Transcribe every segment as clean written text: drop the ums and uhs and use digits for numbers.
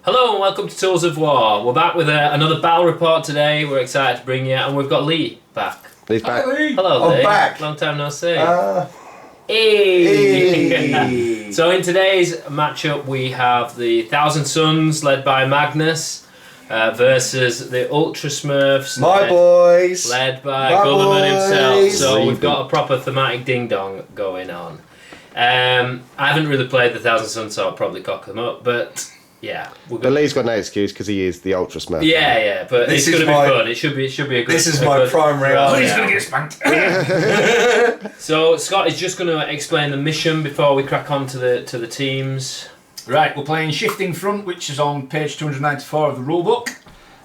Hello and welcome to Tools of War. We're back with another battle report today. We're excited to bring you, and we've got Lee back. Lee's back. Hi, Lee. Hello, I'm Lee. back. Long time no see. Hey. So in today's matchup, we have the Thousand Suns led by Magnus versus the Ultra Smurfs. My boys. Led by My Guilliman himself. boys. So we've got a proper thematic ding dong going on. I haven't really played the Thousand Suns, so I'll probably cock them up, but. Yeah, But Lee's got no excuse because he is the Ultra Smurf. Yeah, but This it's going to is be my- fun. It should be a good. This is a my good primary round. argument. He's going to get spanked. So Scott is just going to explain the mission before we crack on to the teams. Right, we're playing Shifting Front, which is on page 294 of the rulebook.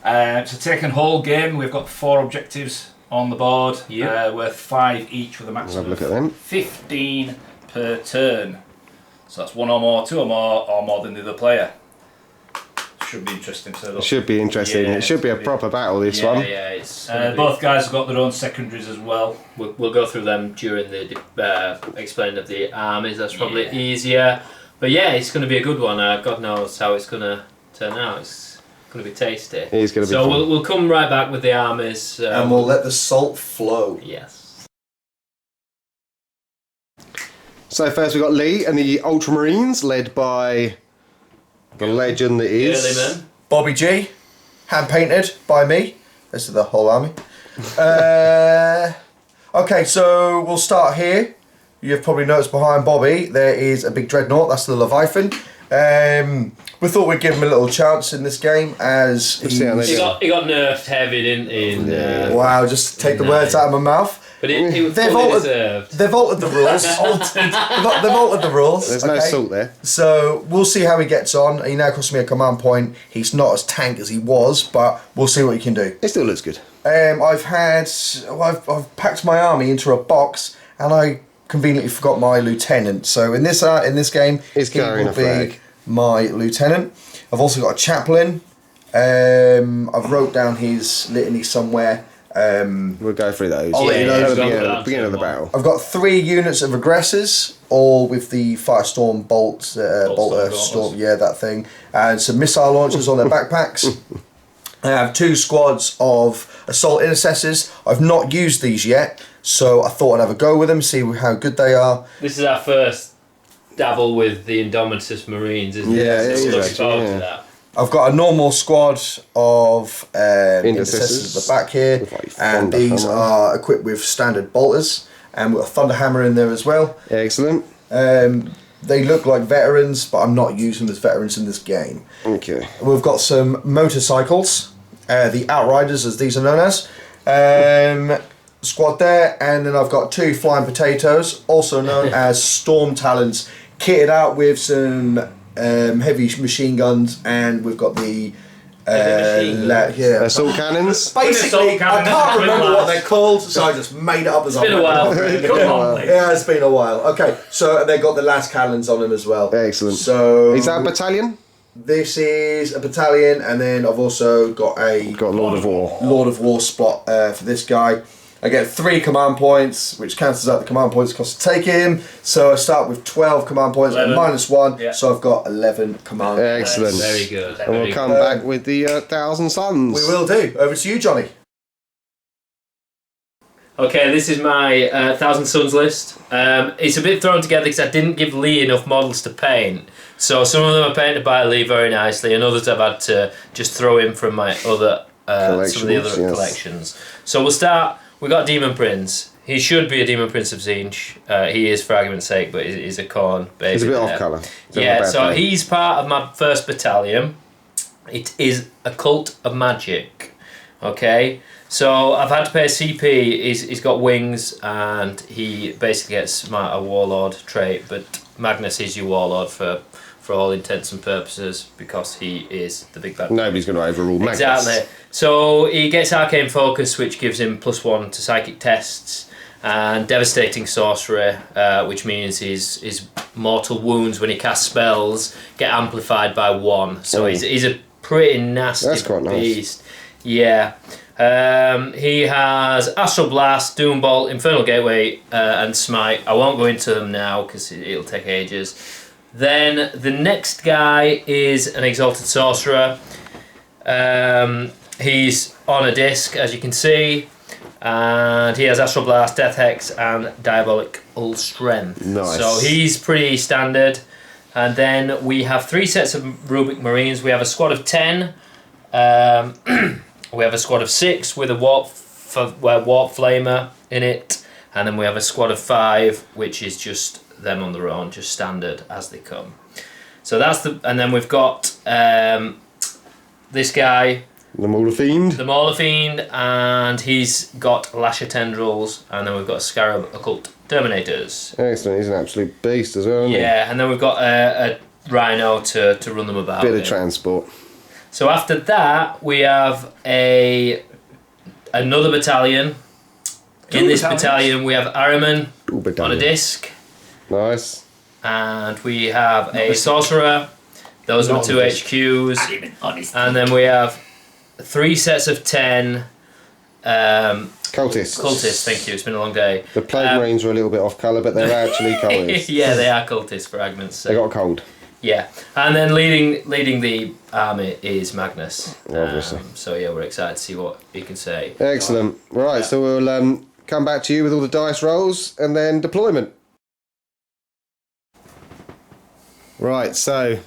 It's a take and hold game. We've got 4 objectives on the board, Yep. worth 5 each with a Let's have maximum a look at of them. 15 per turn. So that's 1 or more, 2 or more than the other player. Should be interesting. It should be interesting. Yeah, it should be a proper battle, this one. Yeah, it's both guys have got their own secondaries as well. We'll go through them during the explaining of the armies. That's probably Yeah. easier. But yeah, it's going to be a good one. God knows how it's going to turn out. It's going to be tasty. It is going to be So fun. we'll come right back with the armies. And we'll let the salt flow. Yes. So first we've got Lee and the Ultramarines, led by the legend that is... Guilliman. Bobby G, hand painted by me. This is the whole army. Okay, so we'll start here. You've probably noticed behind Bobby there is a big dreadnought. That's the Leviathan. We thought we'd give him a little chance in this game as Let's see how they He do. Yeah. got nerfed heavy, didn't he? wow, just take the words out of my mouth. But he was They've fully altered, deserved. they've altered the rules. They've altered the rules. There's no okay? salt there. So we'll see how he gets on. He now costs me a command point. He's not as tank as he was, but we'll see what he can do. It still looks good. I've packed my army into a box, and I conveniently forgot my lieutenant. So in this game, He's he carrying will a flag. be my lieutenant. I've also got a chaplain. I've wrote down his litany somewhere. We'll go through those. I'll let you know. At the Go beginning, down beginning of the to battle. I've got 3 units of aggressors, all with the Firestorm bolt Storm, storm, yeah, that thing, and some missile launchers on their backpacks. I have 2 squads of assault intercessors. I've not used these yet, so I thought I'd have a go with them, see how good they are. This is our first dabble with the Indomitus Marines, isn't Yeah, it? it So is we're looking actually, forward yeah. to that. I've got a normal squad of Intercessors. intercessors at the back here, With, like, and thunder these hammer. are equipped with standard bolters, and with a thunder hammer in there as well. Excellent. They look like veterans, but I'm not using them as veterans in this game. Okay. We've got some motorcycles, the Outriders as these are known as. Squad there, and then I've got 2 flying potatoes, also known as Storm Talons, kitted out with some heavy machine guns, and we've got the machine guns. Assault cannons. Basically, Assault I cannon, can't remember what windlass. they're called, so I just made it up as I It's been a went while. along. Come on, Lee. Yeah, it's been a while. Okay, so they've got the last cannons on them as well. Excellent. So Is that a battalion? this is a battalion, and then I've also got a Got Lord of War. Lord of War spot for this guy. I get 3 command points, which cancels out the command points cost to take him. So I start with 12 command points and 11. -1, Yeah. so I've got 11 command points. Excellent. Very good. And we'll very come good. back with the Thousand Suns. We will do. Over to you, Johnny. Okay, this is my Thousand Suns list. It's a bit thrown together because I didn't give Lee enough models to paint. So some of them are painted by Lee very nicely, and others I've had to just throw in from my other some of the other Collections, yes. collections. So we'll start. We got Demon Prince. He should be a Demon Prince of Zinj. He is, for argument's sake, but he's a corn baby. He's a bit there. off colour. Yeah, so he's part of my first battalion. It is a cult of magic. Okay, so I've had to pay a CP. He's got wings, and he basically gets a warlord trait. But Magnus is your warlord for all intents and purposes because he is the big bad. Nobody's going to overrule Magnus. Exactly. So he gets arcane focus, which gives him +1 to psychic tests, and devastating sorcery, which means his mortal wounds when he casts spells get amplified by 1. So he's a pretty nasty That's quite nice. beast. Yeah. He has Astral Blast, Doom Bolt, Infernal Gateway, and Smite. I won't go into them now because it'll take ages. Then the next guy is an Exalted Sorcerer. He's on a disc, as you can see, and he has Astral Blast, Death Hex, and Diabolical Strength. Nice. So he's pretty standard. And then we have 3 sets of Roboute Marines. We have a squad of 10. We have a squad of 6 with a Warp Flamer in it. And then we have a squad of 5, which is just them on their own, just standard as they come. So that's the... And then we've got this guy... The Mauler Fiend. The Mauler Fiend, and he's got Lasher Tendrils. And then we've got Scarab Occult Terminators. Excellent, he's an absolute beast as well, isn't he? Yeah, and then we've got a Rhino to run them about. Bit of transport. So after that, we have another battalion. In this battalion, we have Ahriman on a disc. Nice. And we have a Sorcerer. Those are the 2 HQs. And then we have 3 sets of 10 Cultists. Cultists, thank you. It's been a long day. The Plague Marines are a little bit off colour, but they're actually cultists. Yeah, they are cultists for argument's sake. They got a cold. Yeah, and then leading the army is Magnus. Obviously. So yeah, we're excited to see what he can say. Excellent. Right, so we'll come back to you with all the dice rolls and then deployment. Right, so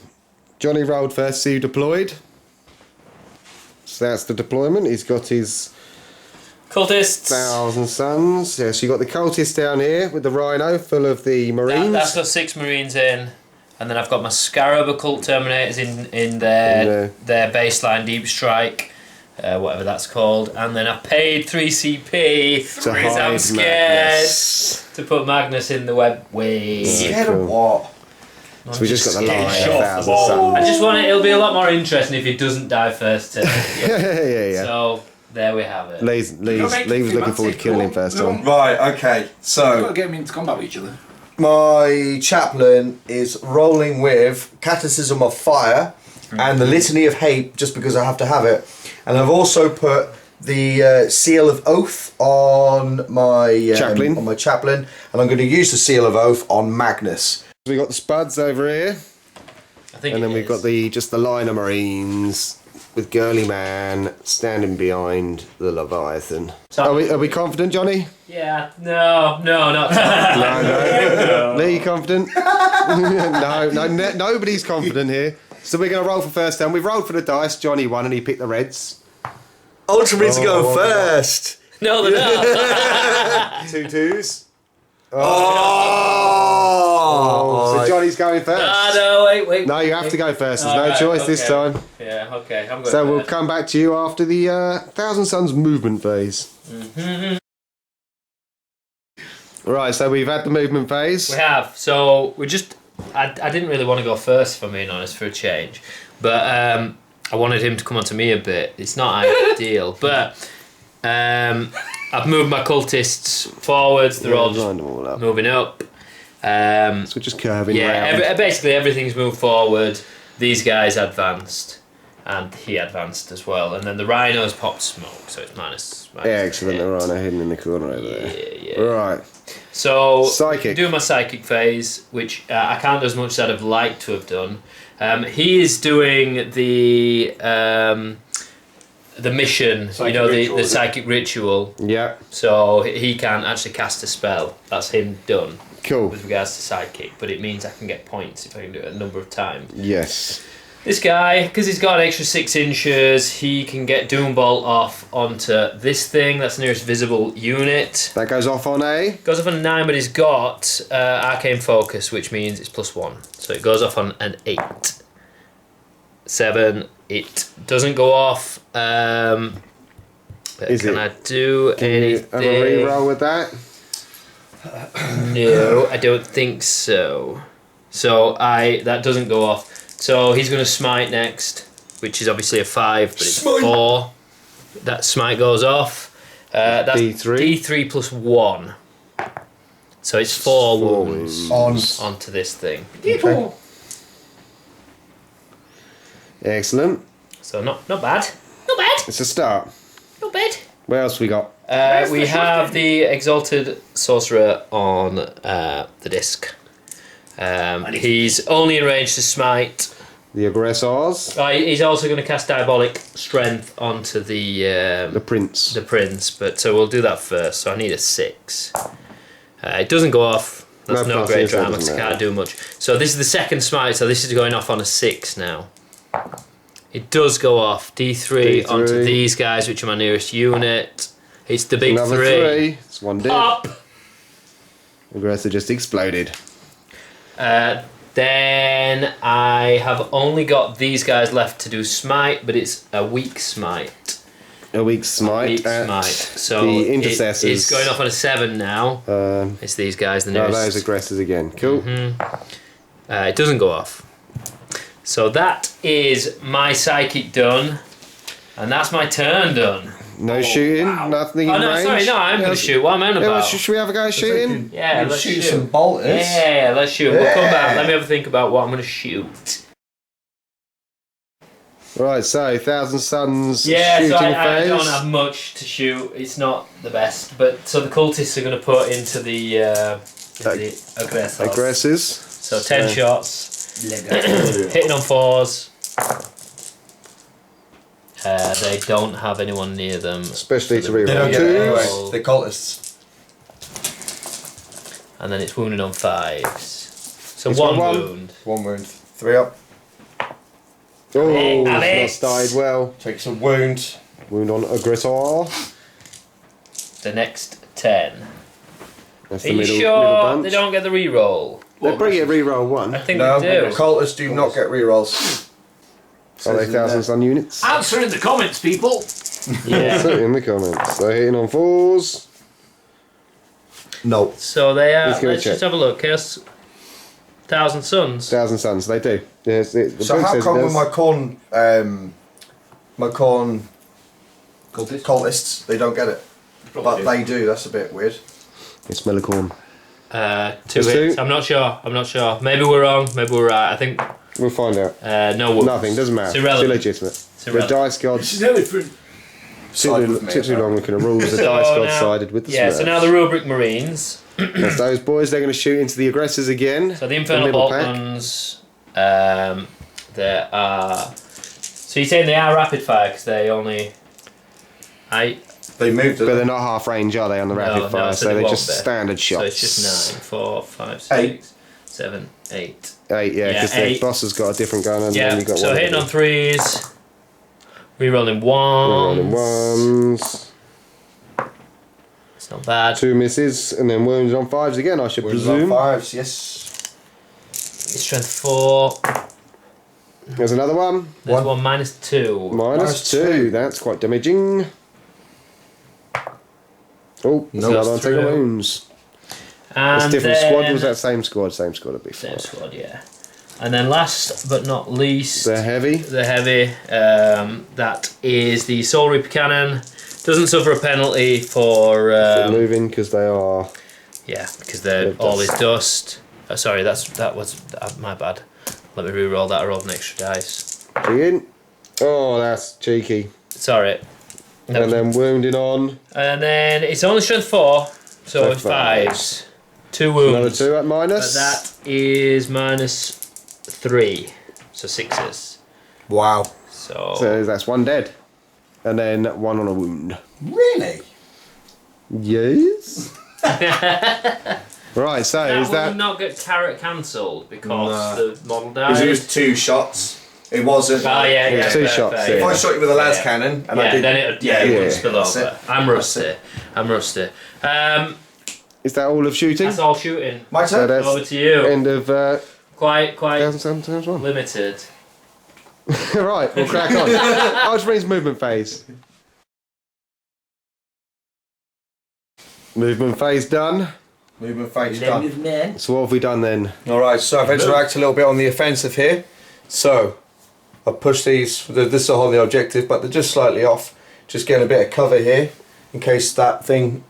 Johnny rolled first, so you deployed. So that's the deployment. He's got his Cultists. 1,000 Suns. Yeah, so you got the cultists down here with the Rhino full of the Marines. That's got 6 Marines in. And then I've got my Scarab Occult Terminators in their baseline Deep Strike, whatever that's called. And then I paid 3 CP because I'm scared to put Magnus in the web wave. Scared of what? So we just got the line, I 1,000 Suns. just want it'll be a lot more interesting if he doesn't die first turn. Yeah. So there we have it. Lee was looking forward to killing him first time. Right, okay, We've so got to get them into combat with each other. my chaplain is rolling with Catechism of Fire and the Litany of Hate, just because I have to have it. And I've also put the Seal of Oath on my Chaplain. And I'm going to use the Seal of Oath on Magnus. We got the Spuds over here, I think and then we've got the line of Marines with Girly Man standing behind the Leviathan. Are we confident, Johnny? Yeah. No, not. No. Lee, you confident? no, nobody's confident here. So we're going to roll for first time. We've rolled for the dice. Johnny won and he picked the Reds. Ultramarines are going first. No, they're not. 2 2s. Oh! So Johnny's going first. No, wait. No, you have to go first. There's no choice this time. Yeah, okay. I'm going So we'll first. come back to you after the 1,000 Suns movement phase. Right, so we've had the movement phase. We have. So we just. I didn't really want to go first, if I'm being honest, for a change, but I wanted him to come on to me a bit. It's not ideal, but I've moved my cultists forwards. They're all just lined them all up. moving up. So we're just curving round. Basically everything's moved forward. These guys advanced, and he advanced as well. And then the Rhinos popped smoke, so it's minus Excellent, 8. the Rhino hidden in the corner over there. Yeah. Right. So Psychic. doing my psychic phase, which I can't do as much as I'd have liked to have done. He is doing the mission, Psychic the psychic ritual. Yeah. So he can't actually cast a spell. That's him done. Cool. With regards to psychic, but it means I can get points if I can do it a number of times. Yes. This guy, because he's got an extra 6 inches, he can get Doombolt off onto this thing. That's the nearest visible unit. That goes off on a... Goes off on a 9, but he's got Arcane Focus, which means it's +1. So it goes off on an 8. 7. It doesn't go off. Can I do anything? Have a re-roll with that? No, I don't think so. So that doesn't go off. So he's going to smite next, which is obviously a 5, but it's 4. That smite goes off. That's D3 plus 1. So it's 4 wounds onto this thing. Okay. Excellent. So not bad. Not bad. It's a start. Not bad. What else we got? We have the Exalted Sorcerer on the disc. He's only in range to smite. The aggressors. He's also going to cast Diabolic Strength onto the Prince. The Prince, but so we'll do that first. So I need a 6. It doesn't go off. That's No not great pluses, that drama. doesn't Can't matter. do much. So this is the second smite. So this is going off on a 6 now. It does go off. D3 onto these guys, which are my nearest unit. It's the big Another 3. It's 1 dead. Up. Aggressor just exploded. Then I have only got these guys left to do smite, but it's a weak smite. A weak smite. Weak at smite. So the intercessors. it's going off on a 7 now. It's these guys, the No, nearest. those aggressors again. Cool. It doesn't go off. So that is my psychic done, and that's my turn done. No shooting. Nothing in Oh no, range. sorry, no, I'm going to shoot. What am I on about? Should we have a go at shooting? Yeah, let's shoot some bolters. Yeah, let's shoot. We'll come back. Let me have a think about what I'm going to shoot. Right, so Thousand Suns Yeah, shooting so I phase. don't have much to shoot. It's not the best, but so the cultists are going to put into the aggressors. Aggressors. So 10 shots, hitting on 4s. They don't have anyone near them. Especially to They don't reroll get it anyway. twos. They're cultists. And then it's wounded on 5s. So It's one got 1. wound. 1 wound. 3 up. Oh, Alex. not died well. Takes a wound. Wound on aggressor. The next 10. That's Are the you middle sure bunch. they don't get the reroll? They bring it reroll 1. I think No, they do. cultists do not get rerolls. Are they Thousand Sun units? Answer in the comments, people. Yeah. Put it in the comments. So hitting on 4s. No. So they are. Let's go Let's check. just have a look. Chaos Thousand Suns. Thousand Suns, they do. Yes, the So book how says come it with does. my corn Cultist. cultists they don't get it, but they do? That's a bit weird. It's Melicorn. 2 That's hits. 2. I'm not sure. Maybe we're wrong. Maybe we're right. I think We'll find out. no wounds. Nothing, doesn't matter. It's It's irrelevant. illegitimate. It's The irrelevant. dice gods It's an elephant. Side with me, took too long looking at rules. The So dice gods now- sided with the Yeah. Smurfs. So now the Rubric Marines. That's those boys. They're going to shoot into the aggressors again. So the Infernal middle Bolt pack. Guns. There are. So you're saying they are rapid fire because they only. They moved But they're it. not half range, are they, on the rapid fire? so So they they're won't just be. standard shots. So it's just 9, 4, 5, 6, 8. 7, 8. 8, yeah, Yeah, because the 8. boss has got a different gun and then Yeah. you've got So one. hitting on 3s. Rerolling 1. Rolling ones. It's not bad. 2 misses, and then wounds on 5s again, I should Wounds presume. on 5s, yes. Strength 4. There's another one. There's one -2. Minus 2. That's quite damaging. Oh, No, another one it's taking through. wounds. And That's different then, squad. Was that same squad? Same squad would be fine. Same squad, yeah. And then last but not least, They're heavy. the heavy. That is the Soul Reaper Cannon. Doesn't suffer a penalty for They're moving because they are. yeah, because they're They're all dust. is dust. Sorry, that was my bad. Let me re-roll that. I rolled an extra dice. Cheating. Oh, that's cheeky. Sorry. That And was- then wounding on. and then it's only strength 4, so So it's 5s. 2 wounds. Another 2 at But minus. that is -3, so 6s. Wow. So that's 1 dead. And then 1 on a wound. Really? Yes. Right, so That is would that. not get carrot cancelled because No. the model Because died. it was 2 shots. It wasn't. Oh yeah, It was yeah. 2 fair, shots, fair, If I yeah. shot you with a las Yeah. cannon and Yeah, I did, then it yeah. would spill That's over. it. I'm That's rusty. I'm rusty. Is that all of shooting? That's all shooting. my So turn. that's Over to you. end of Quite 1000 times 1. limited. Right, we'll crack on. Ultramarines movement phase. Movement phase done. Movement phase done. So what have we done then? Alright, so I've interacted a little bit on the offensive here. So, I've pushed these, this is all the objective, but they're just slightly off. Just getting a bit of cover here, in case that thing...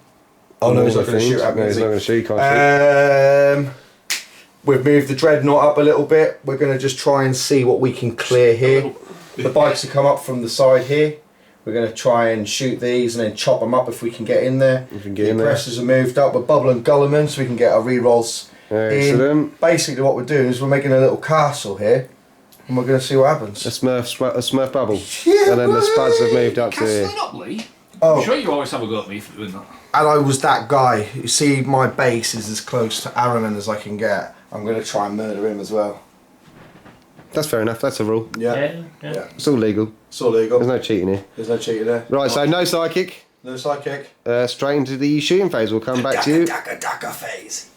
Oh no, he's not going to shoot at me, No, is he's he? not going to shoot, you can't shoot. We've moved the dreadnought up a little bit. We're going to just try and see what we can clear here. The bikes have come up from the side here. We're going to try and shoot these and then chop them up if we can get in there. If we can get The in there. aggressors are moved up. We're bubbling Guilliman so we can get our rerolls Excellent. Basically, what we're doing is we're making a little castle here, and we're going to see what happens. A Smurf bubble. Yeah, And then the spuds have moved up to here. Castling up, Lee. Oh. I'm sure you always have a go at me for doing that. And I was that guy. You see, my base is as close to Araman as I can get. I'm going to try and murder him as well. That's fair enough, that's a rule. Yeah. It's all legal. It's all legal. There's no cheating here. There's no cheating there. Right, so no psychic. No sidekick. Straight into the shooting phase. We'll come back to you. Daka phase.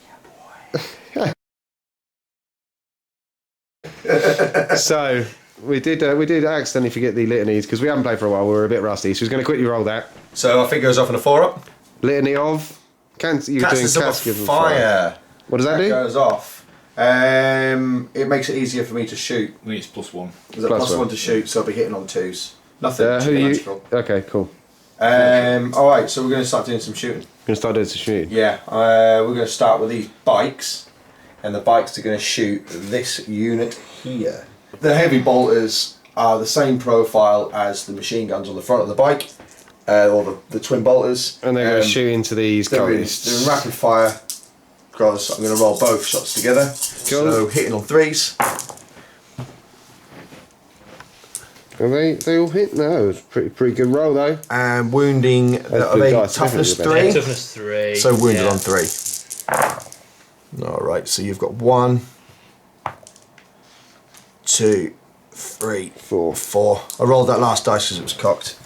So we did accidentally forget the litanies because we haven't played for a while. We were a bit rusty, so we're going to quickly roll that. So I think it goes off in a 4-up. Litany of you were doing Casket of fire. What does that do? Goes off. It makes it easier for me to shoot. I mean, it's +1. There's a +1 to shoot, so I'll be hitting on 2s. Nothing Who you? magical. Okay, cool. Alright, so we're going to start doing some shooting. We're going to start doing some shooting. Yeah, we're going to start with these bikes, and the bikes are going to shoot this unit here. The heavy bolters are the same profile as the machine guns on the front of the bike, or the twin bolters. And they're going to shoot into these They're in cultists. rapid fire, because I'm going to roll both shots together. Cool. So hitting on 3s. Are they all hit? No, it's pretty good roll though. And wounding, are they dice, toughness definitely 3? Toughness 3. So wounded on 3. Alright, so you've got 1, 2, 3, 4. I rolled that last dice because it was cocked.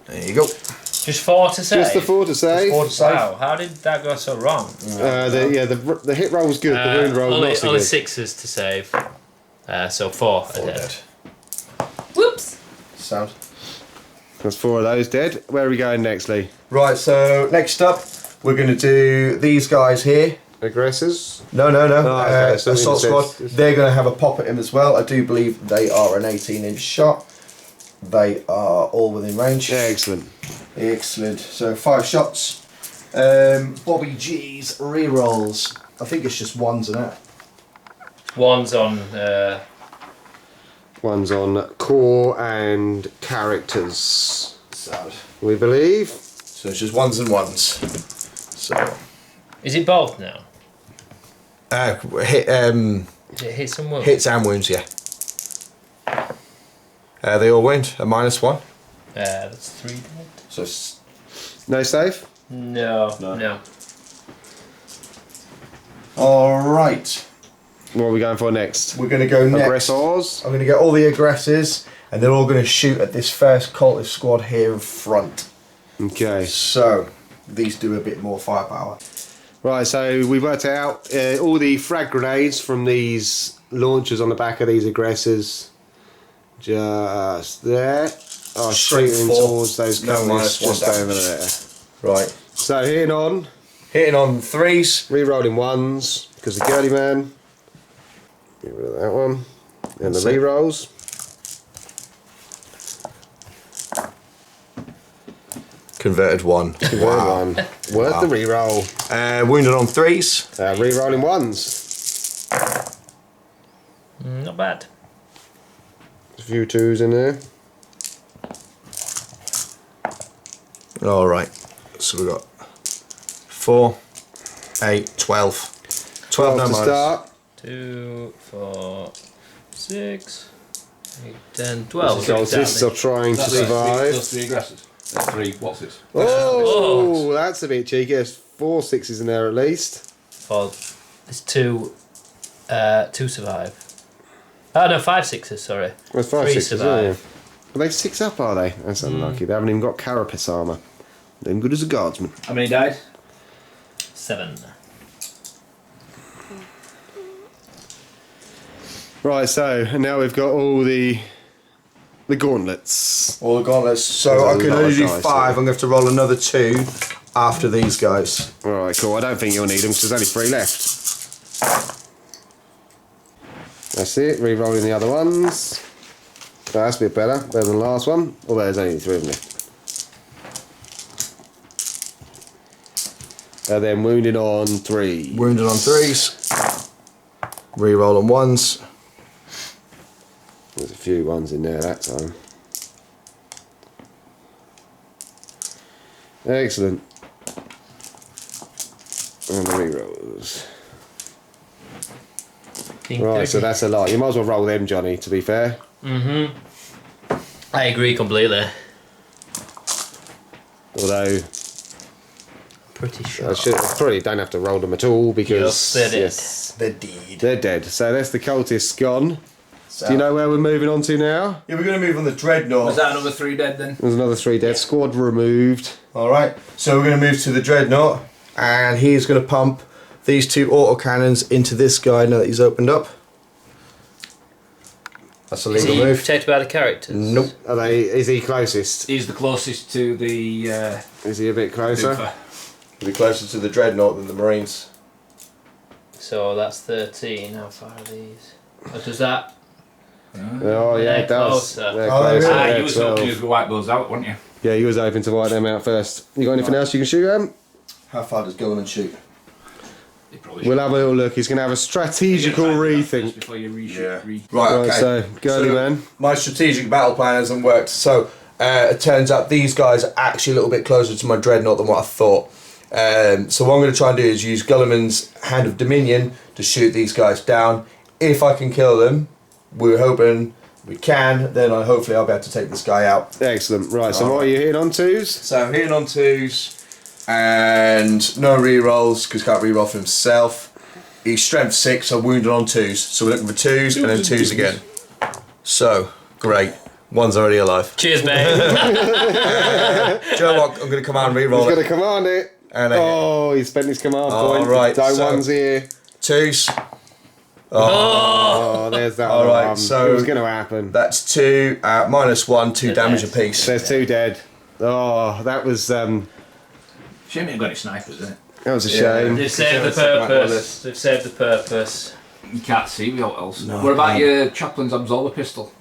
There you go. Just 4 to save. Just the 4 to save. 4 to save. Wow, how did that go so wrong? The hit roll was good. The wound roll only, not so only good. 6s to save. So 4 are dead. Whoops. Sound. That's 4 of those dead. Where are we going next, Lee? Right, so next up, we're going to do these guys here. Aggressors. No. okay, so Assault it squad. says- They're going to have a pop at him as well. I do believe they are an 18-inch shot. They are all within range. Excellent. Excellent. So 5 shots. Bobby G's re-rolls. I think it's just 1s and out. 1's on. One's on core and characters, So we believe. it's just 1s and 1s. So Is it both now? hit Did it hit some wounds? hits and wounds. Yeah. They all wound a -1. That's 3 dead. So No save? No. all right. What are we going for next? We're going to go next. Aggressors. I'm going to get all the aggressors, and they're all going to shoot at this first cultist squad here in front. Okay. So these do a bit more firepower. Right, so we worked out all the frag grenades from these launchers on the back of these aggressors. Just there. Oh, Straight shooting for- towards those no, cultists -1 just damage. over there. Right. So hitting on, Hitting on 3s. re-rolling 1s, because the girly man. Get rid of that one. And the That's it. re-rolls. Converted 1. Wow. One. Worth the re-roll. Wounded on 3s. Re-rolling 1s. Not bad. A few 2s in there. All right. So we've got 4, 8, 12. 12 no to minus. start. 2, 4, 6, 8, 10, 12. So cultists are trying to survive. Those 3 aggressors. That's 3 what's it? Oh, that's a bit cheeky. There's 4 6s in there at least. There's 2 survive. Oh no, 5 6s, sorry. There's 5 3 6s, survive. yeah. Are they 6 up, are they? That's unlucky. They haven't even got carapace armour. They're good as a guardsman. How many died? 7. Right, so and now we've got all the gauntlets. All the gauntlets. So There's I a can lot only of do dice, 5. yeah. I'm going to have to roll another 2 after these guys. Alright, cool. I don't think you'll need them because there's only 3 left. That's it. Re-rolling the other ones. Oh, that's a bit better. Better than the last one. Although there's only 3 of them left. And then wounded on 3. Wounded on 3s. Reroll on 1s. There's a few ones in there that time. Excellent. And the rerolls. Right, so that's a lot. You might as well roll them, Johnny, to be fair. I agree completely. Although, Pretty sure. I probably don't have to roll them at all because They're dead. they're dead. So that's the cultists gone. So, Do you know where we're moving on to now? Yeah, we're going to move on the Dreadnought. Was that another 3 dead then? There's another 3 dead. Squad removed. Alright, so we're going to move to the Dreadnought, and he's going to pump these 2 autocannons into this guy now that he's opened up. That's a Is legal he move. protected by the characters? Nope. Is he closest? He's the closest to the Is he a bit closer? Doofer. He'll be closer to the Dreadnought than the Marines. So that's 13. How far are these? What does that? Oh yeah, They're it does. closer. They're Oh, closer. really? You They're was 12. hoping you wipe those out, weren't you? Yeah, you was hoping to wipe them out first. You got anything else you can shoot at? How far does Guilliman shoot? You probably We'll have a little look. He's going to have a strategical rethink. before you reshoot. Yeah. Re- Right, Right, okay. so, girly man. My strategic battle plan hasn't worked, so it turns out these guys are actually a little bit closer to my Dreadnought than what I thought. So what I'm going to try and do is use Guilliman's Hand of Dominion to shoot these guys down. If I can kill them, we're hoping we can, then hopefully I'll be able to take this guy out. Excellent. Right, so All what are right. you hitting on 2s? So I'm hitting on 2s, and no re-rolls, because can't re-roll for himself. He's strength 6, so wounded on 2s. So we're looking for 2s, and then 2s again. So, great. One's already alive. Cheers, mate. Do you know what? I'm going to come out and re-roll He's it. going to command it. And Oh, he spent his command Oh, point. right, No so- one's here. 2s. Oh, there's that All other right, one. so- It was going to happen. That's 2, -1, 2 damage dead. apiece. There's 2 dead. Oh, that was Shame you ain't got any snipers, isn't it? a Yeah. shame. They've saved the Second one on the purpose. list. They've saved the purpose. You can't see what else. No, what about I your chaplain's absolver pistol?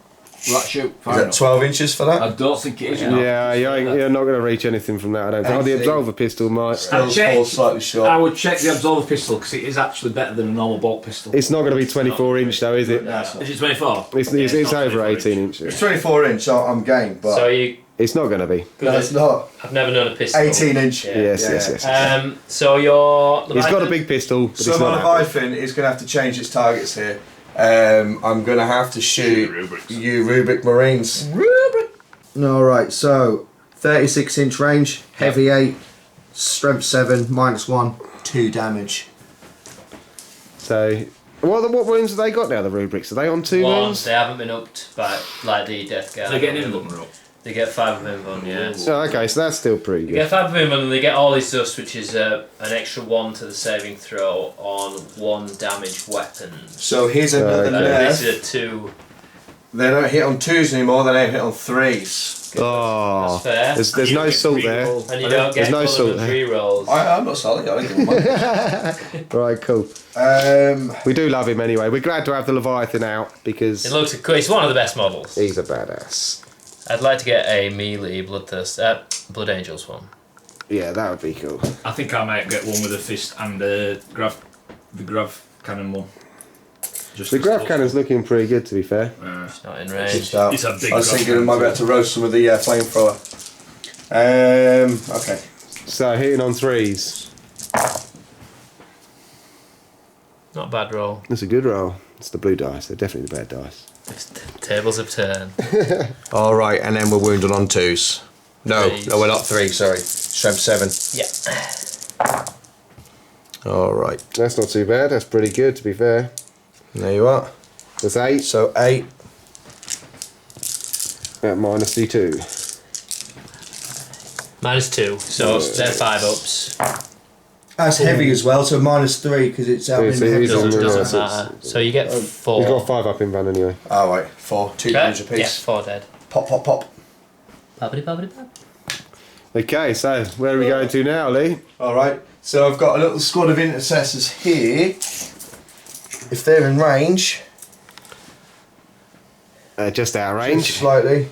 Will that shoot? Is that 12 inches for that? I don't think it is. You know. Yeah, you're not going to reach anything from that, I don't think. Oh, the Anything. Absolver pistol might. Still checked. falls slightly I short. would check the absolver pistol because it is actually better than a normal bolt pistol. It's not going to be 24 inch though, is it? Is it 24? It's not over 24 18 It's inches. 24 inch, so I'm game, but So you. It's not going to be. no, it's not. I've never known a pistol. 18 inch. Yeah. Yes. So you're. He's got a big pistol, but So it's my not that big. Leviathan is going to have to change its targets here. I'm going to have to shoot you Rubik Marines. Alright, so 36 inch range, heavy 8, strength 7, -1, 2 damage. So, what wounds have they got now, the rubrics? Are they on 2 One, wounds? they haven't been upped by like the death guard. They're getting in them. They get 5 of invuln, yeah. Oh, okay, so that's still pretty They good. get 5 of invuln and they get all his dust, which is an extra 1 to the saving throw on 1 damaged weapons. So here's another Okay. And this nerf. is a 2. They don't hit on 2s anymore, they don't hit on 3s. Oh, That's fair. there's no salt there. And you don't get no no salt there. 3 rolls. I'm not sorry, I don't give a mind. Right, cool. We do love him anyway. We're glad to have the Leviathan out because It looks cool. It's one of the best models. he's a badass. I'd like to get a melee Blood Angels one. Yeah, that would be cool. I think I might get one with a fist and the grav cannon one. Just The as grav close. cannon's looking pretty good, to be fair. It's not in range. Just out. It's a big I was grav thinking I might be able to roast some of the flamethrower. Okay. So, hitting on 3s. Not a bad roll. That's a good roll. It's the blue dice. They're definitely the bad dice. Tables have turned. Alright, and then we're wounded on 2s. No, Threes. no, we're not 3, sorry. Strength 7. Yeah. Alright, That's not too bad. That's pretty good, to be fair. there you are. That's 8 So 8. at minus D2. -2. So they're 5 ups. That's heavy as well, so -3 because it's out Yeah, in so the heavy he's on Doesn't, the- zone. doesn't it's- matter. So you get 4. He's got 5 up in van anyway. Alright, 4. 2 damage Yeah, apiece. 4 dead. Pop, pop, pop. Bobbity bobbity bob. Okay, so where are we going to now, Lee? Alright, so I've got a little squad of intercessors here. If they're in range, Just out of just range. slightly.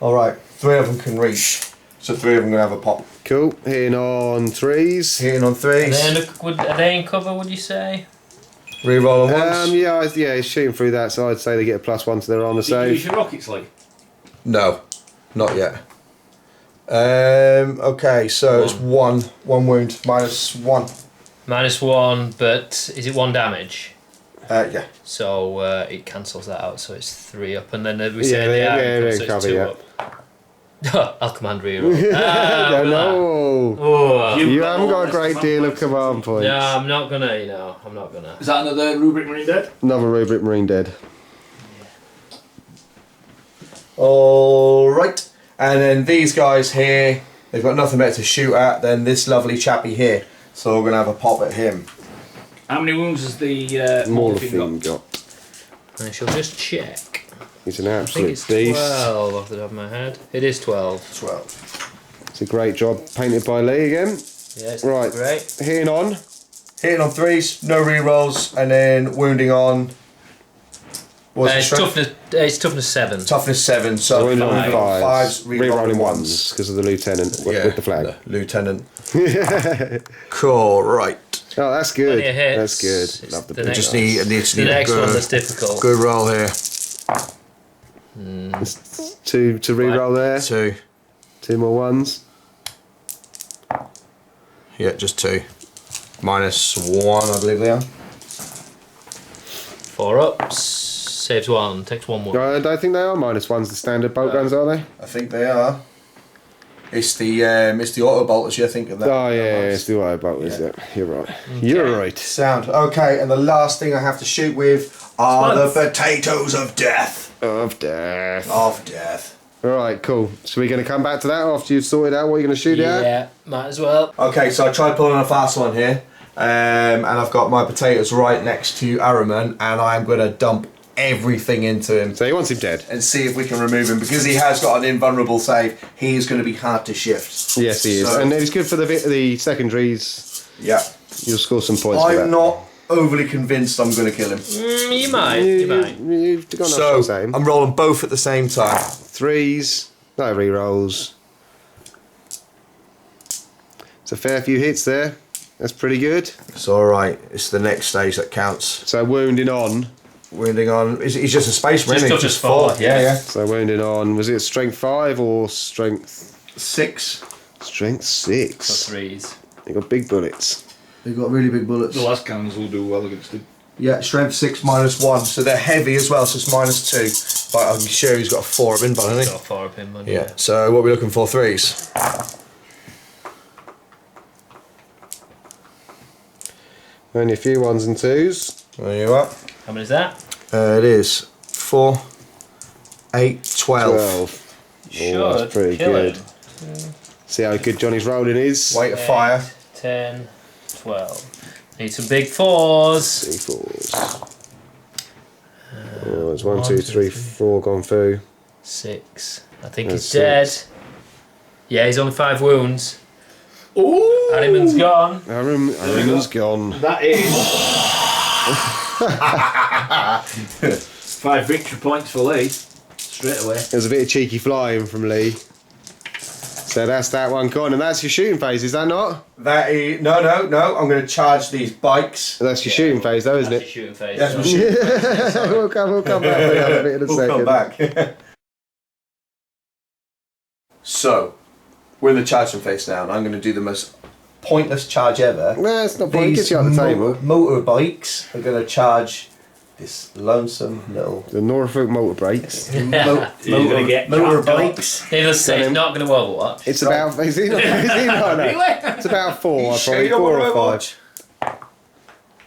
Alright, 3 of them can reach. So 3 of them going to have a pop. Cool. Hitting on 3s. Hitting on 3s. Are they in cover, would you say? Reroll on 1s. Yeah, he's shooting through that, so I'd say they get a +1 to their armour Did you use save. your rockets, like? No, not yet. Okay, so it's 1 wound, -1. -1, but is it 1 damage? Yeah. So it cancels that out, so it's 3 up, and then we Yeah, say the iron comes, so cover, it's 2 yeah. up. I'll command reroll. No. Oh. You haven't got a great deal of command points. No, I'm not gonna, I'm not gonna. Is that another rubric marine dead? Another Roboute Marine dead. Alright. And then these guys here, they've got nothing better to shoot at than this lovely chappy here. So we're going to have a pop at him. How many wounds has the Morphine got. I shall just check. He's an I think absolute it's beast. 12 off the top of my head. It is 12. 12. It's a great job painted by Lee again. Yeah, it's Right. great. Hitting on. Hitting on 3s, no rerolls, and then wounding on. What's the strength? It's toughness 7. Toughness 7, so Wounding on 5s. rerolling Rerolling 1s. 1s because of the lieutenant with the flag. Lieutenant. Cool, right. Oh, that's good. Plenty of hits. That's good. It's Love the the big next- Just need The next one that's difficult. good roll here. Two to re-roll there. 2. 2 more 1s. Yeah, just 2. -1, I believe they are. 4 ups. Saves 1. Takes 1 more. I don't think they are -1s. The standard bolt guns, are they? I think they are. It's the auto bolters, I think of that. Oh yeah, it's the auto bolt, is it? You're right. You're right. Sound. Okay, and the last thing I have to shoot with are the potatoes of death. Of death. Of death. Alright, cool. So we're going to come back to that after you've sorted out what you're going to shoot at? Yeah, might as well. Okay, so I tried pulling a fast one here, and I've got my potatoes right next to Araman, and I'm going to dump everything into him So he wants him dead. and see if we can remove him, because he has got an invulnerable save. He is going to be hard to shift. Yes, he is. So- And it's good for the secondaries. Yeah. You'll score some points for that. I'm not overly convinced I'm going to kill him. You might. You might. You've got enough So shots at him. I'm rolling both at the same time. 3s, no re-rolls. It's a fair few hits there. That's pretty good. It's alright. It's the next stage that counts. So wounding on. Wounding on. He's just a spaceman. Just isn't he? toughness 4, Yeah, yeah. So wounding on. Was it strength 5 or strength? 6. Strength For 6. 3s. They got big bullets. They've got really big bullets. The last cannons will do well against him. Yeah, strength 6 -1. So they're heavy as well, so it's -2. But I'm sure he's got 4 of invul, hasn't Got 4 up in money. he? Yeah. So what are we looking for? 3s. Only a few 1s and 2s. There you are. How many is that? It is 4, 8, 12. 12. Oh, that's pretty kill good. him. See how good Johnny's rolling is. Weight of fire. 10, 12. Need some big 4s. 3 4s. Oh, it's 1, 2, 3, 4 gone through. 6. I think That's he's dead. Yeah, he's only 5 wounds. Ooh! Harriman's gone. Aaron's gone. That is 5 victory points for Lee. Straight away. There's a bit of cheeky flying from Lee. So that's that one gone, and that's your shooting phase, is that not? That is, no. I'm going to charge these bikes. That's your shooting phase, though, isn't That's it? your shooting phase. That's my shooting phase. we'll come back to that bit in a We'll second. come back. So, we're in the charging phase now, and I'm going to do the most pointless charge ever. No, it's not point. It gets you on the table. Motorbikes are going to charge this lonesome little The Norfolk motor brakes. You're gonna get motorbikes. Needless to say, Got it's him. not going to overwatch. It's about. Is he not? Is he not? No. It's about 4, probably 4 or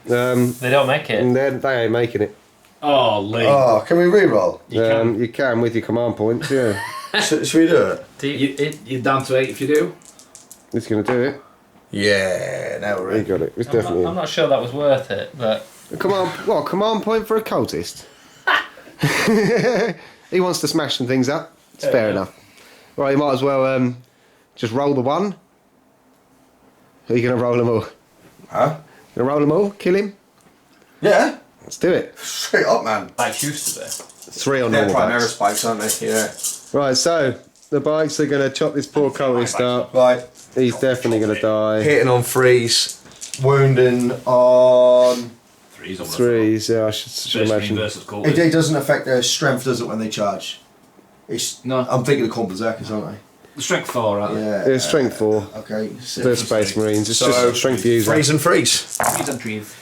5. They don't make it. And they ain't making it. Oh, Lee. Oh, can we re-roll? You can with your command points. Yeah, Should we do it? You're down to 8 if you do. it's gonna do it. Yeah, now we're You in. got it. It's I'm definitely. not sure that was worth it, but Command point for a cultist. He wants to smash some things up. It's fair enough. Right, you might as well just roll the 1. Are you gonna roll them all? Huh? Gonna roll them all? Kill him? Yeah, Let's do it. straight up, man. like used to be. 3 on They're normal Primaris backs. bikes, aren't they? Yeah. Right, so the bikes are gonna chop this poor cultist up. Right. He's definitely gonna die. Hitting on 3s, wounding on. 3's on 3s, yeah, I should imagine. versus Colt. It doesn't affect their strength, does it, when they charge? It's No. I'm thinking of Corn Berserkers, aren't I? Strength 4, right? Yeah. It's strength 4. Okay. The Space Marines. It's just strength user. Freeze and freeze. Trees and trees.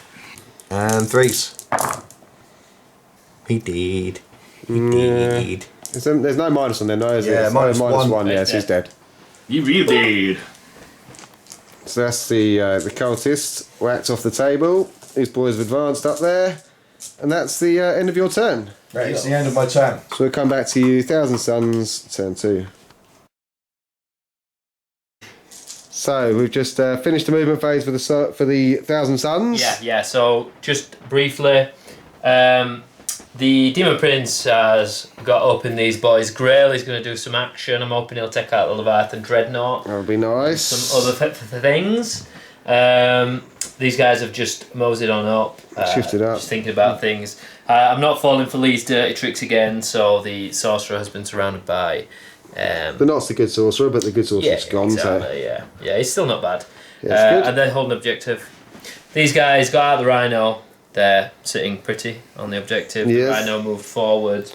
And threes. He did. He did. There's no minus on there, no, is there? Yeah, minus one. one. Yes, he's dead. You really did. So that's the cultist whacked off the table. These boys have advanced up there, and that's the end of your turn. That is the end of my turn. So we'll come back to you, Thousand Suns, turn 2. So we've just finished the movement phase for the Thousand Suns. Yeah. So just briefly, the Demon Prince has got up in these boys' grill. He's going to do some action. I'm hoping he'll take out the Leviathan Dreadnought. That would be nice. Some other things. These guys have just moseyed on up. Shifted up. Just thinking about things. I'm not falling for Lee's dirty tricks again, so the Sorcerer has been surrounded by... But not the good sorcerer, but the good sorcerer's gone. Exactly, So. Yeah, he's still not bad. Yeah, it's good. And they're holding objective. These guys got out the Rhino. They're sitting pretty on the objective. Yes. The Rhino moved forward.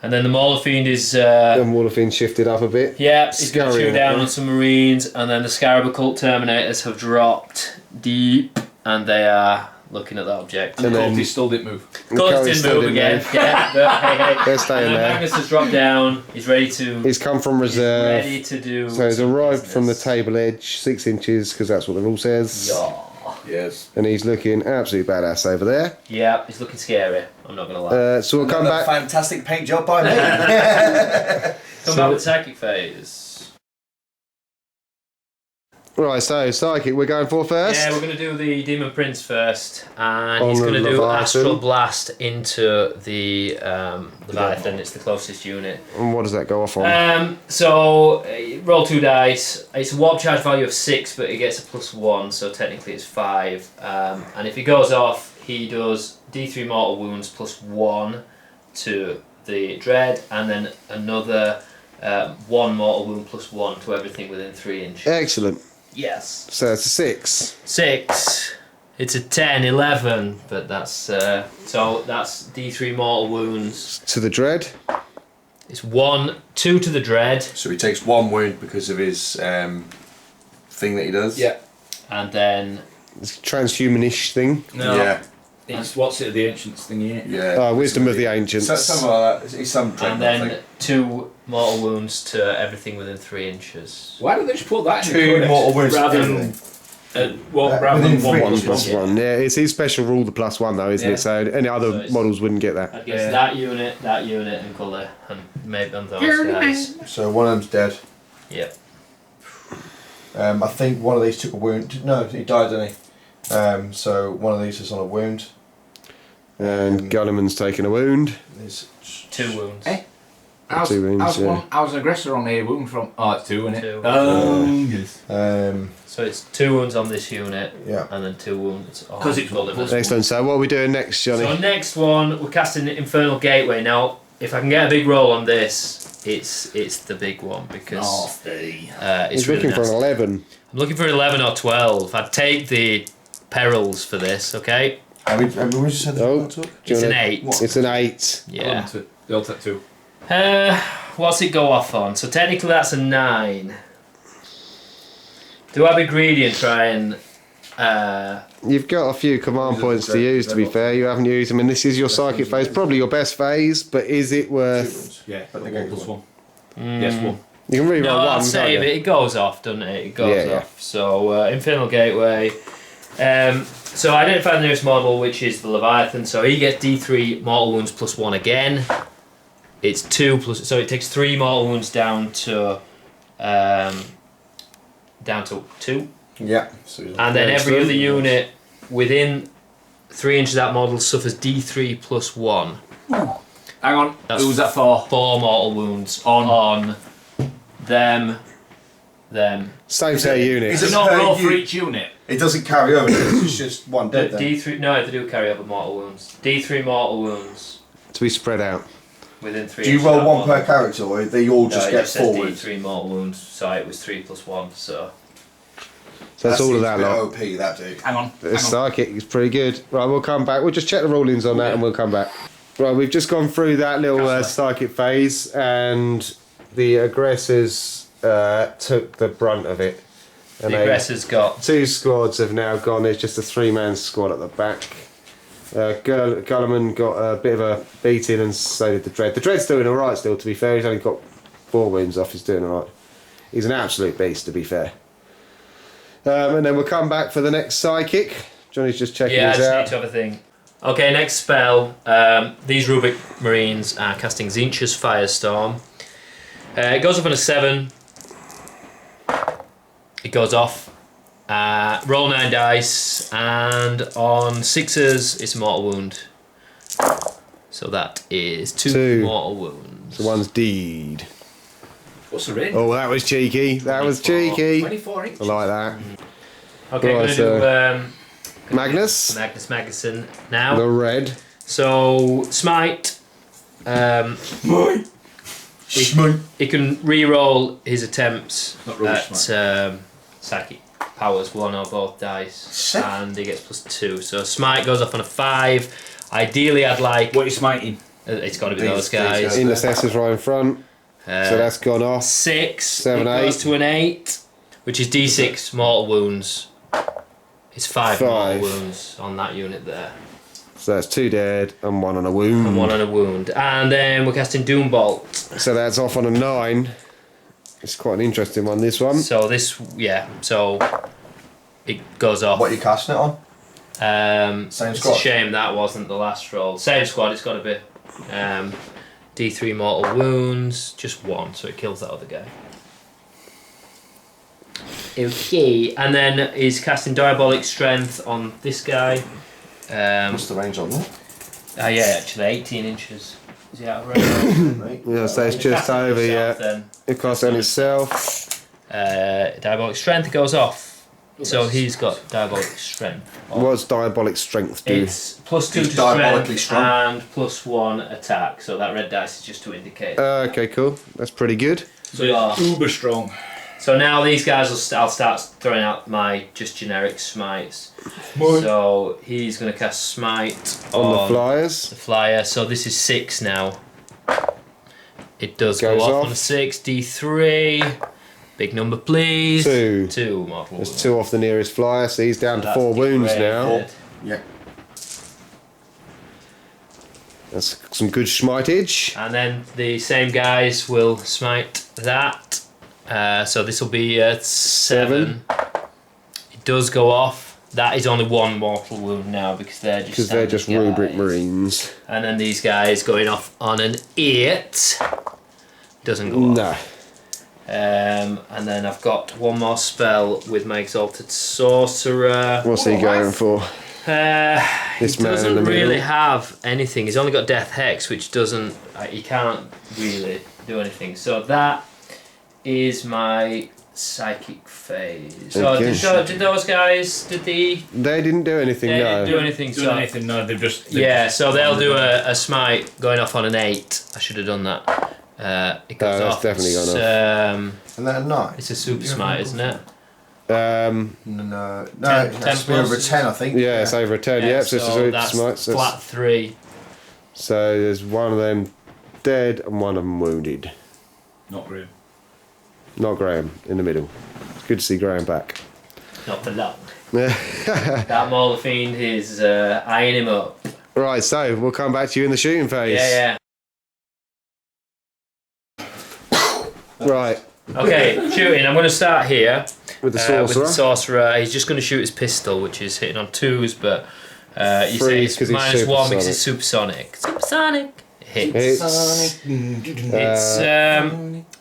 And then the Mauler Fiend is... And Warhammer shifted up a bit. yeah, he's going to Scurrying chew down around. on some Marines. And then the Scarab Occult Terminators have dropped deep. And they are looking at that objective. And then- Cultist still didn't move. Cultist didn't still move didn't again. Yeah, but hey. They're staying And then there. Magnus has dropped down. He's ready to... He's come from reserve. ready to do... So he's some arrived from the business. table edge, 6 inches, because that's what the rule says. Yeah. Yes. And he's looking absolutely badass over there. Yeah, he's looking scary. I'm not going to lie. So we'll come Another back. fantastic paint job by me. Come back with Psychic Phase. Right, so Psychic, we're going for first. Yeah, we're going to do the Demon Prince first, and On he's going to the do Leviathan. Astral Blast into the Leviathan. It's the closest unit. And what does that go off on? So roll 2 dice. It's a warp charge value of 6, but it gets a +1, so technically it's 5. And if he goes off, he does D3 mortal wounds +1 to the Dread, and then another 1 mortal wound +1 to everything within 3 inches. Excellent. Yes. So it's a 6. 6. It's a 10, 11, but that's so that's D3 mortal wounds. To the Dread. It's 1, 2 to the Dread, So he takes 1 wound because of his thing that he does. Yeah. and then It's a transhumanish thing. No. Yeah. It's what's it, the Ancients thing here? Yeah. Wisdom of the Ancients. Something like that. It's some and dreadnought then thing. 2 mortal wounds to everything within 3 inches. Why don't they just put that in 2 the codex mortal wounds to rather everything. than rather within than 1 3 1 inches. plus 1. Yeah, it's his special rule, the +1 though, isn't Yeah. it? So any So other it's- models wouldn't get that. I'd guess Yeah. that unit, and colour, and maybe on those guys. So one of them's dead. Yep. I think one of these took a wound. No, he died, didn't he? So one of these is on a wound. And Gulliman's taken a wound. There's 2 wounds. Eh? How's, 2 wounds, how's, yeah. one, how's an aggressor on a wound from? Oh, it's 2, isn't it? 2. Yes. So it's 2 wounds on this unit, Yeah. and then 2 wounds on 'Cause it's got Gulliver. the Excellent. So what are we doing next, Johnny? So next one, we're casting Infernal Gateway. Now, if I can get a big roll on this, it's the big one because Nasty. it's He's really looking for an nasty. 11. I'm looking for 11 or 12. I'd take the perils for this. Okay, we just said Oh. that. Do you it's an wanna- 8. It's an 8. Yeah. They'll take 2. What's it go off on? So technically that's a 9. Do I be greedy and try and? You've got a few command Use points the to dread- use, to be dreadnought. fair. You haven't used them, and this is your psychic phase. Probably your best phase, but is it worth... Yeah, But but they one go plus for 1. Yes, 1. You can re-roll No, one, I'll can't save you? it. It goes off, doesn't it? It goes Yeah, off. So Infernal Gateway. So identify the nearest model, which is the Leviathan. So he gets D3 mortal wounds +1 again. It's 2 plus. So it takes 3 mortal wounds down to 2. Yeah. So And then every Excellent. other unit within 3 inches of that model suffers D3 +1. Hang on. That's Who's that for? 4 mortal wounds on them. Same set of units. Is It's it not per roll for unit? each unit. It doesn't carry over. It's just one dead. Then. D3. No, they do carry over mortal wounds. D3 mortal wounds To be spread out. within 3 Do you inches roll of one that per model. character, or they all just it get says forward? D3 mortal wounds, so it was 3 + 1, so... So that's all of that seems a bit lot. OP, that dude. Hang on. The psychic is pretty good. Right, we'll come back. We'll just check the rulings on that and we'll come back. Right, we've just gone through that little psychic phase, and the aggressors took the brunt of it. And The aggressor's got 2 squads have now gone. There's just a 3-man squad at the back. Guilliman got a bit of a beating, and so did the Dread. The Dread's doing alright still, to be fair. He's only got 4 wounds off. He's doing alright. He's an absolute beast, to be fair. And then we'll come back for the next psychic. Johnny's just checking I his just out. need to have a thing. Okay, next spell. These Rubik Marines are casting Zinch's Firestorm. It goes up on a 7. It goes off. Roll 9 dice, and on 6s it's a mortal wound. So that is 2 mortal wounds. So one's deed. What's the range? Oh, that was cheeky. That was 24. cheeky. 24 inches. I like that. Okay, Right, I'm going to do Magnus Magnus Magnuson now. the Red. So smite. He can re-roll his attempts Not roll at smite. psychic powers, 1 or both dice, and he gets +2. So smite goes off on a 5. Ideally, I'd like. What are you smiting? It's got to be These those guys. guys. Intercessor's right in front. So that's gone off. 6. 7, it goes 8. to an 8, which is D6 mortal wounds. It's 5 mortal 5. wounds on that unit there. So that's 2 dead and 1 on a wound. And 1 on a wound. And then we're casting Doombolt. So that's off on a 9. It's quite an interesting one, this one. So this, so it goes off. What are you casting it on? Same squad? It's a shame that wasn't the last roll. Same squad, it's got to be. D3 mortal wounds, just 1, so it kills that other guy. Okay, and then he's casting Diabolic Strength on this guy. What's the range on that? Yeah, actually 18 inches. Is he out of range? Yeah, so it's just Casting over, himself yeah. then. It costs on itself. Diabolic Strength goes off. So he's got Diabolic Strength. What's Diabolic Strength do? It's +2 to He's diabolically strength strong. and +1 attack. So that red dice is just to indicate. Okay, cool. That's pretty good. So you're uber strong. So now these guys I'll start throwing out my just generic smites. So he's going to cast smite On the the flyers. flyer. So this is 6 now. It does Goes go off off. on a 6. D3. Big number, please. 2. 2 mortal There's wounds. 2 off the nearest flyer, so he's down So to that's 4 wounds now. degraded. Yeah. That's some good smitage. And then the same guys will smite that. So this will be 7. It does go off. That is only 1 mortal wound now because they're just standard Rubric guys. Marines. And then these guys going off on an 8. Doesn't go off. No. And then I've got one more spell with my Exalted Sorcerer. What's he going for? He This man in doesn't the really middle. have anything. He's only got Death Hex, which doesn't. He can't really do anything. So that is my psychic phase. So Okay. did those guys? Did they? They didn't do anything, They no. didn't do anything. Doing So anything? No, they've just. yeah. So they'll do a smite going off on an 8. I should have done that. It goes that's off. definitely gone off. And then a 9. It's a super smite, isn't it? No, 10 it has to be over plus. 10, I think. Yeah, it's over a 10, yep, so it's a that's smite. So, flat 3. so there's one of them dead and one of them wounded. Not great. Not Graham, in the middle. It's good to see Graham back. Not for long. That Mauler Fiend is eyeing him up. Right, so we'll come back to you in the shooting phase. Yeah, Right, Okay, shooting. I'm going to start here with the with sorcerer. the sorcerer. He's just going to shoot his pistol, which is hitting on 2s, but you say Threes, 'cause it's he's -1 because it's supersonic. Supersonic. It hits.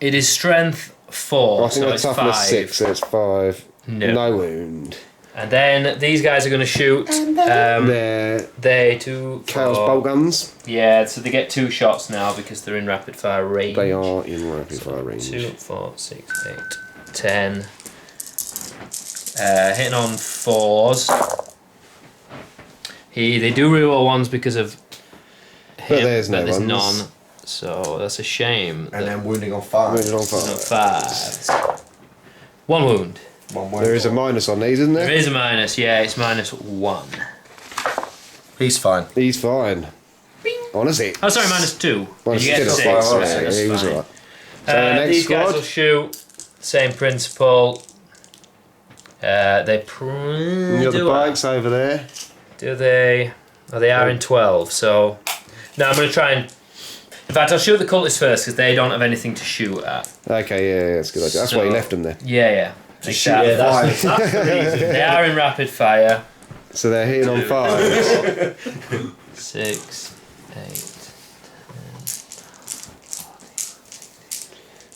It is strength 4, I think so the it's toughness 5. 6, so it's 5. No. No wound. And then these guys are going to shoot. They're They 2, Chaos 4. bolt guns. Yeah, so they get 2 shots now because they're in rapid fire range. They are in rapid fire range. 2, 4, 6, 8, 10. Hitting on 4s. They do reroll 1s because of him, there's no there's ones. none. So that's a shame. And then wounding on 5. Wounded on There's no 5. 5s. 1 wound. One wound. There is a minus on these, isn't There there? is a minus, yeah, it's -1. He's fine. He's fine. On a 6. Oh, sorry, -2. Minus You get 6. 6. Right, Yeah, right, he was fine. right. So the next These guys squad. will shoot same principle. They You got the bikes over there. Do they? Oh, they are in 12. So now I'm going to try and. In fact, I'll shoot the cultists first because they don't have anything to shoot at. Okay, yeah, that's a good idea. That's why you left them there. Yeah. Exactly. That's the reason. They are in rapid fire. So they're hitting on 5. 6, 8.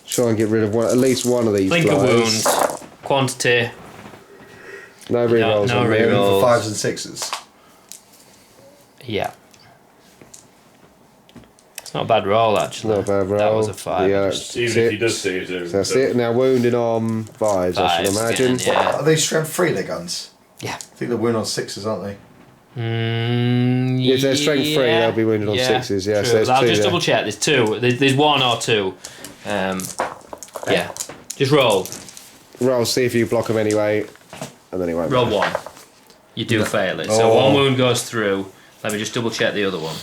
Try and get rid of at least one of these. Blinker flyers. wound. Quantity. No rerolls. No on there. rerolls. For 5s and 6s. Yeah. It's not a bad roll actually. Not a bad roll. That was a 5. Yeah, Even if he does save it. so that's it. Now wounding on 5s, I should imagine. Yeah. Are they strength 3, their guns? Yeah. I think they're wounded on 6s, aren't they? If they're strength 3, they'll be wounded on 6s. Yeah, true. so there's I'll 2 just there. double check. There's 2. There's 1 or 2. Yeah. Just roll. Roll, see if you block them anyway, and then he won't. Roll 1. You do fail it. So 1 wound goes through. Let me just double check the other one.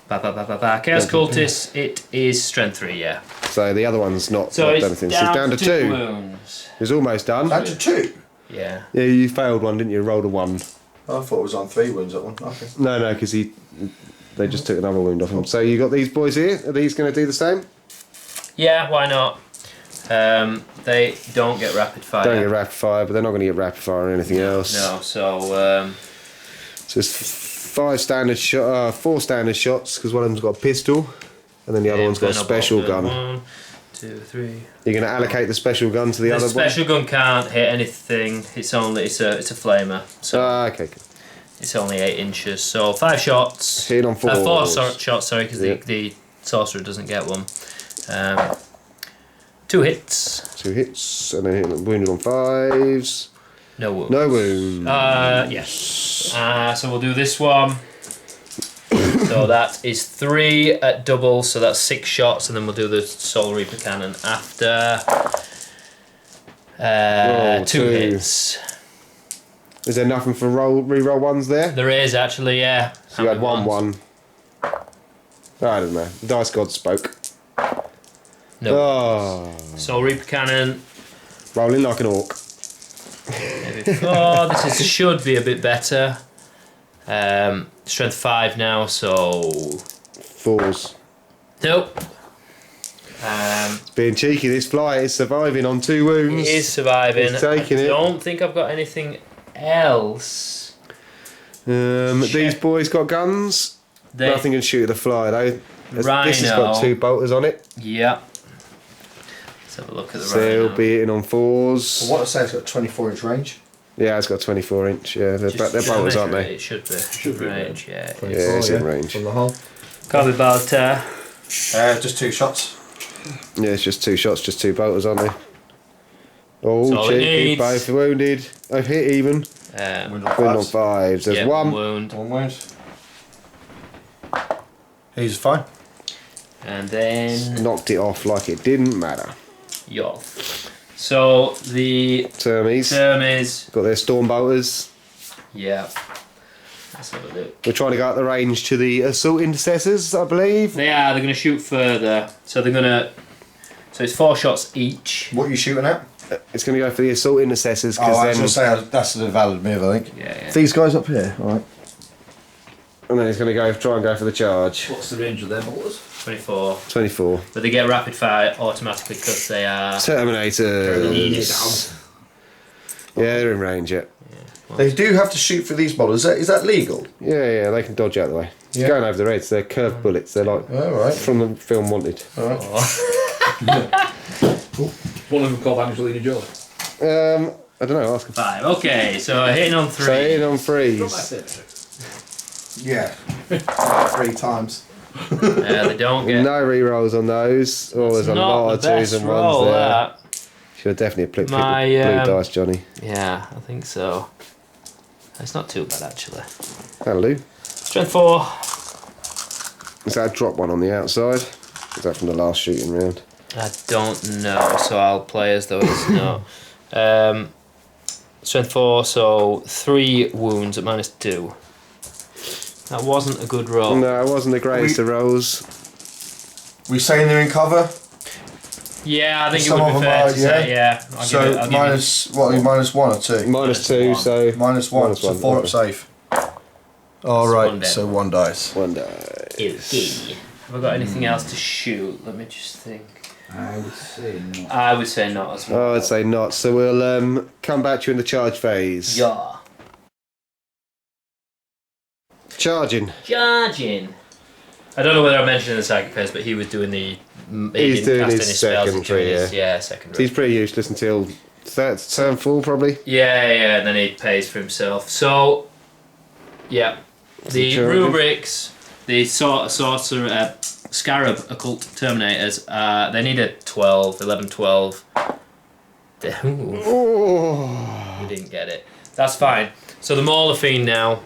Chaos Cultist, it is strength 3, yeah. So the other one's not So done it's anything. So it's down to 2. wounds. It's almost done. Down to 2? Yeah. Yeah, you failed one, didn't you? Rolled a 1. Oh, I thought it was on 3 wounds, that one. Okay. No, because they just took another wound off him. So you got these boys here. Are these going to do the same? Yeah, why not? They don't get rapid fire. Don't get rapid fire, but they're not going to get rapid fire or anything else. No, so So it's 4 standard shots because one of them's got a pistol, and then the other one's got a special gun. 1, 2, 3. You're going to allocate the special gun to the The other one. special gun can't hit anything. It's a flamer. So Okay. it's only 8 inches. So 5 shots. Hitting on 4. 4 shots. Sorry, because Yeah. the sorcerer doesn't get one. 2 hits. 2 hits, and then hitting wounded on 5s. No wounds. No wounds. Yes. So we'll do this one. So that is 3 at double, so that's 6 shots, and then we'll do the Soul Reaper Cannon after. 2 hits. Is there nothing for reroll ones there? There is actually, yeah. So you had 1-1. I don't know. The dice god spoke. No. Oh, Soul Reaper Cannon. rolling like an orc. Maybe 4. This should be a bit better. Strength 5 now, so 4s. nope. It's being cheeky. This fly is surviving on 2 wounds. It is surviving. He's taking I it. don't think I've got anything else. These boys got guns. Nothing can shoot the fly though. This has got 2 bolters on it. Yeah. Let's have a look at the So he'll rhino. be hitting on 4s. Well, what I say, it's got 24-inch range. Yeah, it's got 24 inch. Yeah, they're bolters, aren't they? It should be. Range, yeah. Yeah, it's in range. From the hull. Can't be bad. Just 2 shots. Yeah, it's just 2 shots, just 2 bolters, aren't they? Oh, That's all it cheeky, needs. both wounded. I've hit even. Wound on Wound on 5s. 5s. There's yeah, 1. wound. 1 wound. He's fine. And then Knocked it off like it didn't matter. Yoth. So the Termies. term is Got their storm bolters. yeah. Let's have a look. We're trying to go out the range to the assault intercessors, I believe. They're going to shoot further. So they're going to. So it's 4 shots each. What are you shooting at? It's going to go for the assault intercessors Oh, I was because going to then, say, that's a valid move, I think. Yeah. These guys up here, alright. and then he's going to try and go for the charge. What's the range of their bolters? 24. 24. But they get rapid fire automatically because they are. Terminators. Yeah, they're in range. Yeah, They do have to shoot for these bolters. Is that legal? yeah, they can dodge out of the way. It's Yeah. going over their heads. They're curved bullets. They're like Alright. from the film Wanted. Alright. One of them called Angelina Jolie. I don't know. Ask them. 5. Okay, so hitting on 3. So hitting on Drop that 3s. tip. Yeah. 3 times. They don't get. No re-rolls on those. Oh, there's a not lot the of 2s best and 1s roll, there. that. Should have definitely picked the My, blue dice, Johnny. Yeah, I think so. It's not too bad actually. Hello. Strength 4. Is that a drop one on the outside? Is that from the last shooting round? I don't know, so I'll play as though it's not. Strength 4, so 3 wounds at -2. That wasn't a good roll. No, it wasn't the greatest of rolls. We saying they're in cover? Yeah, I think it Some would of be them fair are, to say, yeah. I'll So give it, I'll give minus, what are you, minus 1 or 2? Minus 2, one. so... Minus 1, Minus so one, 4 up okay. safe. All So right, one down. so 1 dice. 1 die. it. Okay. Have I got anything else to shoot? Let me just think. I would say not. I would say not as well. Oh, I'd say not. So we'll come back to you in the charge phase. Yeah. Charging. Charging. I don't know whether I mentioned in the psychic phase, but he was doing the. He's doing casting his spells, secondary, doing yeah, secondary. He's pretty useless until turn full, probably. Yeah, and then he pays for himself. So, yeah, the charging? rubrics, the sorcerer, scarab occult terminators. They need a 12, 11, 12. Ooh, Oh. we didn't get it. That's fine. So the Mauler Fiend now.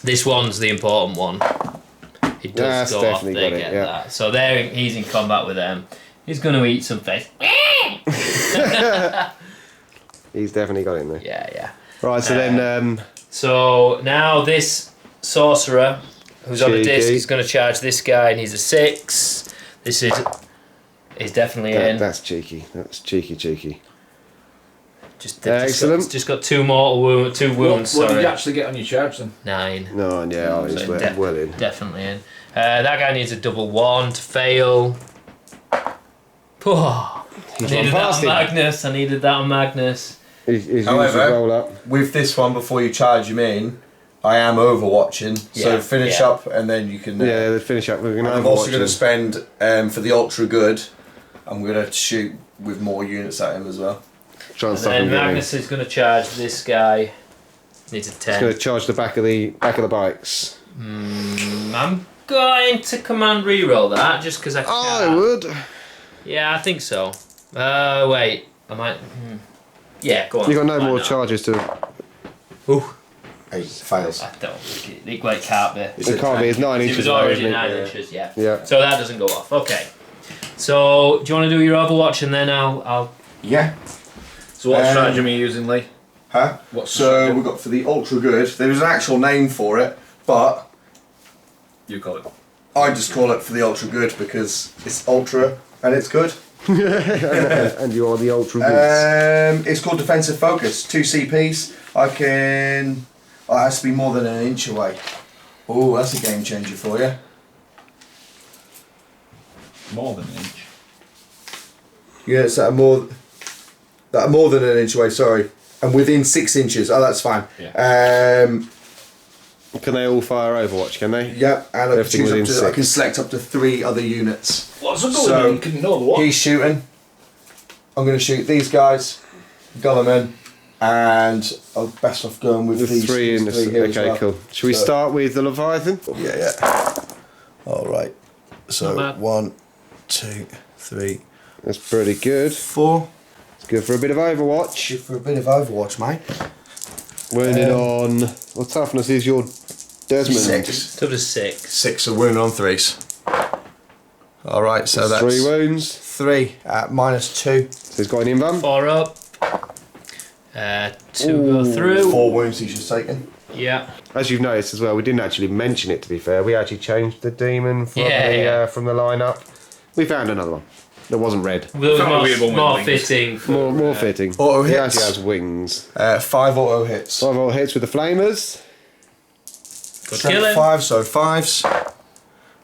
This one's the important one. It does That's go off. definitely They got it, get yeah. that. So there, he's in combat with them. He's going to eat some fish. He's definitely got it in there. Yeah. Right, so then... So now this sorcerer, who's on the disc, Cheeky. is going to charge this guy, and he's a 6. This is definitely in. That's cheeky. That's cheeky. Excellent. Just got 2 mortal wounds. 2 wounds. What did sorry. you actually get on your charge then? 9. No, yeah, obviously, So well in. Definitely in. That guy needs a double 1 to fail. Oh, I He's needed run that past on him. Magnus. I needed that on Magnus. He's used However- his roll up. With this one, before you charge him in, I am overwatching. So Yeah, finish yeah. up and then you can... Yeah, let's finish up. We're going to I'm also overwatch going him. to spend, for the ultra good, I'm going to shoot with more units at him as well. Try and And stop then him getting in. Magnus is going to charge this guy. Needs a He's going 10. to charge the back of the bikes. I'm going to command reroll that just because I can. I would. Yeah, I think so. Wait, I might. Yeah, go on. You got no Why more not? charges to. Ooh, 8 fails. I don't think it. It can't be. It's It can't be. It's 9 It inches. was away, already isn't it? 9 inches. Yeah. Yeah. So that doesn't go off. Okay. So do you want to do your Overwatch and then I'll. Yeah. So what stratagem are you using, Lee? Huh? What's So we've got for the ultra good, there was an actual name for it, but You call it. I just call it for the ultra good because it's ultra and it's good. And you're the ultra goods. It's called defensive focus, 2 CPs. I can... Oh, it has to be more than an inch away. Oh, that's a game changer for you. More than an inch. Units that are more than an inch away, sorry. And within 6 inches. Oh, that's fine. Yeah. Can they all fire Overwatch? Can they? Yep, and I can, Everything choose up within to, 6. I can select up to 3 other units. What's a So, You can know the what? He's shooting. I'm going to shoot these guys, Guilliman, and I'm best off going with The these 3 in the. three here as Okay, well. cool. Should we So- start with the Leviathan? Yeah. All right. So Not bad. 1, 2, 3, That's pretty good. 4. It's good for a bit of Overwatch. Shoot for a bit of Overwatch, mate. Wounded on. What toughness is your Desmond? 6. Took to 6. 6 are wounded on 3s. All right, so that's 3 wounds. 3 at -2. So he's got an invuln. 4 up. 2 go through. 4 wounds he's just taken. Yeah. As you've noticed as well, we didn't actually mention it. To be fair, we actually changed the demon from from the lineup. We found another one that wasn't red. Well, Found a weird one with more wings. fitting. For, More fitting. Auto He hits. actually has wings. 5 auto hits. 5 all hits with the flamers. Good Strength killing. 5, so 5s.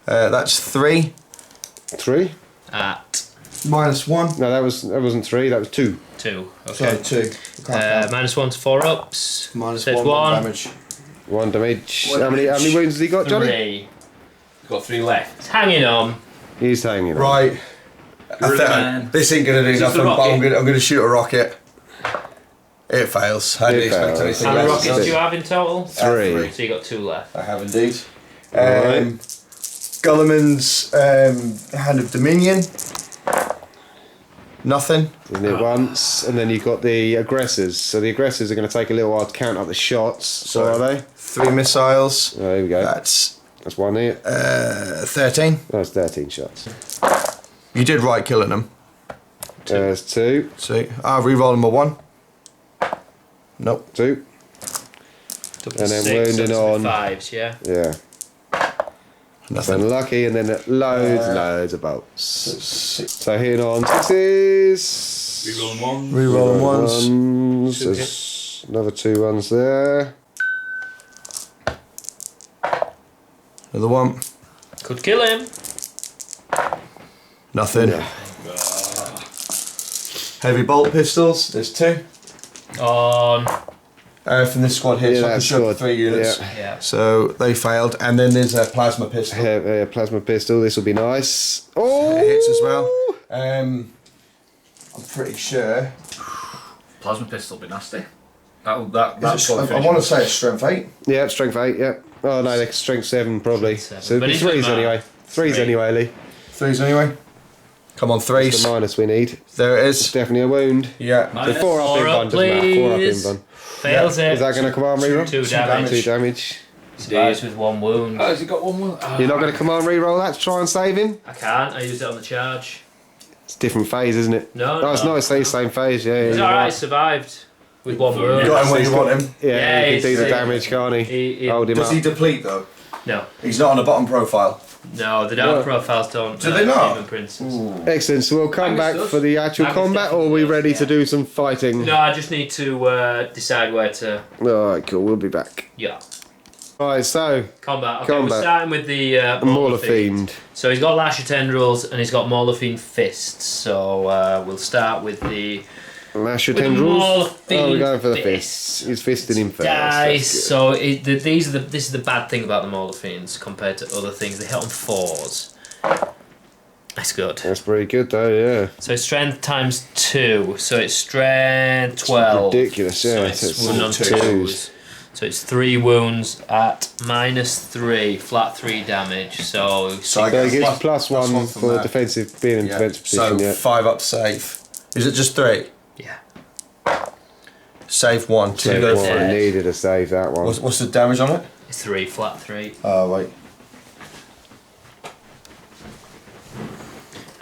That's 3. 3. At -1. No, that wasn't 3. That was 2. 2. Sorry, Okay. 2. -1 to 4 ups. -1 Says 1. damage. 1 damage. One How many wounds has he got, Johnny? 3. Got 3 left. It's hanging on. He's hanging on. Right. Gorilla Man. This ain't gonna do Is this nothing, the but I'm rocket? gonna shoot a rocket. It fails. I didn't It expect fails. anything How many less. rockets do you have in total? 3. So you got 2 left. I have indeed. Alright. Gulliman's Hand of Dominion. Nothing. Isn't it once? And then you've got the aggressors. So the aggressors are going to take a little while to count up the shots. So are they? 3 missiles. Oh, here we go. That's That's 1 here. 13. That's 13 shots. You did right killing them. There's 2. See, I'll re-roll them a 1. Nope. 2. Took And then 6, so wounded it's on- 5s, yeah. Yeah. Nothing. Unlucky, and then loads of bolts. So hitting on 6s. Rerolling ones. Rerolling ones. There's another 2 ones there. Another one. Could kill him. Nothing. Yeah. Heavy bolt pistols. There's 2. On. From this squad here, so I can that show squad. 3 units. Yeah. So they failed, and then there's a plasma pistol. Plasma pistol. This will be nice. Oh, It hits as well. I'm pretty sure. Plasma pistol will be nasty. I want to say it's strength 8. Yeah, strength 8. Yeah. Oh no, like strength 7 probably. Strength 7. So it'll But be it doesn't 3s matter. anyway. 3s Three. anyway, Lee. 3s anyway. Come on, The 3s. minus we need. There it It's is. definitely a wound. Yeah. So 4 up in Four bun, up, doesn't matter. 4 up in please. bun. Fails it. Is that going to command reroll? 2 damage. 2 damage. Stays with 1 wound. Has he got one more? You're not going to command reroll that to try and save him? I can't. I used it on the charge. It's a different phase, isn't it? No, Oh, it's no. not. It's the same phase. Yeah, He's you're alright. Survived with 1 wound. You got him where you want him. Yeah, Yeah, he can do he's- the damage, can't he? He- Hold him Does up. he deplete though? No, He's not on the bottom profile. no. The dark profiles don't. Do they not? Demon Princes. Excellent. So we'll come Magnus back does. for the actual Magnus combat, or are we definitely ready does, to yeah. do some fighting? No, I just need to decide where to. Alright, cool. We'll be back. Yeah. Right, so Combat. Okay, Combat. we're starting with the Mauler Fiend. So he's got Lasher Tendrils and he's got Mauler Fiend Fists. So we'll start with the Lash your With the tendrils. Mauler Oh, we're going for the Fiends. fists. He's fisting him first. dice. That's So this is the bad thing about the Mauler Fiends compared to other things. They hit on 4s. That's good. That's pretty good though, yeah. So it's strength times 2. So it's strength 12. Ridiculous, yeah. So it's wound on 2s. 2s. So it's 3 wounds at -3, flat 3 damage. So So I So he guess gets plus plus 1 one from for there. defensive, being in Yeah. defensive So position, yeah. 5 up save. Is it just 3? yeah. Save 1. 2 So go what for I it. needed to save that one. What's the damage on it? It's 3, flat 3. Oh wait.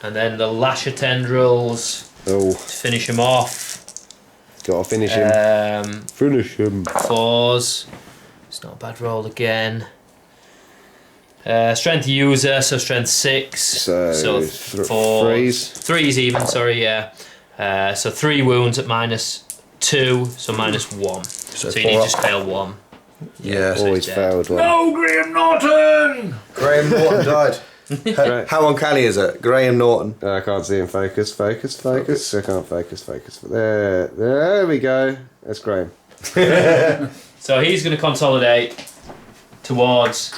And then the Lasher Tendrils Oh, to finish him off. gotta finish him. Finish him. 4s. It's not a bad roll again. Strength user, so strength 6. So, 4. 3s. 3s even, sorry, yeah. So 3 wounds at -2, so -1. So you need 4 to just fail 1. Yeah. so Always he's dead. failed one. No, Graham Norton! Graham Norton died. How uncanny is it? Graham Norton. I can't see him. Focus. I can't focus. There we go. That's Graham. So he's going to consolidate towards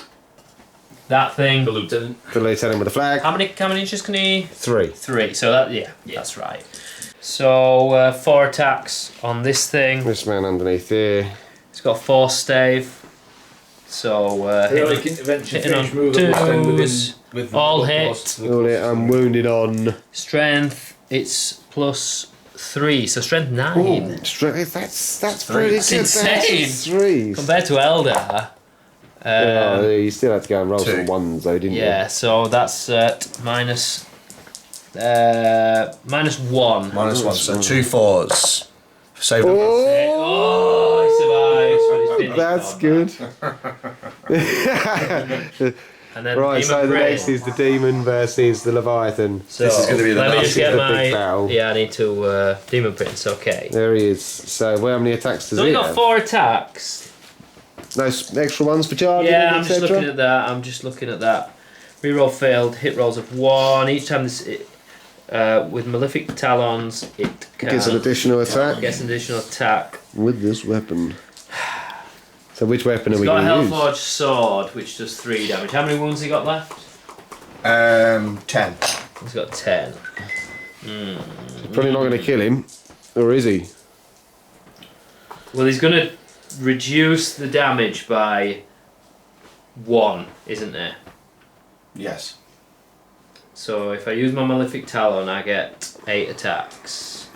that thing. The lieutenant. The lieutenant with the flag. How many inches can he? 3. 3. So that that's right. So 4 attacks on this thing. This man underneath here. He's got 4 stave. So Heroic intervention, hitting on finish move that will stand 2s. with All the hit. plus the All it, I'm wounded on. Strength, it's +3, so strength 9. Straight. That's pretty That's good. insane. That's 3s. Compared to Eldar. You still had to go and roll 2. some 1s though, didn't Yeah, so that's at -1. -1. So 2 4s. Save you? them. Oh, he survives. But he's finished That's on good. that. And then Right, Demon so the Prince. next is the demon versus the Leviathan. So This is gonna be the let me just get the big my. battle. Yeah, I need to. Demon Prince, okay. There he is. So, how many attacks does So he we got have? 4 attacks. No extra ones for charging, Yeah, I'm just etc. looking at that. Reroll failed, hit rolls of 1. Each time this. With Malefic Talons, it can Gets an additional attack gets an additional attack. with this weapon. So, which weapon are He's we got a going to use? Hellforged sword, which does 3 damage. How many wounds he got left? 10. He's got 10. Probably not going to kill him, or is he? Well, he's going to reduce the damage by 1, isn't it? Yes. So if I use my Malefic Talon, I get 8 attacks,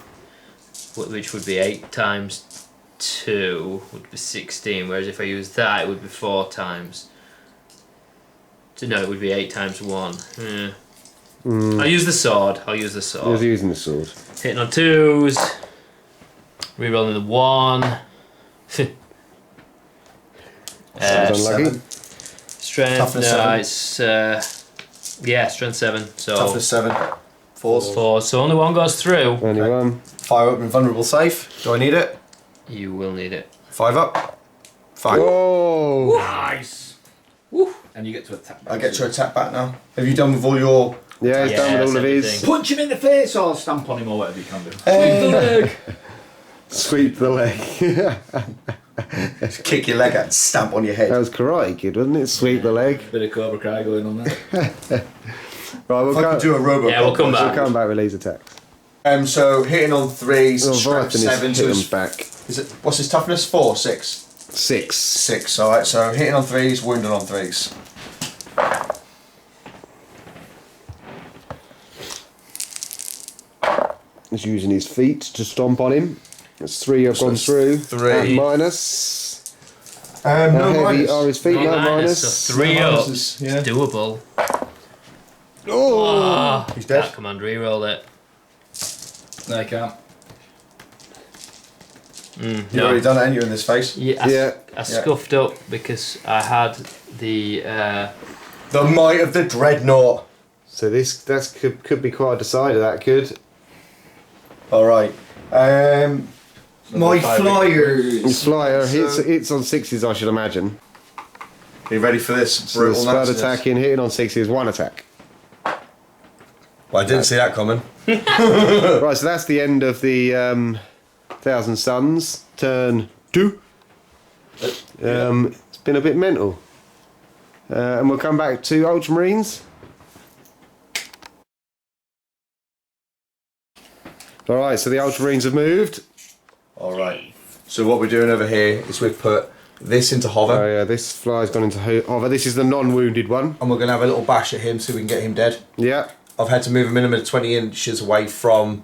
which would be 8 times 2 would be 16. Whereas if I use that, it would be 4 times. So no, it would be 8 times 1. Yeah. I'll use the sword. He's using the sword. Hitting on 2s. Rerolling the 1. Sounds unlucky. Strength, Toughness 7. it's strength 7. So Toughness 7. 4s. 4. So only one goes through. Only one. Fire up invulnerable safe. Do I need it? You will need it. 5 up. 5. Oh! Nice. Woo. And you get to attack. I get to attack back now. Have you done with all your... Yeah, he's done with all of his. everything. Punch him in the face or stamp on him or whatever you can do. Sweep the leg. Kick your leg out and stamp on your head. That was Karate Kid, wasn't it? Sweep the leg. Bit of Cobra Kai going on there. Right, we'll If I could do a Robo. Yeah, we'll come back. We'll come back with these attacks. So hitting on 3s, Oh, strength Leviathan 7. is So hit it's, him back. is it, what's his toughness? 4, 6? 6. 6, alright. So hitting on 3s, wounding on 3s. He's using his feet to stomp on him. That's 3 I've gone through. 3. And minus. No How heavy minus. are his feet? No No minus, minus. so 3 No up. minuses, yeah. Doable. Oh! He's dead. That command reroll it. No, you can't. You've already done it and you're in this face. Yeah, Yeah. I scuffed up because I had the. The might of the dreadnought. So this could be quite a decider, that could. Alright. My His flyers. flyer hits on 6s, I should imagine. Are you ready for this? So the Brutal spud nastiness? attacking, hitting on 6s, 1 attack. Well, I didn't see that coming. Right, so that's the end of the 1,000 Suns. Turn 2. It's been a bit mental. And we'll come back to Ultramarines. Alright, so the Ultramarines have moved. Alright. So what we're doing over here is we've put this into hover. Oh yeah, this fly's gone into hover. This is the non-wounded one. And we're going to have a little bash at him so we can get him dead. Yeah. I've had to move a minimum of 20 inches away from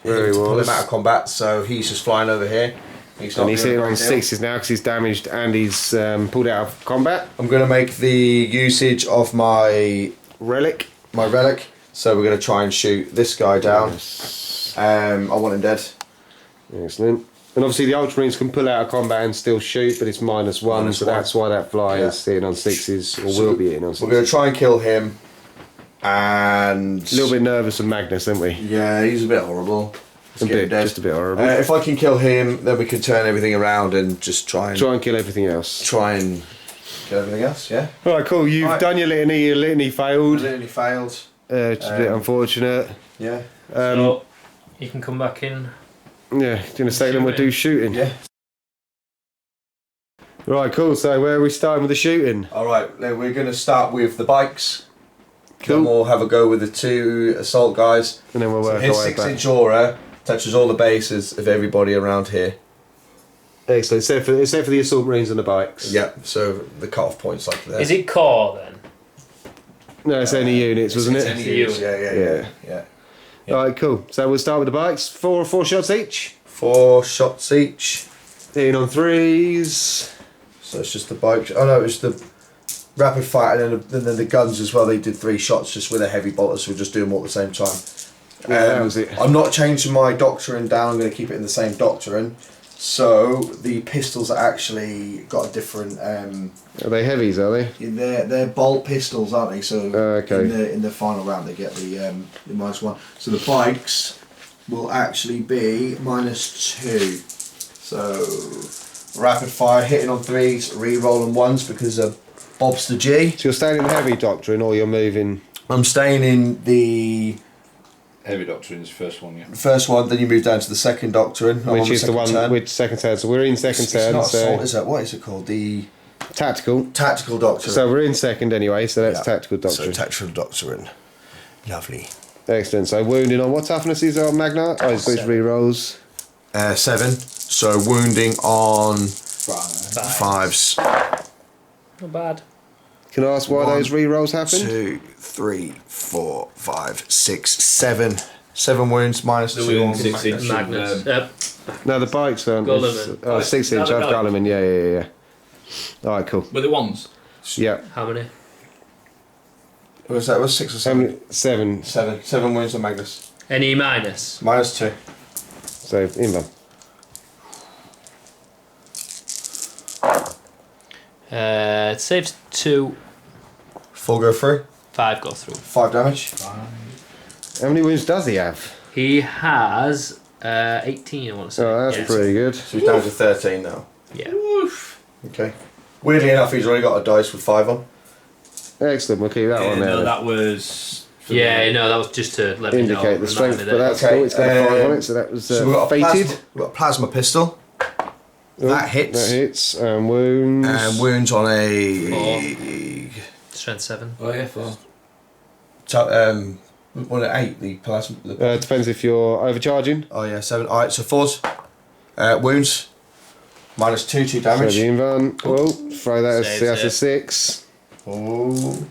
Where him he to pull was. him out of combat, so he's just flying over here. He's not And he's doing hitting a on great deal. 6s now because he's damaged and he's pulled out of combat. I'm going to make the usage of my Relic. relic, so we're going to try and shoot this guy down. Yes. I want him dead. Excellent. And obviously the Ultramarines can pull out of combat and still shoot, but it's -1, -1. so that's why that fly is hitting on 6s, or will be hitting on 6s. We're going to try and kill him, and... A little bit nervous of Magnus, aren't we? Yeah, he's a bit horrible. Let's A get him bit, dead. just a bit horrible. If I can kill him, then we can turn everything around and just try and Try and kill everything else. kill everything else. Yeah. Right, cool. You've Right. done your litany. Your litany failed. Literally failed. It's a bit unfortunate. Yeah. So you can come back in. Yeah, in a second we'll do shooting. Yeah. Right, cool. So where are we starting with the shooting? All right. Then we're going to start with the bikes. Cool. Then we'll have a go with the 2 assault guys. And then we'll So work his our way 6-inch back. aura touches all the bases of everybody around here. Excellent. Except for the assault marines and the bikes. Yeah. So the cut-off point's like there. Is it core then? No, it's only units, wasn't It's it? any You. use, Yeah. Yeah. Yeah. Alright, cool. So we'll start with the bikes. 4 shots each. 4 shots each. Hitting on 3s. So it's just the bike. Oh no, it was the rapid fire and then the guns as well. They did 3 shots just with a heavy bolter, so we'll just do them all at the same time. Yeah, that was it. I'm not changing my doctrine down. I'm going to keep it in the same doctrine. So the pistols are actually got a different. Are they heavies, are they? They're bolt pistols, aren't they? So Okay. in the final round they get the -1. So the bikes will actually be -2. So rapid fire hitting on 3s, re-rolling 1s because of Bob's the G. So you're staying in the heavy doctrine or you're moving? I'm staying in the Heavy Doctrine is the first one, yeah. first one, then you move down to the second doctrine. I'm Which on is the second one turn. with second turn. So we're in second It's turn. not So assault, is that? What is it called? The tactical. tactical doctrine. So we're in second anyway. So that's Yeah. tactical doctrine. So tactical doctrine. Lovely. Excellent. So wounding on what toughness is on Magna? Oh, it's these re-rolls. 7. So wounding on 5s. Not bad. Can I ask why 1, those re-rolls happened? 2, 3, 4, 5, 6, 7. 7 wounds minus The 2 on wound 6 inch. Magnus. No, the bikes aren't. Guilliman. Oh, 6 inch. Another I've Guilliman. Yeah. All right, cool. But the ones. Yeah. How many? Was that? Was 6 or How 7? many? 7. 7. 7 wounds on Magnus. Any minus? Minus 2. So inbound. It saves 2, 4 go through. 5 go through. 5 damage. How many wounds does he have? He has 18, I want to say. Oh, that's Yes. pretty good. So he's down to 13 now. Yeah. Okay. Weirdly enough, he's already got a dice with 5 on. Excellent, we'll keep that one there. No, then. that was. Yeah, no, that was just to let me know. Indicate the strength, remind me but that- that's Okay, cool. It's got a 5 on it, so that was So we've got, fated. we've got a plasma pistol. Oh, That hits. That hits. Wounds. And wounds on a. Strength 7. Oh, yeah, 4. One at 8, the plasma. Depends if you're overcharging. Oh, yeah, 7. Alright, so 4s. Wounds. Minus 2 So damage. the invuln. Oh, throw that as Saves that's a it. 6. 6. Oh.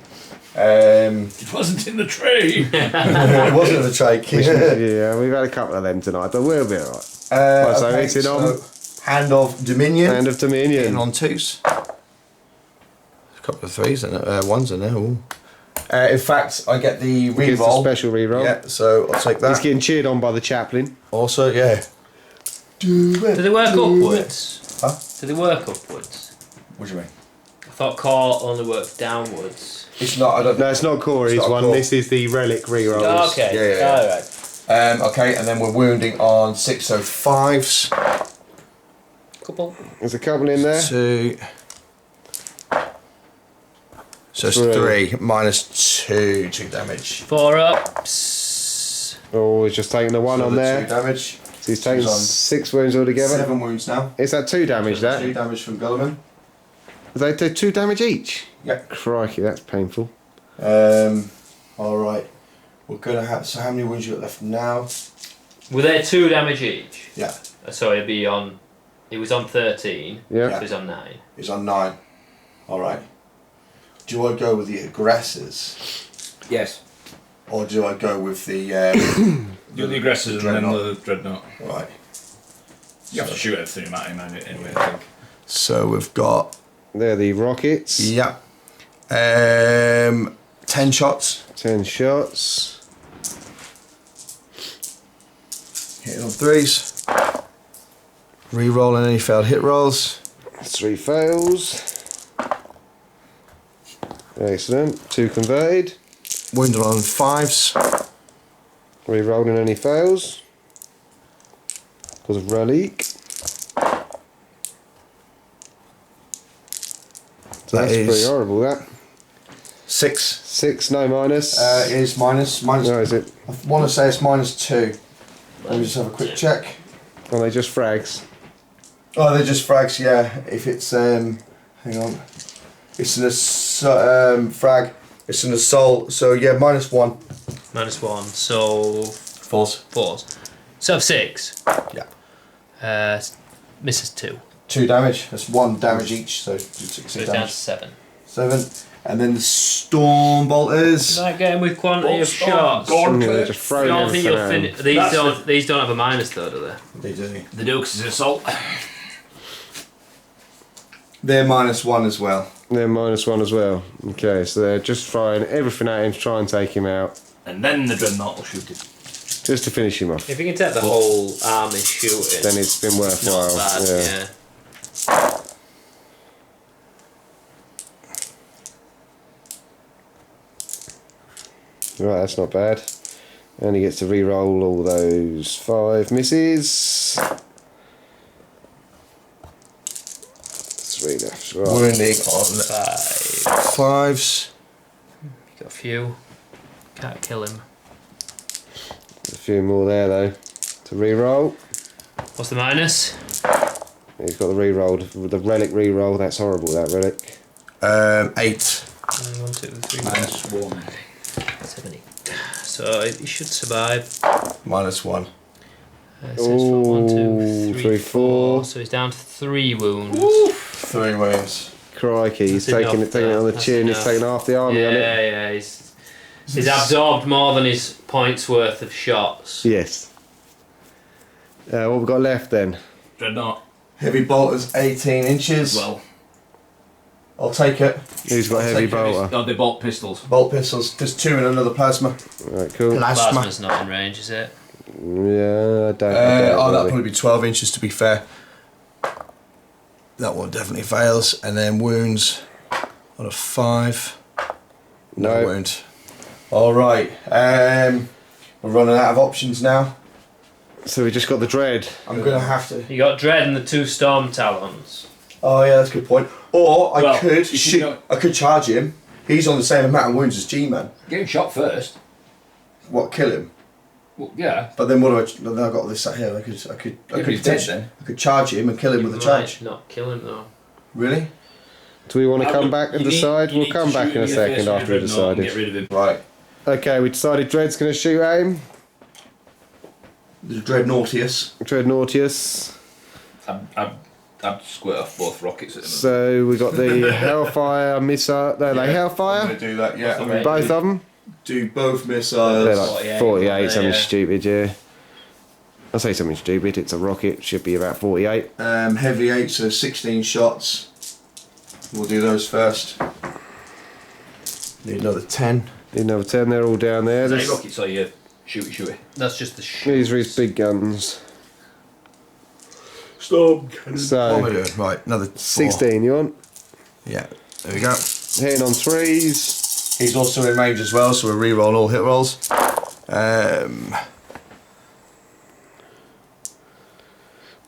It wasn't in the tray. It wasn't in the trach. Yeah, we've had a couple of them tonight, but we'll be alright. So Okay, hitting on. Hand of Dominion. Hand of Dominion. Hitting on 2s. A couple of 3s and 1s in there. Ooh. In fact, I get the Gets a reroll. special reroll. Yeah, so I'll take that. He's getting cheered on by the chaplain. Also, yeah. Do they work upwards? Huh? Do they work upwards? What do you mean? I thought core only works downwards. It's not. I don't. No, it's not Corey's It's not one. Corey. This is the relic rerolls. Okay. Yeah. Alright. Okay, and then we're wounding on 6, so 5s. Couple. There's a couple in there. 2. So it's 3. 3 minus 2 damage. 4 ups. Oh, he's just taking the one So on the there. 2 damage. So he's taking He's on 6 wounds altogether. 7 wounds now. Is that 2 damage, that? 2 damage from Guilliman. They do 2 damage each? Yeah. Crikey, that's painful. Alright. We're gonna have. So how many wounds you got left now? Were they 2 damage each? Yeah. So it'd be on. He was on 13. Yeah. So he's on 9. He's on 9. Alright. Do I go with the aggressors? Yes. Or do I go with the. Do the aggressors and then the dreadnought. Right. You have to shoot everything at him anyway, I think. So we've got. They're the rockets. Yeah. 10 shots. 10 shots. Hitting on 3s. Re-rolling any failed hit rolls. 3 fails. Excellent. 2 converted. Wounded on 5s. Re-rolling any fails. Because of relic. So That that's is- pretty horrible, that. 6 6, no minus. is minus. no, is it? I want to say it's minus 2. Let me just have a quick check. Are they just frags? Oh, they're just frags, yeah. If it's, hang on. It's an frag. It's an assault, so yeah, minus 1. -1. So. 4s. 4s. So 6. Yeah. Misses 2. 2 damage. That's 1 damage each, so 6 So it's down to damage. 7. 7. And then the storm bolters. That getting with quantity of Storm, shots. Gauntlet. Yeah, they're just I throwing don't think everything you'll at 'em. finish. These don't have a minus though, do they? They do. The Dukes is assault. They're minus 1 as well. They're -1 as well. Okay, so they're just throwing everything at him to try and take him out. And then the dreadnought will shoot it. Just to finish him off. If you can take the whole army shooting, Then it's been it's not worthwhile. bad. Yeah. Yeah. Right, that's not bad. And he gets to re-roll all those 5 misses. 3 left. Right. Wounding on 5. 5s. Got a few. Can't kill him. A few more there though. To re-roll. What's the minus? He's got the re-rolled. The relic re-roll. That's horrible, that relic. 8. 1, 2, 3, Minus 1. 7, 8. So he should survive. Minus 1. It says for 1, 2, Ooh, 3, three, 4. four. So he's down to 3 wounds. 3 wounds. Crikey, he's That's taking enough, it on the that's chin. He's enough. taking half the army on it. Yeah. He's absorbed more than his points worth of shots. Yes. What we got left then? Dreadnought. Heavy bolters 18 inches. Well, I'll take it. Who's got heavy bolter? no, they bolt pistols. Bolt pistols. There's 2 in another plasma. Right, cool. Plasma's not in range, is it? Yeah, I don't. Oh, that'll really. probably be 12 inches to be fair. That one definitely fails. And then wounds on a 5. No wound. Alright, we're running out of options now. So we just got the Dread. I'm going to have to... You got Dread and the 2 Storm Talons. Oh yeah, that's a good point. Or I Well, could you shoot... know- I could charge him. He's on the same amount of wounds as G-Man. Get him shot first. What, kill him? Well, yeah. But then what do I... Then I've got this here. I could charge him and kill him with a charge. Not kill him though. Really? Do we want to come back and You need- decide? you We'll need come to back shoot in a him second first after we with a dreadnought and decided. Get rid of him. Right. Okay, we decided Dread's going to shoot at him. The Dreadnoughtius. Dreadnoughtius. I'd squirt off both rockets at him. So we got the Hellfire missile. They're like I'm Hellfire. going to do that, yeah. I'm gonna Both of them. do both missiles. They're like 48, something yeah. stupid, yeah. I say something stupid. It's a rocket. Should be about 48. Heavy 8, so 16 shots. We'll do those first. Need another 10. Need another 10. They're all down there. Is that There's- your rockets or your shooty? That's just the shoot. These are his big guns. Storm cannon. So- What am I doing? Right, another 4. 16, you want? Yeah, there we go. Hitting on 3s. He's also in range as well, so we're re-rolling all hit rolls.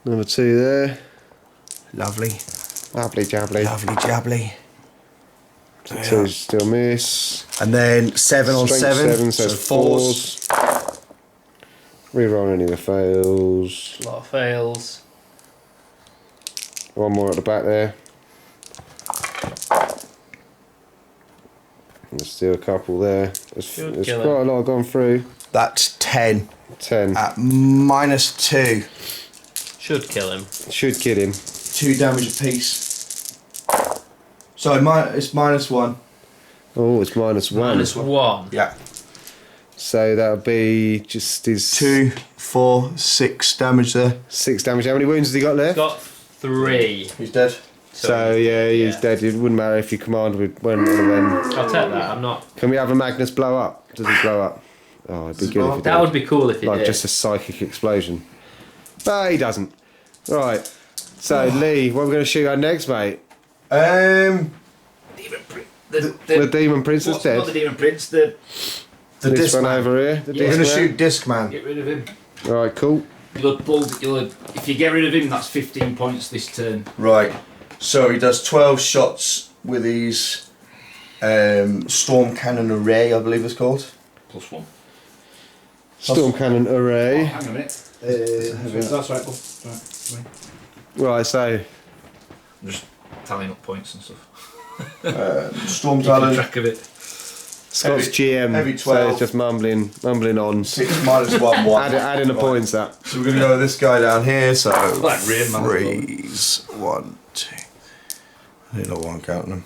Number 2 there. Lovely. Lovely jabbly. Lovely jabbly. There we 2 are. still miss. And then 7 on Strength 7, so so 4s. 4s. Reroll any of the fails. A lot of fails. One more at the back there. Let's do a couple there. Should There's kill quite him. a lot gone through. That's 10 10. at -2. Should kill him. Should kill him. 2 damage apiece. So it's -1. Oh, it's -1. -1. Yeah. So that'll be just his 2, 4, 6 damage there. 6 damage. How many wounds has he got left? Got 3. He's dead. So yeah, he's dead. It wouldn't matter if your command would when. I'll take that. I'm not. Can we have a Magnus blow up? Does he blow up? Oh, it'd be good if he That did. would be cool if it Like did. just a psychic explosion. But he doesn't. Right. So Lee, what are we going to shoot at next, mate? Um, Demon Prince. The Demon Prince is What's not the dead. Demon Prince? The the This disc one man. over here. The Yeah. We're disc going to man. shoot disc man. get rid of him. Right, cool. Blood Bull. If you get rid of him, that's 15 points this turn. Right. So he does 12 shots with his storm cannon array, I believe it's called. +1. Storm cannon Oh, array. hang on a minute. That's right. Bull. Right. Right, so I'm just tallying up points and stuff. Storm Keeping talon. track of it. Scott's Heavy- GM. heavy So 12. it's just mumbling on. 6 -1, 1. Adding the Right. points up. So we're going to go with this guy down here. So Like Rain Man. freeze. 1, 2. I didn't know one counting them.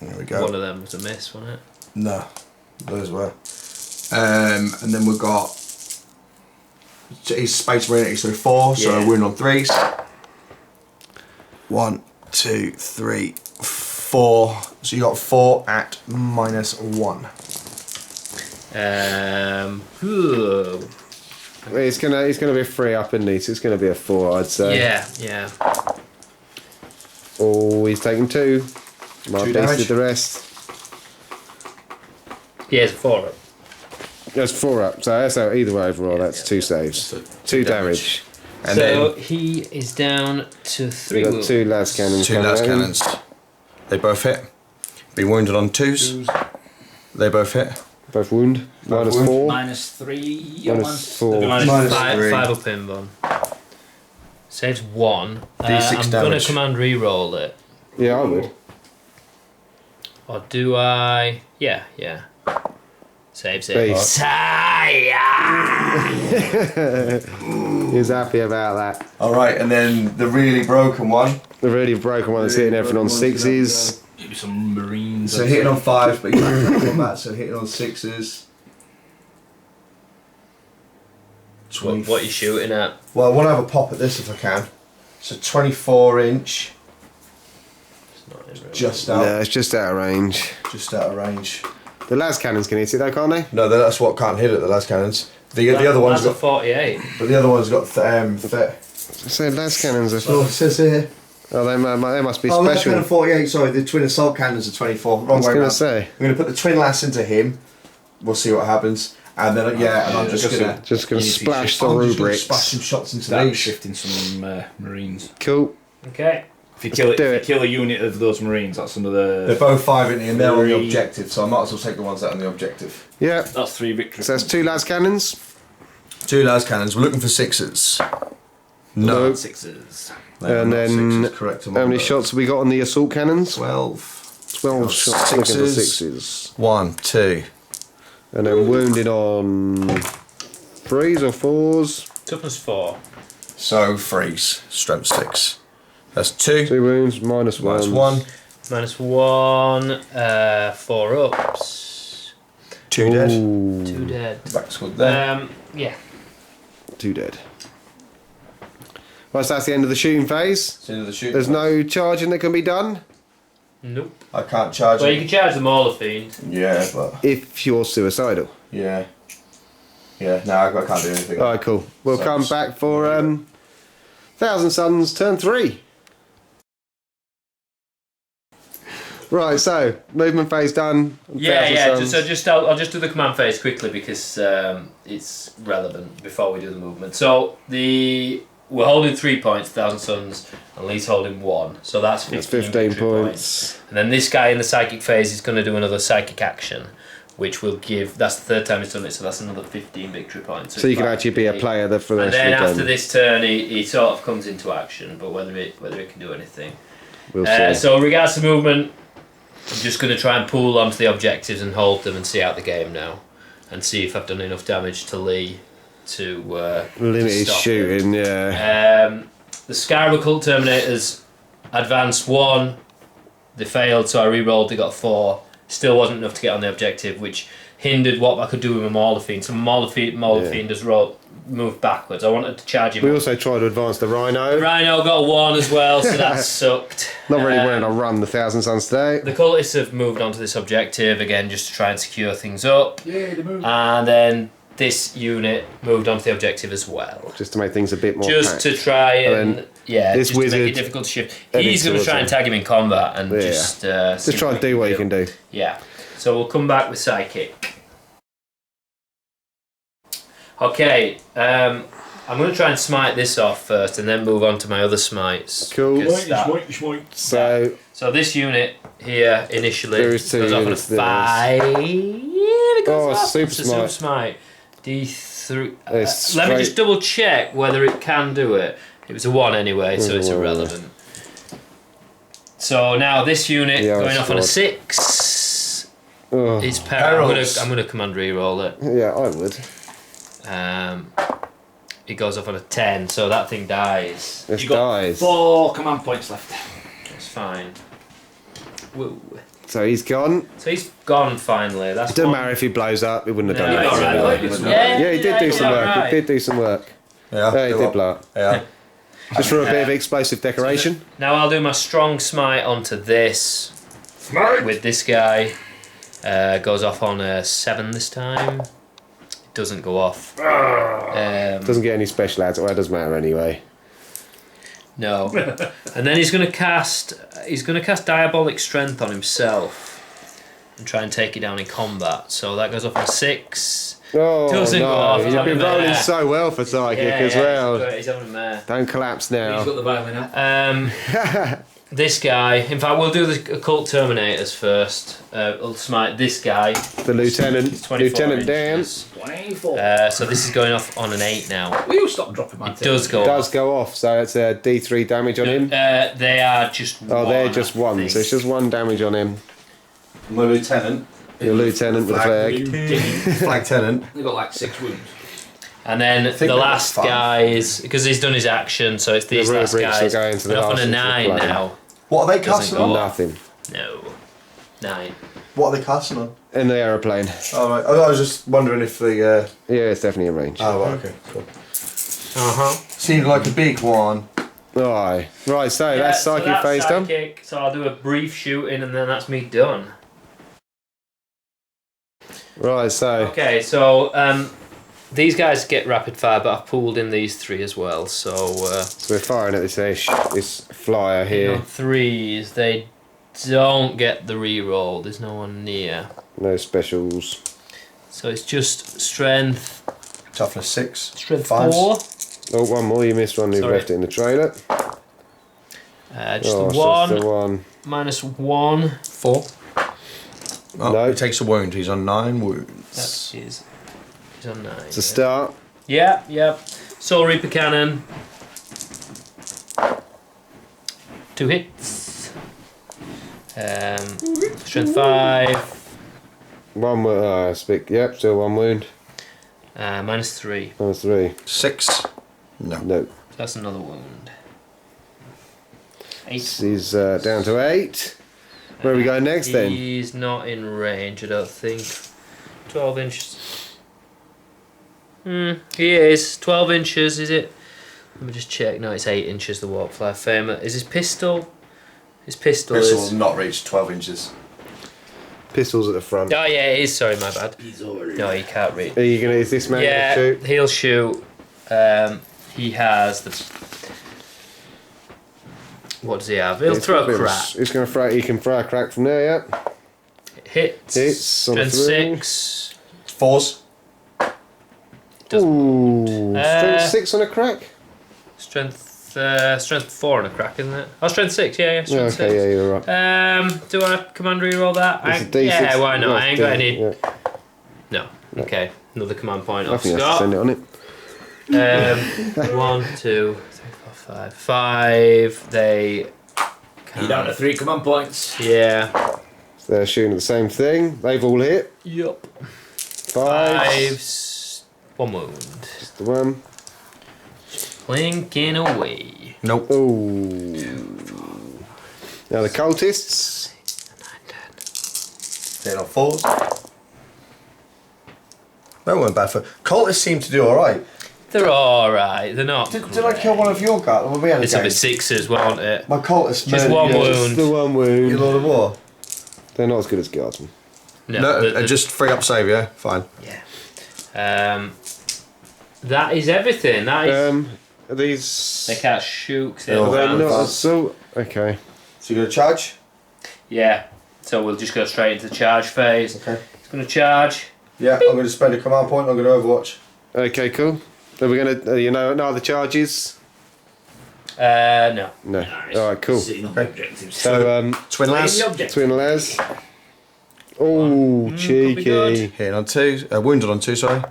There we go. One of them was a miss, wasn't it? No, those were. And then we've got his Space Marine, so 4, so Yeah. a wound on 3s. 1, 2, 3, 4. So you got 4 at -1. Ooh. It's gonna be a 3 up, isn't he? So it's gonna be a 4, I'd say. Yeah. Oh, he's taking 2. My 2 beast damage. did the rest. Yeah, it's a 4 up. That's 4 up. So that's out either way overall. That's 2 saves. So 2 damage. And So he is down to 3 We've got wounds. 2 las cannons. 2 coming las at him. cannons. They both hit. Be wounded on 2s. They both hit. Both wound. Minus wound. 4. -3. Minus 4. Minus five, 3. 5 up in one. Saves 1. D6 I'm gonna damage. command re-roll it. Yeah, I would. Or do I? Yeah. Saves it. Beast. Saya! He's happy about that. Alright, and then the really broken one. The really broken one that's hitting everything on 6s. Maybe some Marines. So hitting on 5s, but you can't count on that, so hitting on 6s. What are you shooting at? Well, I want to have a pop at this if I can. So 24 inch, It's not in range. just out, Yeah, it's just out of range. just out of range. The las cannons can hit it though, can't they? No, that's what can't hit it. The las cannons. The other one's That's a got, 48. but the other one's got fit. So las cannons are. Oh, it says here. Oh, they must be Oh, that's special. kind of 48. Sorry, the twin assault cannons are 24. Wrong I was way going around. to say. I'm going to put the twin lass into him. We'll see what happens. And then, and I'm just going to... Just going to Easy splash shift. the I'm just going to rubrics. splash some shots into Start these. shifting some Marines. Cool. Okay. If you kill do if it. you kill a unit of those Marines, that's another. They're both 5 in and they're on the 3. objective, so I might as well take the ones that are on the objective. Yeah. That's 3 victories. So that's 2 lads cannons. 2 las cannons. We're looking for 6s. No. Nope. 6s. They are And not then 6s, correct. how many shots have we got on the assault cannons? 12. 12 shots. Looking for 6s. sixes. 1, 2. And then wounded on 3s or 4s. Toughness 4. So, freeze. Strength 6. That's 2. 2 wounds, minus Minus 1. 1. Minus 1. 4 ups. 2 dead. 2 dead. Back squad there. Yeah. 2 dead. Right, so that's the end of the shooting phase. It's the end of the shoot. There's no charging that can be done Nope. I can't charge Well, it. you can charge the Mauler Fiend. Yeah, but... if you're suicidal. Yeah. Yeah, no, I can't do anything. Alright, cool. We'll So come it's- back for Thousand Suns turn 3. Right, so movement phase done. Yeah. Thousand Suns. So I'll just do the command phase quickly because it's relevant before we do the movement. So we're holding 3 points, Thousand Suns, and Lee's holding 1. So that's 15, That's 15 victory points. And then this guy in the psychic phase is going to do another psychic action, which will give. That's the 3rd time he's done it, so that's another 15 victory points. So you can it's actually be a 58. player that for the And rest then of the after game. this turn, he sort of comes into action, but whether it can do anything. We'll see. So regards to movement, I'm just going to try and pull onto the objectives and hold them and see out the game now, and see if I've done enough damage to Lee to Limited stop shooting, yeah. him. The Scarab Occult Terminators advanced 1. They failed, so I re-rolled. They got 4. Still wasn't enough to get on the objective, which hindered what I could do with my Mauler Fiend. So my Mauler Fiend just moved backwards. I wanted to charge him. We also tried to advance the Rhino. Rhino got 1 as well, so that sucked. Not really wanting to run the Thousand Suns today. The cultists have moved on to this objective again, just to try and secure things up. Yeah, they moved. And then this unit moved on to the objective as well, Just to make things a bit more just packed. to try and then just this to make wizard it difficult to shift. heading He's going to towards try and him. tag him in combat and Yeah. just Just try and do what you can do. Yeah. So we'll come back with psychic. Okay. I'm going to try and smite this off first, and then move on to my other smites. Cool. 'Cause that- So this unit here initially There is 2 goes off on a units there. 5. It goes Oh, off. super It's a smite. super smite. D3. It's Let me straight- just double check whether it can do it. It was a 1 anyway, so it's Oh. irrelevant. So now this unit Yeah, going off on a squad. 6. Oh, It's Perils. I'm gonna command re-roll it. yeah, I would. It goes off on a 10, so that thing dies. This You got dies. 4 command points left. That's fine. Woo. So he's gone. So he's gone finally. That's Doesn't one. matter if he blows up, he wouldn't have No, done he's that. alright. Yeah, he did do some work. Alright. He did do some work. Yeah, Yeah, he did blow up. Yeah. Just for a bit of explosive decoration. Now I'll do my strong smite onto this with this guy. Goes off on a 7 this time. It doesn't go off. Doesn't get any special ads. Well, it doesn't matter anyway. No. And then he's gonna cast Diabolic Strength on himself and try and take it down in combat. So that goes off on a 6. Oh Doesn't go off, no! he's You've been having a rolling mare. so well for psychic as well. He's having a mare. Don't collapse He's now. got the violin out. This guy. In fact, we'll do the Occult Terminators first. I'll smite this guy. The lieutenant, He's 24 Lieutenant Dan, inches. 24. So this is going off on an 8 now. Will you stop dropping my It does go does off. go off. So it's a D3 damage on him. They are just Oh, they're just I 1. think. So it's just 1 damage on him. My lieutenant. Your lieutenant with a flag. Flag tenant. They've got like 6 wounds. And then think the they've got last 5. guy is, because he's done his action, so it's these The last rubrics are guys. going to the We're off on a arsenal 9 blood. now. What are they Doesn't casting go on? off. Nothing. No. 9. What are they casting on? In the aeroplane. Oh, right. I was just wondering if the... Yeah, it's definitely in range. Oh, right, okay, cool. Uh-huh. Seemed like a big one. Aye. Right, so that's psychic phase done. psychic, so I'll do a brief shooting and then that's me done. Right, so Okay, so These guys get rapid fire, but I've pulled in these 3 as well. So we're firing at this flyer here. on 3s, they don't get the reroll. There's no one near. No specials. So it's just strength. Toughness 6. Strength 5. 4. Oh, one more. You missed one. You Sorry. left it in the trailer. Just Oh, the so one. it's the one. -1. 4. Oh, No. he takes a wound. He's on 9 That wounds. is. He's on 9. It's a start. Yeah. Soul Reaper Cannon. 2 hits. Strength 5. One wound. Yep, still one wound. -3. Minus 3. 6. No. No. That's another wound. 8. He's down to 8. Where are we going next then? He's not in range, I don't think. 12 inches. He is. 12 inches, is it? Let me just check. No, it's 8 inches, the Warpfly Famer. Is his pistol? His pistol Pistol will is... not reach 12 inches. Pistols at the front. Oh, yeah, it is. Sorry, my bad. No, he can't reach. Are you gonna? Is this man Yeah, gonna shoot? he'll shoot. He has the... What does he have? He'll It's throw got a bit of crap. He's gonna throw. He can throw a crack from there. Yeah. Hits. on a Strength 3. 6. 4s. Ooh. Strength Uh, 6 on a crack. Strength 4 on a crack, isn't it? Oh, strength 6. Yeah, Yeah, strength 6. okay, yeah, you're right. Do I command reroll that? It's a D6. Yeah, why not? I ain't got any. Yeah. No. Okay. Another command point I off think I have to Scott. send it on it. 1, 2, 3, 4, 5. 5. They. You're down to 3 command points. Yeah. So they're shooting at the same thing. They've all hit. Yup. 5. 1 wound. That's the one. Blinking away. Nope. Ooh. Now the cultists. 10 on 4s. That weren't bad for. Cultists seem to do alright. They're alright. They're not. Did I kill one of your guys? Well, we had a It's up game. at 6s, wasn't it? My cultists Just murdered one you. wound. Just the one You wound. Lord of War. They're not as good as guardsmen. No, just free up save, yeah? Fine. Yeah. That is everything. That is. Are these? They can't shoot. 'Cause They're they're all They're around. not advanced. assault. Okay. So you're going to charge? Yeah. So we'll just go straight into the charge phase. Okay. It's going to charge. Yeah, I'm going to spend a command point. I'm going to Overwatch. Okay, cool. Are we gonna? You know, no other charges? No. No. All right, cool. Sitting on objectives. So Twin Las. the objective. twin les. Oh, could be cheeky. good. Hitting on 2. Wounded on 2, sorry.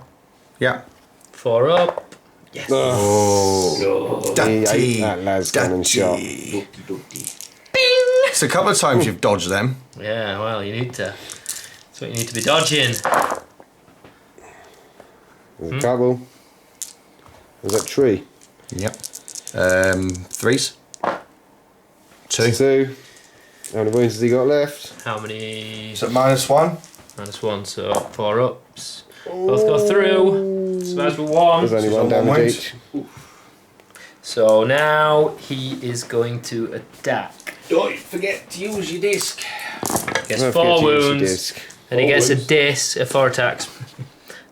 Yeah. 4 up. Yes. Oh. He ate that las cannon shot. Dookie dookie. It's a couple of times you've dodged them. Yeah, well, you need to. That's what you need to be dodging. There's a couple. There's that tree. Yep. 3s. 2. 2. How many wounds has he got left? How many? So -1. -1, so 4 ups. Both go through. So that's with 1. There's only So one one damage wound. each. So now he is going to attack. Don't forget to use your disc. Gets Don't 4 forget to use your wounds. disc. And he 4 gets a wounds. disc, 4 attacks.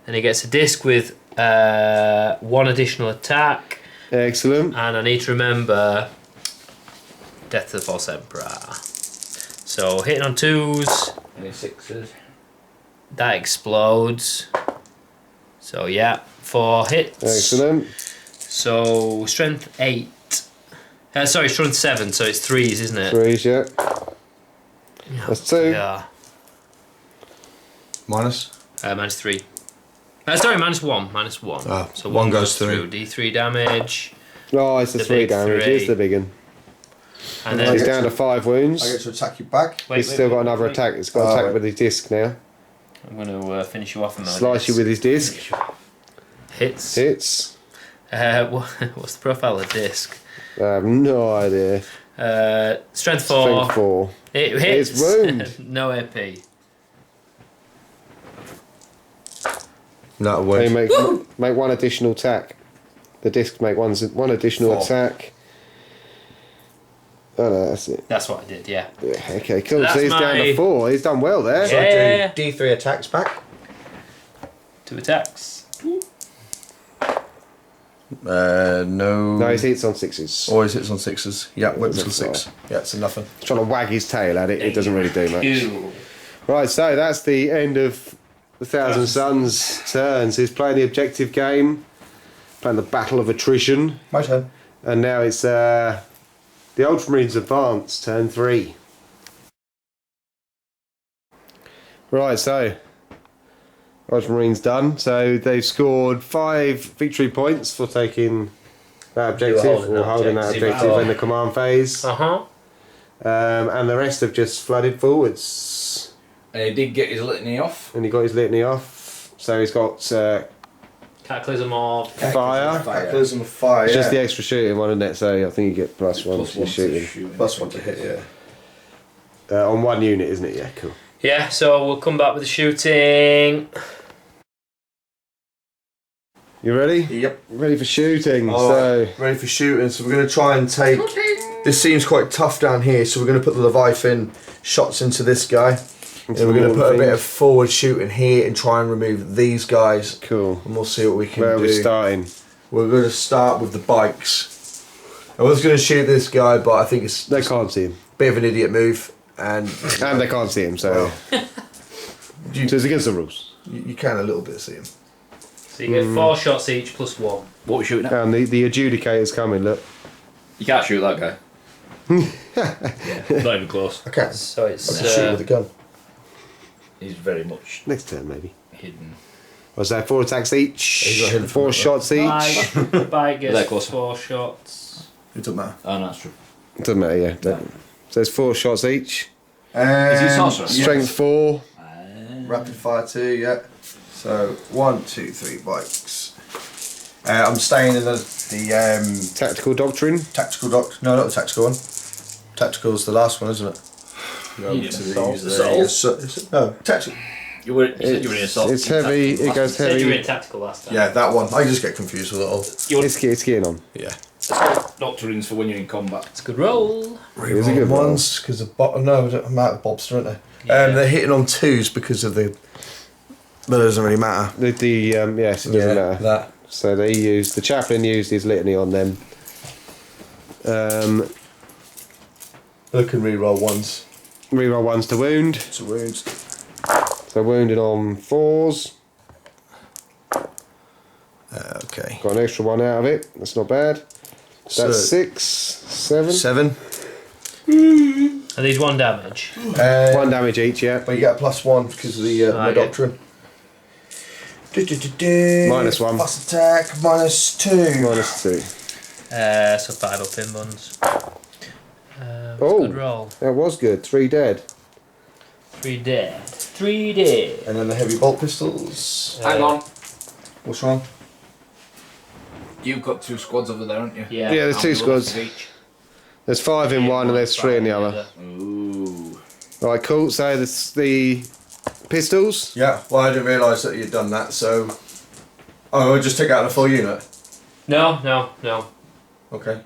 And he gets a disc with 1 additional attack. Excellent. And I need to remember Death to the False Emperor. So hitting on 2s, Any 6s? that explodes. So yeah, 4 hits. Excellent. So strength 8. Sorry, strength 7, so it's 3s, isn't it? 3s, yeah. That's 2. Yeah. Minus. -3. Sorry, -1. -1. Ah, so one 1 goes goes through. D3 damage. Oh, it's the The 3 big damage. 3. It's the big one. And He's then. down to 5 I wounds. get to attack you back. Wait, He's still got another wait. attack. He's got Oh, attack right. with his disc now. I'm going to finish you off a minute. Slice you with his disc. Hits. Hits. What's the profile of the disc? I have no idea. Strength 4. Strength 4. It hits. It's wound. No AP. No, They wound. make 1 additional attack. The disc make one additional 4. attack. Oh no, that's it. That's what I did, yeah. Yeah, okay, cool. That's So he's down my- to 4. He's done well there. So I Yeah. do D3 attacks back. 2 attacks. No. No, he hits on 6s. Always hits on 6s. Yeah, whips on That's 6. Yeah, it's a nothing. He's trying to wag his tail at it. It doesn't really do much. Ew. Right, so that's the end of the Thousand Suns turns. He's playing the objective game, playing the Battle of Attrition, My turn. and now it's the Ultramarines Advance, turn 3. Right, so Ultramarines done. So they've scored 5 victory points for taking that objective, or holding that objective in the command phase. And the rest have just flooded forwards. And he did get his litany off. And he got his litany off. So he's got Cataclysm of fire. Cataclysm of fire. It's just the yeah. extra shooting one, isn't it? So I think you get +1 to your shooting. +1 to hit, yeah. On 1 unit, isn't it? Yeah, cool. Yeah, so we'll come back with the shooting. You ready? Yep. Ready for shooting. Alright, ready for shooting. So we're going to try and take... This seems quite tough down here, so we're going to put the Leviathan shots into this guy. And we're going to put a bit of forward shooting here and try and remove these guys. Cool. And we'll see what we can Where do. are we starting? We're going to start with the bikes. I was going to shoot this guy, but I think it's They can't see him. a bit of an idiot move. And they can't see him, so... so it's against the rules. you can a little bit see him. So you get 4 shots each +1. What are we shooting at? And the adjudicator's coming, look. You can't shoot that guy. Not even close. I can. So I it's can shoot with a gun. He's very much Next turn, maybe. hidden. Was that 4 attacks each? He's got hidden 4 from shots each? Bike They're gets close. 4 shots. It doesn't matter. Oh, no, that's true. Doesn't matter, yeah. So there's 4 shots each. Is he sorcerer? Strength 4. Rapid fire 2, yeah. So 1, 2, 3 bikes. I'm staying in the Tactical Doctrine. tactical dock. No, not the tactical one. Tactical's the last one, isn't it? No, tactical. You said you were in assault. It's heavy, it goes Said you were in heavy. tactical last time. Yeah, that one. I just get confused with it all. It's getting on. Yeah. Doctrines for when you're in combat. It's a good roll. It's a good one. ones because no, I'm out of Bobster, aren't they? Yeah. They're hitting on 2s because of the. But it doesn't really matter. Yes, it doesn't matter. That. So the chaplain used his litany on them. They can reroll 1s. Reroll 1s to wound. To wounds. So wounded on 4s. Okay. Got an extra 1 out of it. That's not bad. So- That's 6, 7. 7. Are these 1 damage? 1 damage each, yeah. But you get a +1 because of the my Okay. doctrine. -1. Plus attack, -2. -2. So 5 up in buns. Oh. Good roll. That was good. 3 dead. 3 dead. 3 dead. And then the heavy bolt pistols. Hang on. What's wrong? You've got 2 squads over there, haven't you? Yeah. Yeah, there's 2 How many squads. each? There's 5 in one and there's 3 in the other. Ooh. Right, cool. So the pistols. Yeah, well, I didn't realise that you'd done that, so. Oh, we'll just take out the full unit. No. Okay.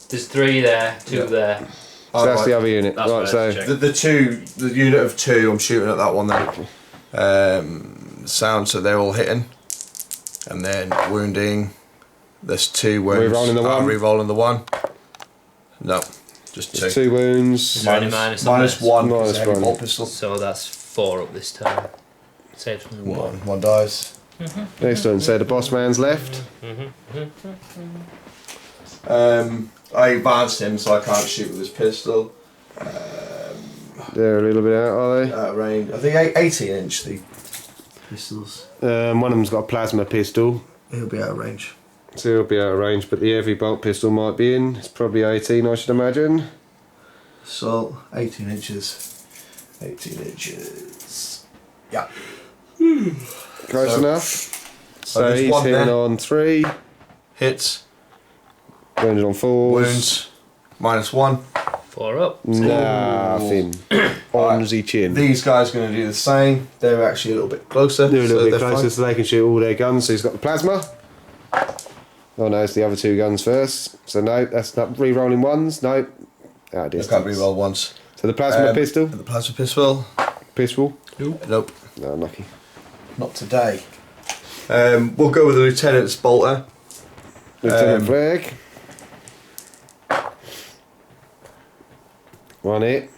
There's 3 there, 2 Yeah. there. So that's the other unit. That's right, what I so had to check. The unit of 2, I'm shooting at that one then. Sound, so they're all hitting. And then wounding. There's 2 wounds. Re-rolling the 1. Re-rolling the 1. No, just 2. 2 wounds. Minus on Minus this. 1. Minus Minus 1. 1. Pistol. So that's 4 up this time. Saves from 1. 1 dies. Excellent. So the boss man's left. I advanced him, so I can't shoot with his pistol. They're a little bit out, are they? At range. I think 18-inch the pistols. One of them's got a plasma pistol, He'll be out of range. so he'll be out of range. But the heavy bolt pistol might be in. It's probably 18, I should imagine. Assault, 18 inches. 18 inches. Yeah. Close So- enough. So there's he's one hitting there. on 3, Hits. wounded on 4s. Wounds. -1. 4 up. Nothing. On the chin. These guys are going to do the same. They're actually a little bit closer. They're a little so bit they're closer fine. so they can shoot all their guns. So he's got the plasma. Oh no, it's the other 2 guns first. So no, that's not re-rolling 1s. No. Out of They distance. can't re-roll once. So the plasma pistol. The plasma pistol. Pistol. Nope. No, unlucky. Not today. We'll go with the lieutenant's bolter. Lieutenant Flag. 1 hit.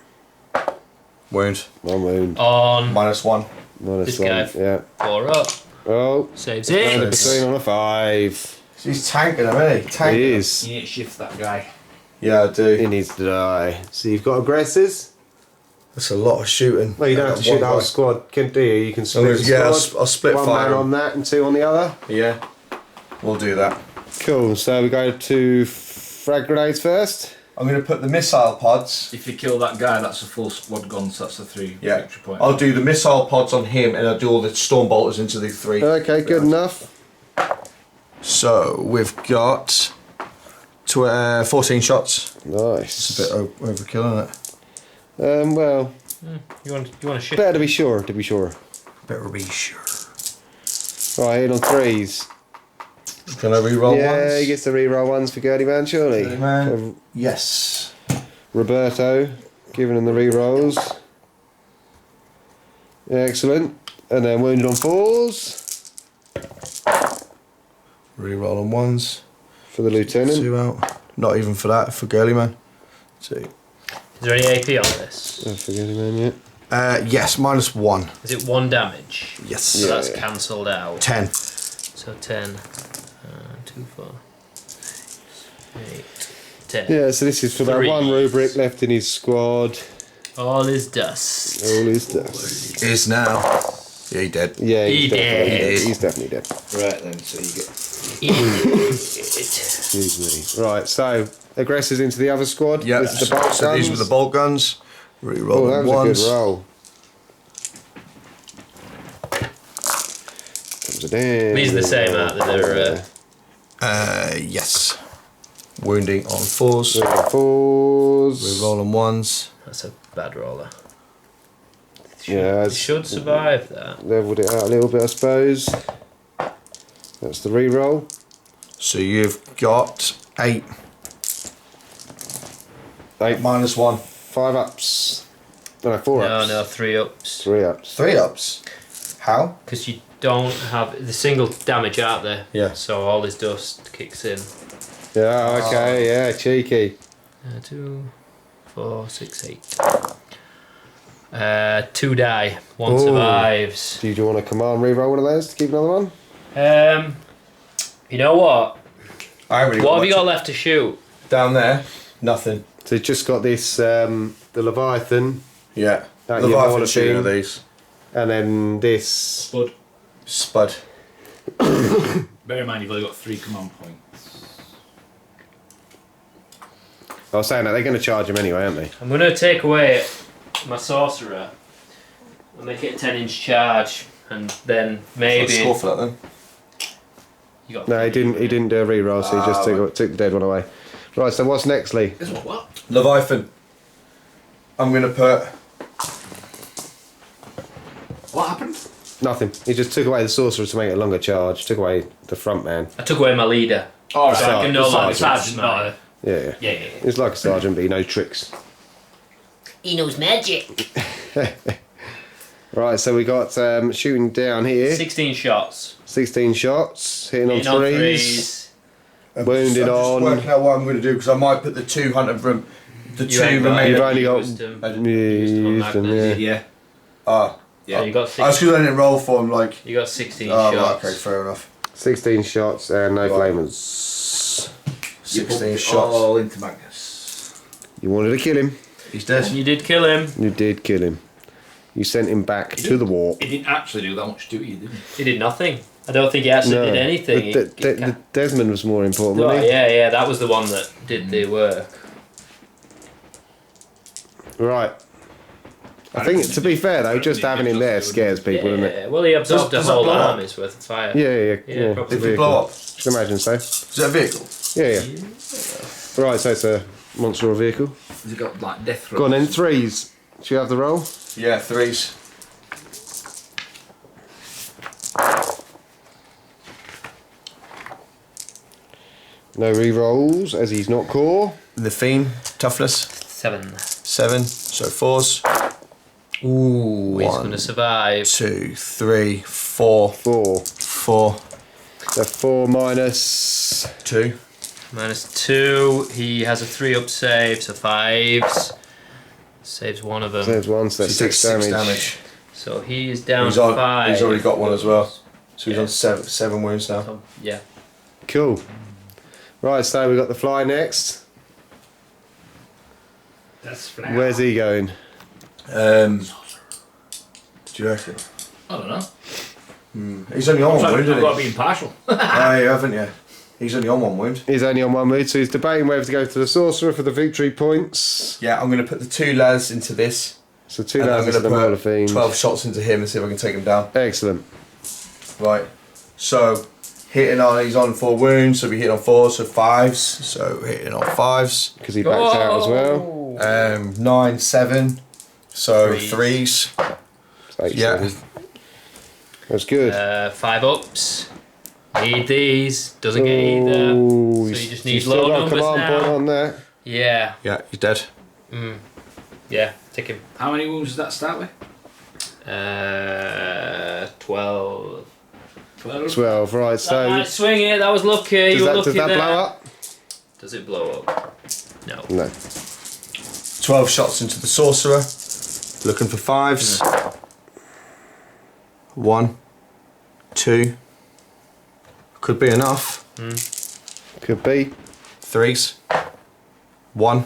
Wound. 1 wound. On -1. Minus this 1. guy. Yeah. 4 up. Oh. Saves And a it. between on a 5. He's tanking him, isn't he? Tanking He him. is. You need to shift that guy. Yeah, I do. He needs to die. So you've got aggressors. That's a lot of shooting. Well, you don't have to shoot the whole squad, do you? You can split the Yeah, squad. I'll split 1 fire man him. on that and 2 on the other. Yeah, we'll do that. Cool. So we go to frag grenades first. I'm going to put the missile pods. If you kill that guy, that's a full squad gone, so that's the 3 Yeah, victory point. I'll do the missile pods on him, and I'll do all the storm bolters into the 3. Okay, good enough. So we've got 14 shots. Nice. It's a bit overkill, isn't it? Well, You want to shift? better to be sure. To be sure. Better be sure. Right, in on 3s. Can I re-roll Yeah, ones? he gets the reroll ones for Gertie Man, surely. Gertie Man. Yes. Roberto, giving him the rerolls. Excellent. And then wounded on 4s Re-roll on 1s. for the lieutenant. 2 out. Not even for that, for Girly Man. 2. Is there any AP on this? Oh, for Gertie Man, yeah. Yes, -1. Is it 1 damage? Yes. So Yeah. that's cancelled out. 10. So 10. 2, 4, 6, 8, 10. Yeah, so this is for that 3. 1 rubric left in his squad. All is dust. All his dust. Is now. Yeah, he dead. Yeah, He he's definitely dead. dead. He's definitely dead. Right then, so you get. Excuse me. Right, so aggressors into the other squad. Yeah, This is the bolt so these were guns. the bolt guns. Re-roll Oh, that on was ones. a good roll. Comes it in. These are the same, aren't they? They're, Yes. Wounding on 4s. 4s. Re-roll on 1s. That's a bad roller. Yeah, You it's should survive that. leveled it out a little bit, I suppose. That's the re-roll. So you've got 8. 8 -1. 5 ups. No, 4 No, ups. no, 3 ups. 3 ups. 3 ups. How? Because you don't have the single damage out there. Yeah. So all his dust kicks in. Yeah, okay, yeah, cheeky. 2, 4, 6, 8. 2 die. 1 Ooh. survives. Do you want to command re-roll one of those to keep another one? You know what? I already What have you got much- left to shoot? Down there? Nothing. So you've just got this, the Leviathan, Yeah. That The you Leviathan wanna shooting see? of these. and then this. Spud. Spud. Bear in mind, you've only got 3 command points. I was saying that they're going to charge him anyway, aren't they? I'm going to take away my sorcerer and make it a 10-inch charge, and then maybe Score for that then. you got. No, he didn't. He didn't do a re-roll, so he just took the dead one away. Right. So what's next, Lee? This one, what? Leviathan. I'm going to put. What happened? Nothing. He just took away the sorcerer to make it a longer charge. Took away the front man. I took away my leader. Oh, So I can no longer sergeant. sergeant, not a. Yeah, yeah. Yeah, yeah, yeah. He's like a sergeant, but he knows tricks. He knows magic. Right. So we got shooting down here. 16 shots. 16 shots, hitting on Hitting on 3s. threes. Wounded I'm on. just working out what I'm going to do because I might put the 200 from the You 2 ain't got- remaining. You've only got. Used them. Yeah, Used them on used them, Magnus. yeah. Yeah. Ah. Yeah, you got That's 16. because I didn't roll for him, like. You got 16 Oh, right, shots. okay, fair enough. 16 shots and no Right. flamers. 16 You put shots. all into Magnus. You wanted to kill him. He's dead. You did kill him. You did kill him. You sent him back to the war. He didn't actually do that much duty, did he? He did nothing. I don't think he actually did anything. The Desmond was more important, Oh, wasn't he? yeah, that was the one that did the work. Right. I think, to be fair though, just having him there scares people, doesn't it? Yeah, well, he absorbed Does a that whole blow up? army's worth of fire. Yeah. probably. It's a Did it blow up? I can imagine so. Is it a vehicle? Yeah. Right, so it's a monster or vehicle. Has he got like death throws? Go on then, 3s. Should you have the roll? Yeah, 3s. No re-rolls, as he's not core. The Fiend, toughness, 7. 7. So 4s. Ooh, He's 1, going to survive. 2, 3, 4. 4. 4. The 4 minus 2. -2. He has a 3-up save, so 5s. Saves one of them. saves 1, so that's So he 6 takes 6 damage. damage. So he is down He's on. 5. He's already got one as well. So he's Yeah. on 7 wounds now. So, yeah. Cool. Right, so we've got the fly next. That's Where's he going? Do you reckon? I don't know. He's only on one wound, I've got to isn't be he? impartial. Oh, you haven't you? He's only on 1 wound. He's only on 1 mood, so he's debating whether to go to the sorcerer for the victory points. Yeah, I'm going to put the 2 lads into this. So 2 And I'm lads into going the to Mauler put Fiend. 12 shots into him and see if I can take him down. Excellent. Right. So, hitting on, he's on 4 wounds, so we hit on 4, so 5s. So, hitting on 5s. Because he backs out as well. 9, 7. So, Threes. 3s. So 8, Yeah. 7. That's good. 5 ups. Need these. Doesn't get either. So Ooh, you just need you've still low got a numbers command now. point on there. Yeah. Yeah, he's dead. Yeah. Take him. How many wounds does that start with? 12. 12, right, That so might swing it. That was lucky. does You were that, lucky does that there. blow up? Does it blow up? No. No. 12 shots into the sorcerer. Looking for 5s. 1, 2. Could be enough. Could be. 3s. 1.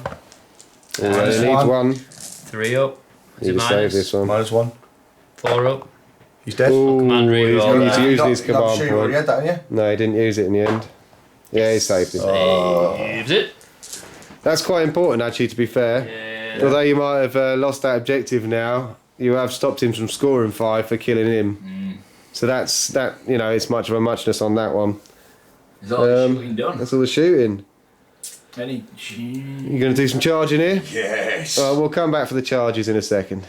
Already needs one. 1. 3 up. Is Need it to save minus? this one. -1. 4 up. He's dead. Ooh, command he's reroll going that. to use Not- his I'm command sure you already point. had that, haven't you? No, he didn't use it in the end. Yeah, he saved it. Saves it. That's quite important, actually, to be fair. Yeah. Although you might have lost that objective now, you have stopped him from scoring 5 for killing him. So that, you know, it's much of a muchness on that one. Is all the shooting done? That's all the shooting. Any... You going to do some charging here? Yes. We'll come back for the charges in a second.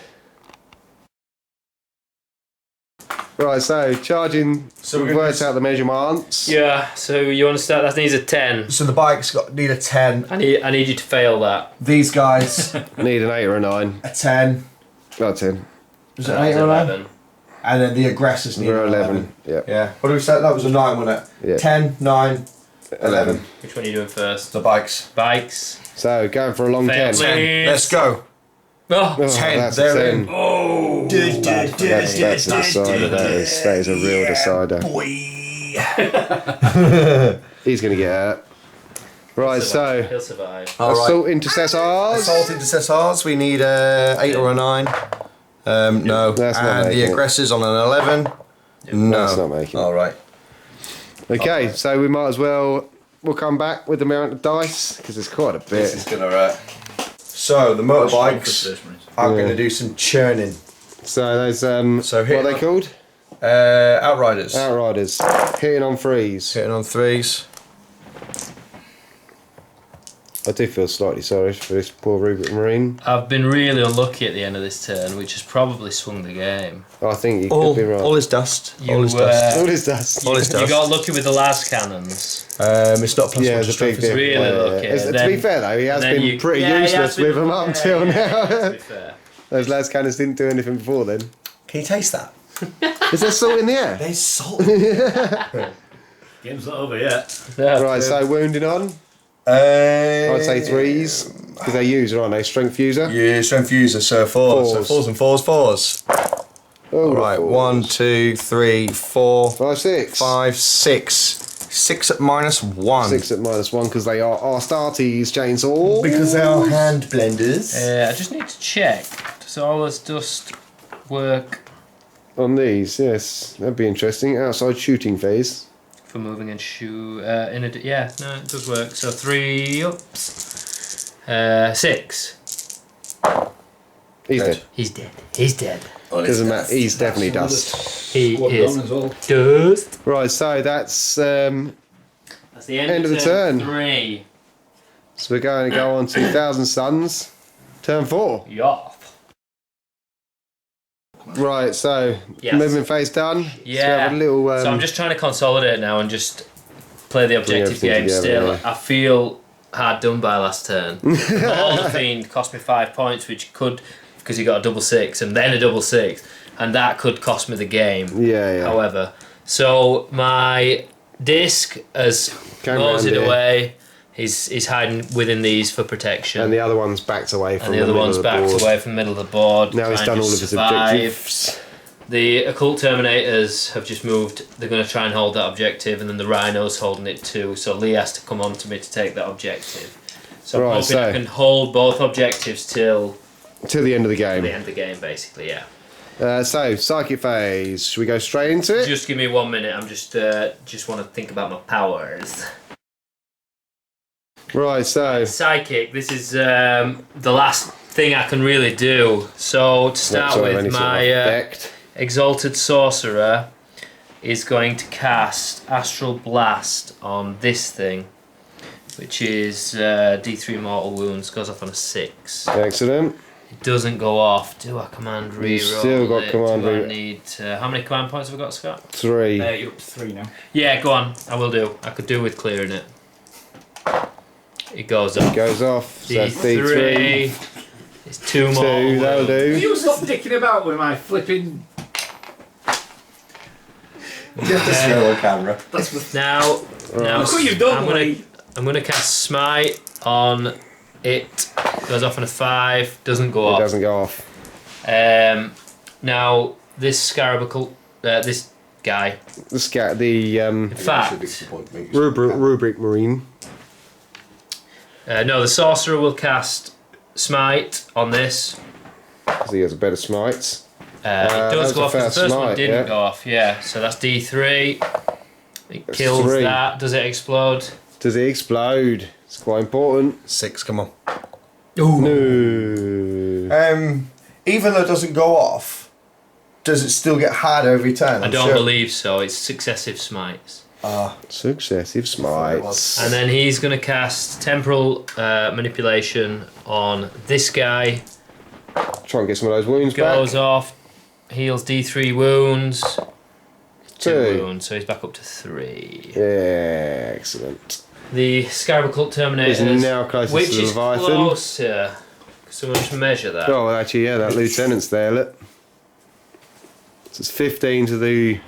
Right, so charging, So we've we're gonna worked out the measurements. Yeah, so you want to start, that needs a 10. So the bike's need a 10. I need you to fail that. These guys, Need an 8 or a 9. a 10. Got 10. Was it That 8 was or 9? 11. And then the aggressors need We're an 11. Yeah. Yeah. What did we say? That was a 9, wasn't it? Yeah. 10, 9, 11. Which one are you doing first? The bikes. Bikes. So going for a long Fail, 10. please. 10. Let's go. Oh, Oh, 10. that's a They're 10. in. Oh. That's a decider. That is a real decider. He's going to get hurt. Right, so he'll survive. All right. assault intercessors. Assault intercessors. We need a 8 or a 9. No. That's not and the making it. aggressors on an 11. No. That's not making it. All right. Okay, so we might as well. We'll come back with the amount of dice because it's quite a This is bit. gonna. So the motorbikes are Yeah. going to do some churning. So those So what hit are they up- called? Outriders. Outriders. Hitting on 3s. Hitting on 3s. I do feel slightly sorry for this poor Roboute Marine. I've been really unlucky at the end of this turn, which has probably swung the game. I think you could be right. All is dust. You, all is dust. What is that? All is You dust. got lucky with the las cannons. It's not plus Yeah, one it's to a strength, big is it? deal. Really lucky. To Then- be fair though, he has then been you- pretty Yeah, he has useless been- with them up till now. To be fair. Those las cannons didn't do anything before then. Can you taste that? Is there salt in the air? There's salt. Game's not over yet. Yeah, Right, so wounding on. I'd say 3s because they're user, aren't they? Strength user. Yeah, strength user, so 4s. So 4s and 4s, 4s. Oh, Right, 1, 2, 3, 4, 5, 6. 5, 6. 6 at -1. 6 at -1 because they are Astartes chainsaw. Because they are hand blenders. I just need to check. Does all this dust work On these, yes, that'd be interesting. Outside shooting phase. for moving and shoot? Yeah, no, it does work. So 3 ups. 6. He's Dead. dead. He's dead. He's dead. Doesn't matter. He's definitely dust. He Squad is down as well. dust. Right, so that's That's the End of the turn. 3. so we're going to go on to 1,000 Suns, turn 4. Yeah. Right, so Yes. movement phase done. So we Yeah. have a little. So I'm just trying to consolidate now and just play the objective everything game together, still. yeah. I feel hard done by last turn. All the Fiend cost me 5 points, which could, because he got a double 6 and then a double 6, and that could cost me the game. Yeah, yeah. However, so my Disc has Came closed round it here. away. He's hiding within these for protection. And the other one's backed away from And the other middle one's of the backed board. away from the middle of the board. Now he's trying done to all of his survive. objectives. The Occult Terminators have just moved. They're going to try and hold that objective, and then the Rhino's holding it too. So Lee has to come on to me to take that objective. So I'm Right, hoping I so- can hold both objectives till Till the end of the the game. end of the game, basically, yeah. So, psychic phase. Should we go straight into it? Just give me 1 minute. I'm just want to think about my powers. Right, so Psychic. This is the last thing I can really do. So to start Sort of with, any sort of my effect. Exalted Sorcerer is going to cast Astral Blast on this thing, which is D3 Mortal Wounds. Goes off on a 6. Excellent. It doesn't go off. Do I command reroll? You've still got it? command Do I reroll. need how many command points have I got, Scott? 3. You're up to 3 now. Yeah, go on. I will do. I could do with clearing it. It goes off. Goes off. So that's D3. D3. It's 2 more. 2, that'll do. You stop dicking about with my flipping. You have to smell on camera. Now, Look what you've done, Lee. I'm gonna cast Smite on it. Goes off on a 5. Doesn't go It off. doesn't go off. Now this Scarab, this guy. The In fact, rubric marine. no, the Sorcerer will cast Smite on this. Because he has a better smites. It that does was go the off. 'Cause first the first one smite, didn't yeah. go off. Yeah, so that's D3. It That's kills 3. that. Does it explode? Does it explode? It's quite important. 6, come on. No. Even though it doesn't go off, does it still get harder every turn? I I'm don't sure. believe so. It's successive smites. Successive smites. And then he's going to cast Temporal Manipulation on this guy. Try and get some of those wounds Goes back. off, heals D3 wounds. 2 2. wounds, so he's back up to 3. Yeah, excellent. The Scarab Occult Terminators, Is now closest which to the is Leviathan. closer. So we'll just measure that. Oh, well, actually, yeah, that lieutenant's there, look. So it's 15 to the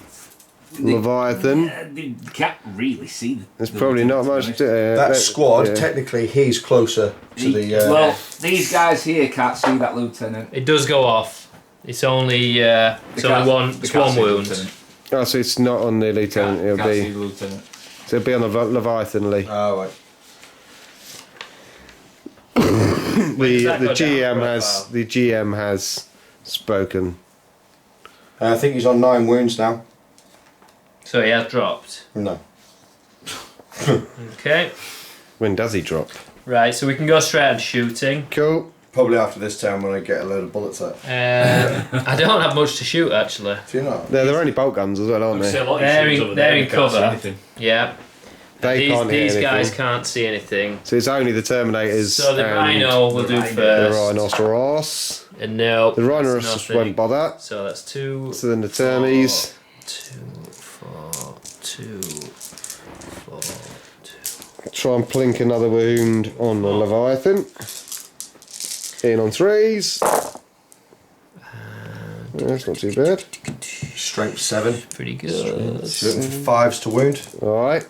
Leviathan. You can't really see the. There's probably not much. That squad, yeah. technically, he's closer to the. Well, these guys here can't see that lieutenant. It does go off. It's only it's only one. It's one wound. Oh, so it's not on the lieutenant. Can't see It'll the lieutenant. be on the Leviathan, Lee. Oh, right. does that The go down GM has spoken. I think he's on 9 wounds now. So he has dropped. No. Okay. When does he drop? Right. So we can go straight on shooting. Cool. Probably after this turn when I get a load of bullets out. I don't have much to shoot actually. Do you not? They're only bolt guns as well, aren't they? They're in cover. Yeah. They can't hear These guys anything. can't see anything. So it's only the Terminators. So the and Rhino will do the first. Rhinoceros. And no. The Rhinoceros won't bother. So that's 2. So then the Termies. 2, 4, 2, 4, 2. Try and plink another wound on the Leviathan. In on 3s. That's not too bad. Strength 7. Pretty good. Looking for 5s to wound. Alright.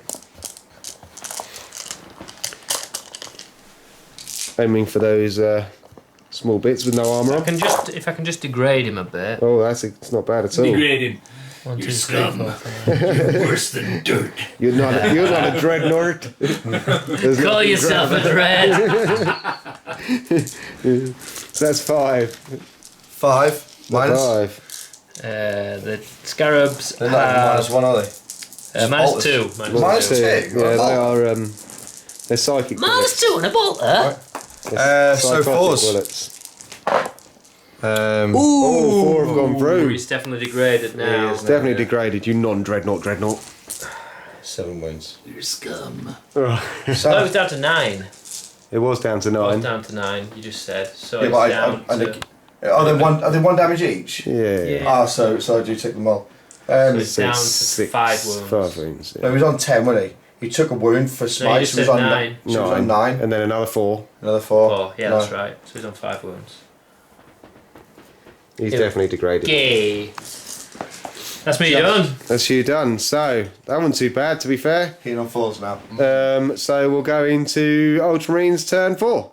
Aiming for those small bits with no armour on. If I can just degrade him a bit. Oh, it's not bad at all. Degrading. 1, 2, 3, scum. 4, 5. Worse than dirt. You're not a dreadnought. Call yourself a dread. So that's 5. 5. Minus. 5. The Scarabs They're not even have -1, are they? minus 2. Minus 2. Yeah, they are. They're psychic Minus bullets. 2 and a bolter. They're So psychotic 4s. bullets. Ooh. Oh, 4 have gone through. He's definitely degraded now. It's definitely degraded. You non-dreadnought. 7 wounds. You're scum. Oh, it was down to 9. It was down to It was 9. down to 9. You just said. So Yeah, it's but down I to. think. Are they 1 damage each? Yeah. Yeah. Ah, so I do take them all. it's So down it's to 5 wounds. 5 wounds. No, Yeah. he was on 10, wasn't he? He took a wound for No, smite. you just so he said was on 9. So he was on 9. And then another 4. Another 4. Oh, yeah, No. that's right. So he's on 5 wounds. He's Yeah. definitely degraded. Gay. That's me done. That's you done. So that wasn't too bad, to be fair. Hitting on 4s now. So we'll go into Ultramarines turn 4.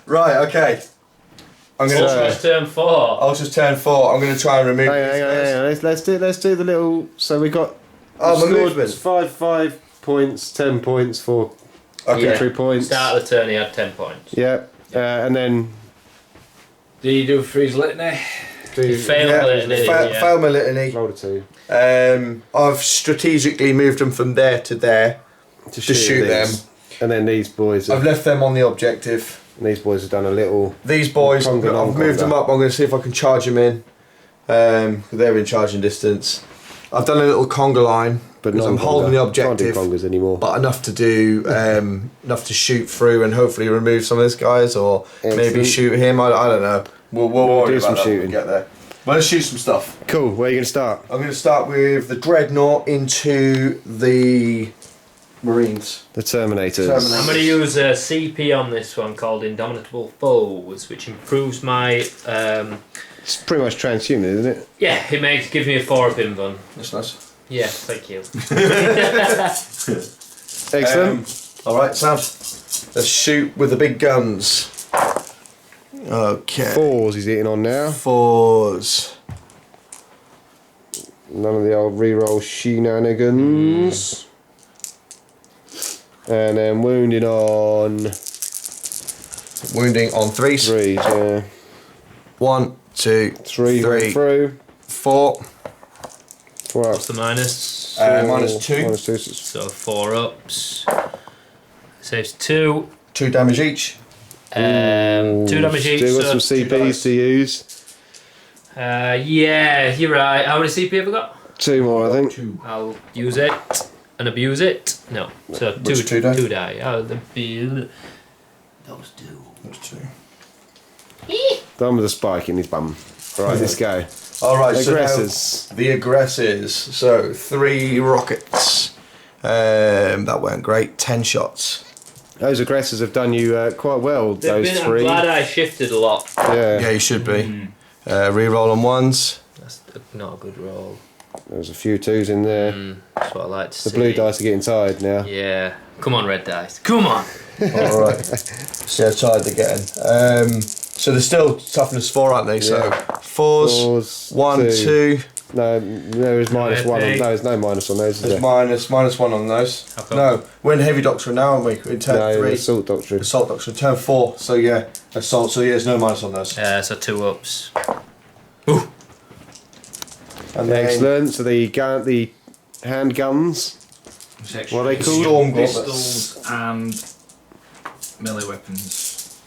Right, okay. I'm going to Ultra's turn 4. Ultra's turn 4. I'm going to try and remove Hang on. Let's do the little. So we got. Oh, my scored movement. 5 points, 10 points for victory points. Start of the turn, he had 10 points. Yeah, and then. Do you do freeze litany? Failed litany. Fail my litany. Roll a 2. I've strategically moved them from there to there to shoot them. And then these boys. I've left them on the objective. And these boys have done a little. These boys, I've moved them up. I'm going to see if I can charge them in. They're in charging distance. I've done a little conga line, But because I'm holding the objective. Can't do congers anymore. But enough to do, enough to shoot through and hopefully remove some of these guys, or maybe Excellent. shoot him. I don't know. We'll worry do about some that when we shooting. get there. Well, let's shoot some stuff. Cool. Where are you going to start? I'm going to start with the Dreadnought into the Marines. The Terminators. I'm going to use a CP on this one called Indomitable Foes, which improves my. It's pretty much transhuman, isn't it? Yeah, it gives me a 4 up invuln. That's nice. Yeah, thank you. Excellent. Alright, sound. Let's shoot with the big guns. Okay. 4s he's hitting on now. 4s. None of the old reroll shenanigans. And then wounding on Wounding on 3s. 3s, yeah. 1, 2, 3 3, through. 4. 4 up. What's the minus? Minus 2. Minus 2. So 4 ups. Saves 2. 2 damage each. 2 damage each. Still got So some two CPs dice. to use. yeah, you're right. How many CP have I got? 2 more, I think. I'll use it and abuse it. No. So Which two die? 2 die. Oh, those 2. That's 2. Done with the spike in his bum. Right, let's go. Alright, Aggressors. so now the aggressors. So 3 rockets. That went great. 10 shots. Those aggressors have done you quite well, those I'm 3. glad I shifted a lot. Yeah, you should be. Reroll on 1s. That's not a good roll. There's a few 2s in there. That's what I like to see. The blue dice are getting tired now. Yeah. Come on, red dice. Come on. Alright. See how tired they're getting. So they're still toughness 4, aren't they? So Yeah. 4s. 1, 2. No, there is minus 1 on. No, there's no minus on those, is There's there? minus 1 on those. How come? No, we're in heavy doctrine now, aren't we? We're in turn No, 3. assault doctrine. Assault doctrine, turn 4. So yeah, assault. So yeah, there's no minus on those. So 2 ups. And then Excellent. So the handguns. What are they called? Storm Pistols gauntlets. and melee weapons.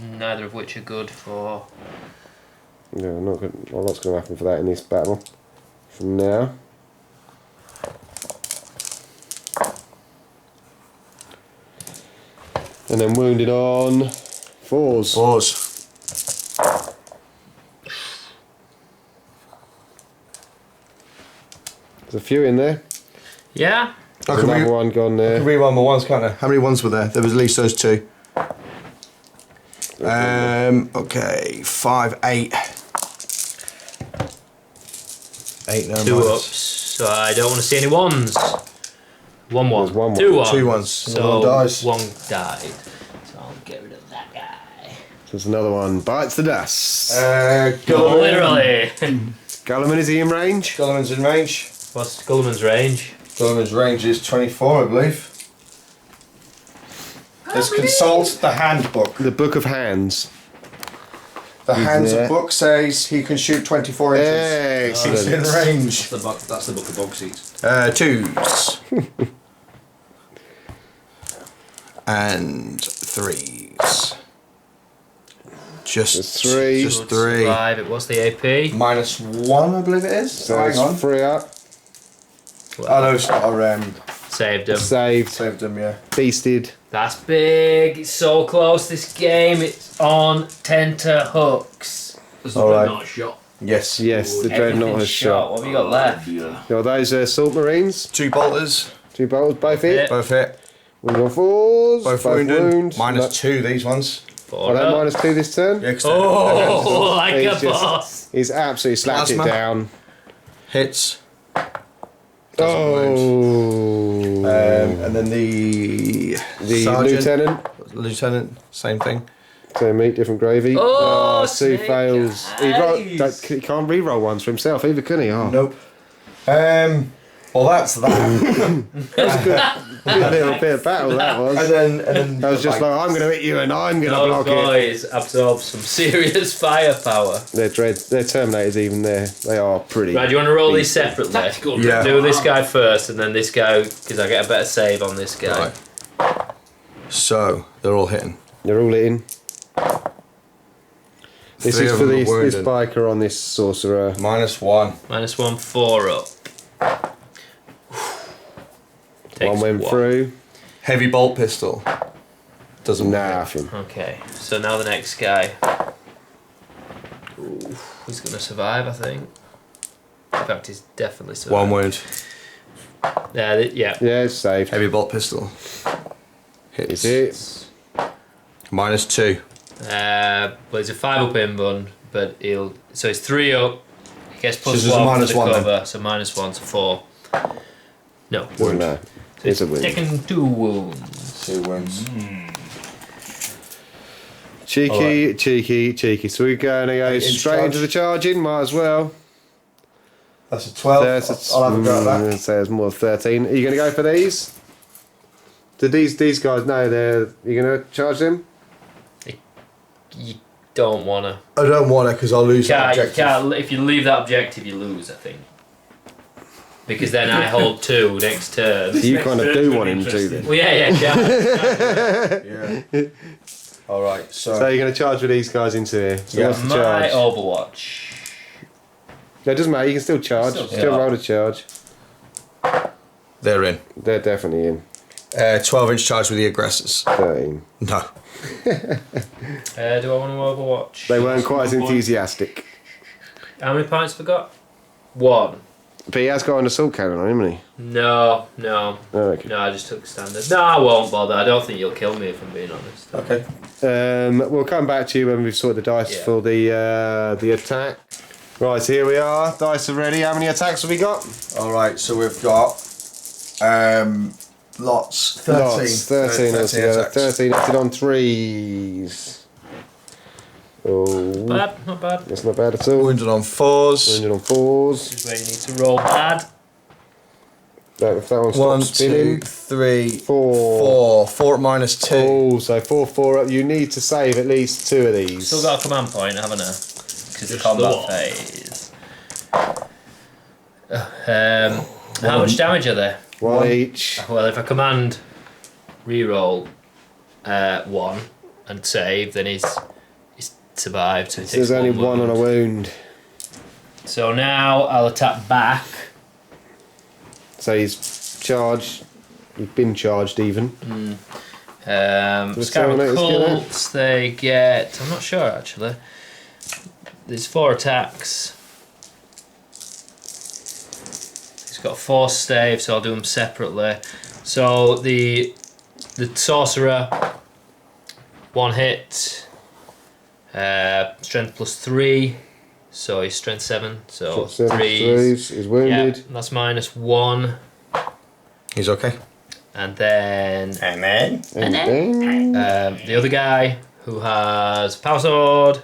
Neither of which are good for. No, not good. A lot's going to happen for that in this battle. From now. And then wounded on 4s. 4s. There's a few in there. Yeah. I can Another one gone I there. can reroll my 1s, can't I? How many 1s were there? There was at least those 2. Okay, 5, 8. 8 no 2 minus. ups. So I don't want to see any 1s. 1 1. There's 1 2 1. 1. 2 1s. So 1 dies. 1 died. So I'll get rid of that guy. There's another one. Bites the dust. Guilliman. Literally. Guilliman, is he in range? Guilliman's in range. What's Guilliman's range? Guilliman's range is 24, I believe. Let's consult the handbook. The Book of Hands. The hands there. of book says he can shoot 24 inches. He's in Excellent. range. That's the book of bog seats. 2s. And 3s. Just Just 3. Just 3. 5. What's the AP? Minus 1, I believe it is. So Hang it's on. 3 up. Oh no, it's not. Saved him. Saved. Saved them, yeah. Beasted. That's big. It's so close this game. It's on tenterhooks. There's Alright. not a shot. Yes. Yes, the Dreadnought Everything's has shot. What have you got left? Got those assault marines. 2 bolters. 2 bolters, both hit. Yeah. Both hit. Wounded on 4s. Both wounded. wound. Minus 2, these ones. 4 I up. don't -2 this turn. Yeah, 'cause Oh, like He's a just- boss. He's absolutely slapped Plasma. it down. hits. Oh. And then the lieutenant. lieutenant, same thing. Same meat, different gravy. Oh, Sue snake fails. eyes. He can't re-roll ones for himself either, can he? Oh. Nope. Well, that's that. A little bit of battle that was. and then I was just like, I'm going to hit you and I'm going to Those block it. boys absorb some serious firepower. Their Terminators even there. They are pretty. Right, do you want to roll these separately? Tactical. Yeah. Do this guy first and then this guy, because I get a better save on this guy. Right. So they're all hitting. They're all in. This Three is of for them are this wounded. biker on this sorcerer. -1. -1, 4 up. Takes One went through. Heavy bolt pistol. Doesn't Nothing. Okay, so now the next guy. Ooh, he's going to survive, I think. In fact, he's definitely survived. 1 wound. Yeah, yeah. Yeah, it's saved. Heavy bolt pistol. Hits. It's -2. Well, he's a 5 up in bun, but so he's 3 up. He gets So +1 there's a for the -1 then. cover, so -1, so 4. No. Doesn't matter. It's a win. Taking 2 wounds. 2 wounds. Cheeky. So we're going to go 8 inch straight charge. into the charging. Might as well. That's a 12. I'll have a go at that. I'd say it's more 13. Are you going to go for these? Do these guys know they're? You going to charge them? You don't want to. I don't want to because I'll lose that objective. If you leave that objective, you lose, I think. Because then I hold 2 next turn. You kind of do want him to then. Well, yeah. Yeah. All right. So you're going to charge with these guys into here. So Yeah. what's the My charge? Overwatch. No, it doesn't matter. You can still charge. Still roll the charge. They're in. They're definitely in. 12-inch charge with the aggressors. 13. No. Do I want to Overwatch? They weren't quite as enthusiastic. How many points have I got? 1. But he has got an assault cannon on him, hasn't he? No. Oh, okay. No, I just took the standard. No, I won't bother. I don't think you'll kill me if I'm being honest. Okay. We'll come back to you when we've sorted the dice Yeah. for the attack. Right, so here we are. Dice are ready. How many attacks have we got? All right. So we've got lots. 13. Lots. 13 altogether. attacks. 13 acted on 3s. Oh, Not bad. that's not bad at all. Wounded on 4s. Wounded on 4s. This is where you need to roll bad. If that one stops 1, 2, spinning. 3, 4. 4 at -2. Oh, so 4 up. You need to save at least 2 of these. Still got a command point, haven't I? Because it's Just combat the one. phase. How much damage are there? 1 each. Well, if I command reroll 1 and save, then he's survived. So he takes There's only 1 wound. on a wound. So now I'll attack back. So he's charged. He's been charged even. Scarab Terminators get that? Cults, they get. I'm not sure actually. There's 4 attacks. He's got a 4 stave, so I'll do them separately. So the sorcerer, 1 hit, strength +3, so he's strength 7. So 7 3s. threes. He's wounded. Yeah, that's -1, He's okay. and then And then the other guy who has power sword,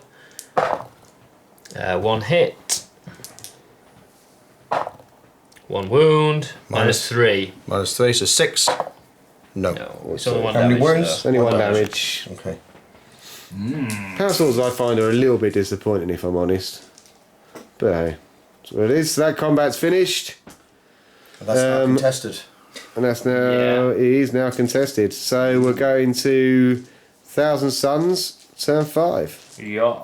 1 hit, 1 wound, -3. -3, so 6. No. No, it's only 1 How many damage. wounds? though. only 1 1 damage. Okay. Power swords I find are a little bit disappointing if I'm honest. But hey, that's what it is. So that combat's finished. That's not contested. And that's now Yeah. it is now contested. So we're going to Thousand Suns, turn 5. Yeah.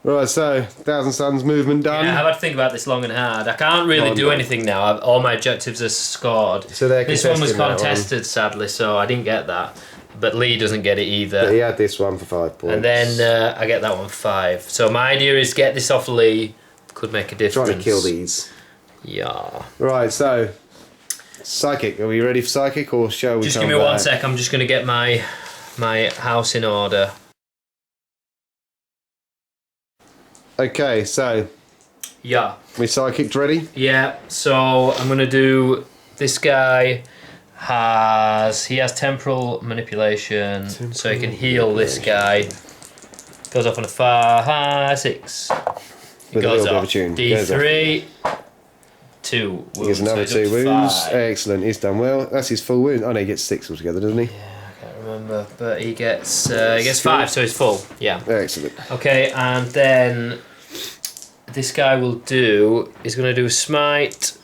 Right, so Thousand Suns movement done. Yeah, I've had to think about this long and hard. I can't really do anything now. All my objectives are scored. So they're This one was contesting that one. contested, sadly, so I didn't get that. But Lee doesn't get it either. But he had this one for 5 points. And then I get that one 5. So my idea is get this off Lee. Could make a difference. trying to kill these. Yeah. Right, so Psychic. Are we ready for psychic, or shall we? Just come give me back? 1 sec. I'm just going to get my house in order. Okay, so Yeah. we psychic ready? Yeah. So I'm going to do. This guy has temporal manipulation, so he can heal this guy. Goes off on a 6. He With a goes little bit of off a tune. D3. 2 wounds. He gets another so he's 2 up to wounds. 5. Excellent. He's done well. That's his full wound. Oh no, he gets 6 altogether, doesn't he? Yeah, I can't remember, but he gets 5, so he's full. Yeah. Excellent. Okay, and then this guy will do. He's going to do a smite.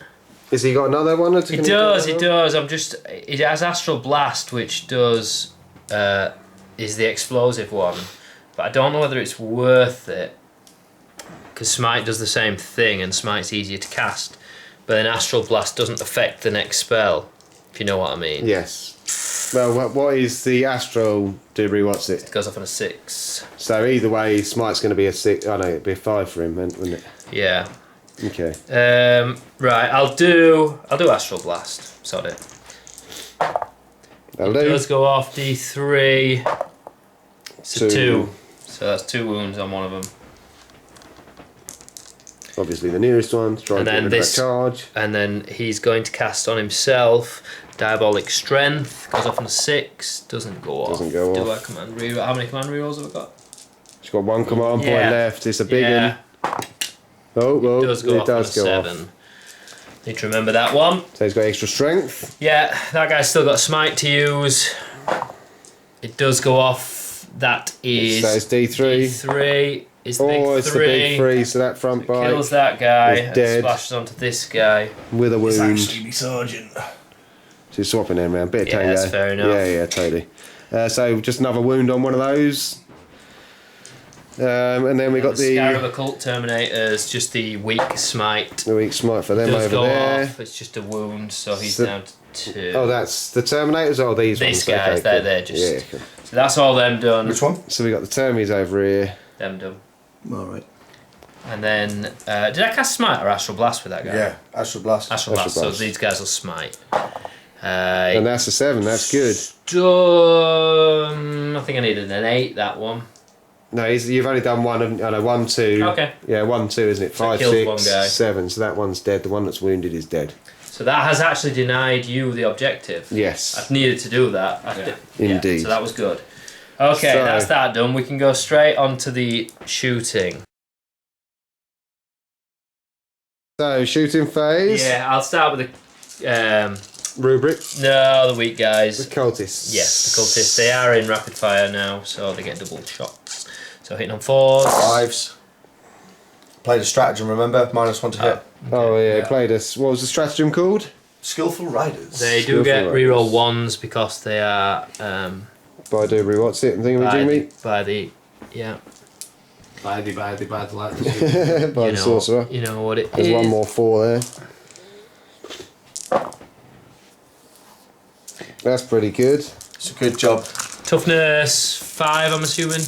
Has he got another one? Or He does. He has Astral Blast, which does is the explosive one, but I don't know whether it's worth it because Smite does the same thing, and Smite's easier to cast. But then Astral Blast doesn't affect the next spell, if you know what I mean. Yes. Well, what is the Astral debrief? What's it? It goes off on a 6. So either way, Smite's going to be a 6. Oh no, it'd be a 5 for him, wouldn't it? Yeah. Okay. Right. I'll do Astral Blast. Sod it. That'll It do. does go off D3. It's a 2. 2. So that's 2 wounds on one of them. Obviously the nearest one to try And and then get rid of that this- charge. And then he's going to cast on himself Diabolic Strength. Goes off on a 6. Doesn't go off. Doesn't go Do off. I command reroll? How many command rerolls have I got? She's got 1 command point Yeah. left. It's a big Yeah. one. Oh, well, It does go it off does on a go 7. off. Need to remember that one. So he's got extra strength. Yeah, that guy's still got Smite to use. It does go off. That is So it's D3. D3 is the Oh, big it's 3. the big 3, so that front bite Kills that guy is and dead. splashes onto this guy. with a It's wound. actually me sergeant. So he's swapping them around. Bit of Yeah, tango. that's fair enough. Yeah, totally. So just another wound on one of those. And then we got the Scarab Occult Terminators, just the weak smite. the weak smite for them Does over go there. off. It's just a wound, so he's So- down to 2. Oh, that's the Terminators or these These ones? guys, Okay, they're cool. just. Yeah, cool. So that's all them done. Which one? So we got the Termies over here. Them done. Alright. And then, did I cast Smite or Astral Blast with that guy? Yeah, Astral Blast. Astral Blast. Astral Blast. So these guys will smite. And that's a 7, that's good. I think I needed an 8, that one. No, you've only done one, haven't you? Oh, no, 1, 2. Okay. Yeah, 1, 2, isn't it? So 5, killed 6, one guy. 7. So that one's dead. The one that's wounded is dead. So that has actually denied you the objective. Yes. I've needed to do that. Indeed. So that was good. Okay, So- that's that done. We can go straight on to the shooting. So, shooting phase. Yeah, I'll start with the Rubric. the weak The guys. cultists. Yes, the cultists. They are in rapid fire now, so they get double shots. So hitting on 4s. 5s. Played a stratagem, remember? -1 to hit. Oh, yeah, Yeah. played us. What was the stratagem called? Skillful Riders. They do Skillful get riders. reroll 1s because they are By Dubry, what's it? And by the yeah. By the like By you the know, sorcerer. You know what it is. There's one more 4 there. That's pretty good. It's a good job. Toughness 5, I'm assuming.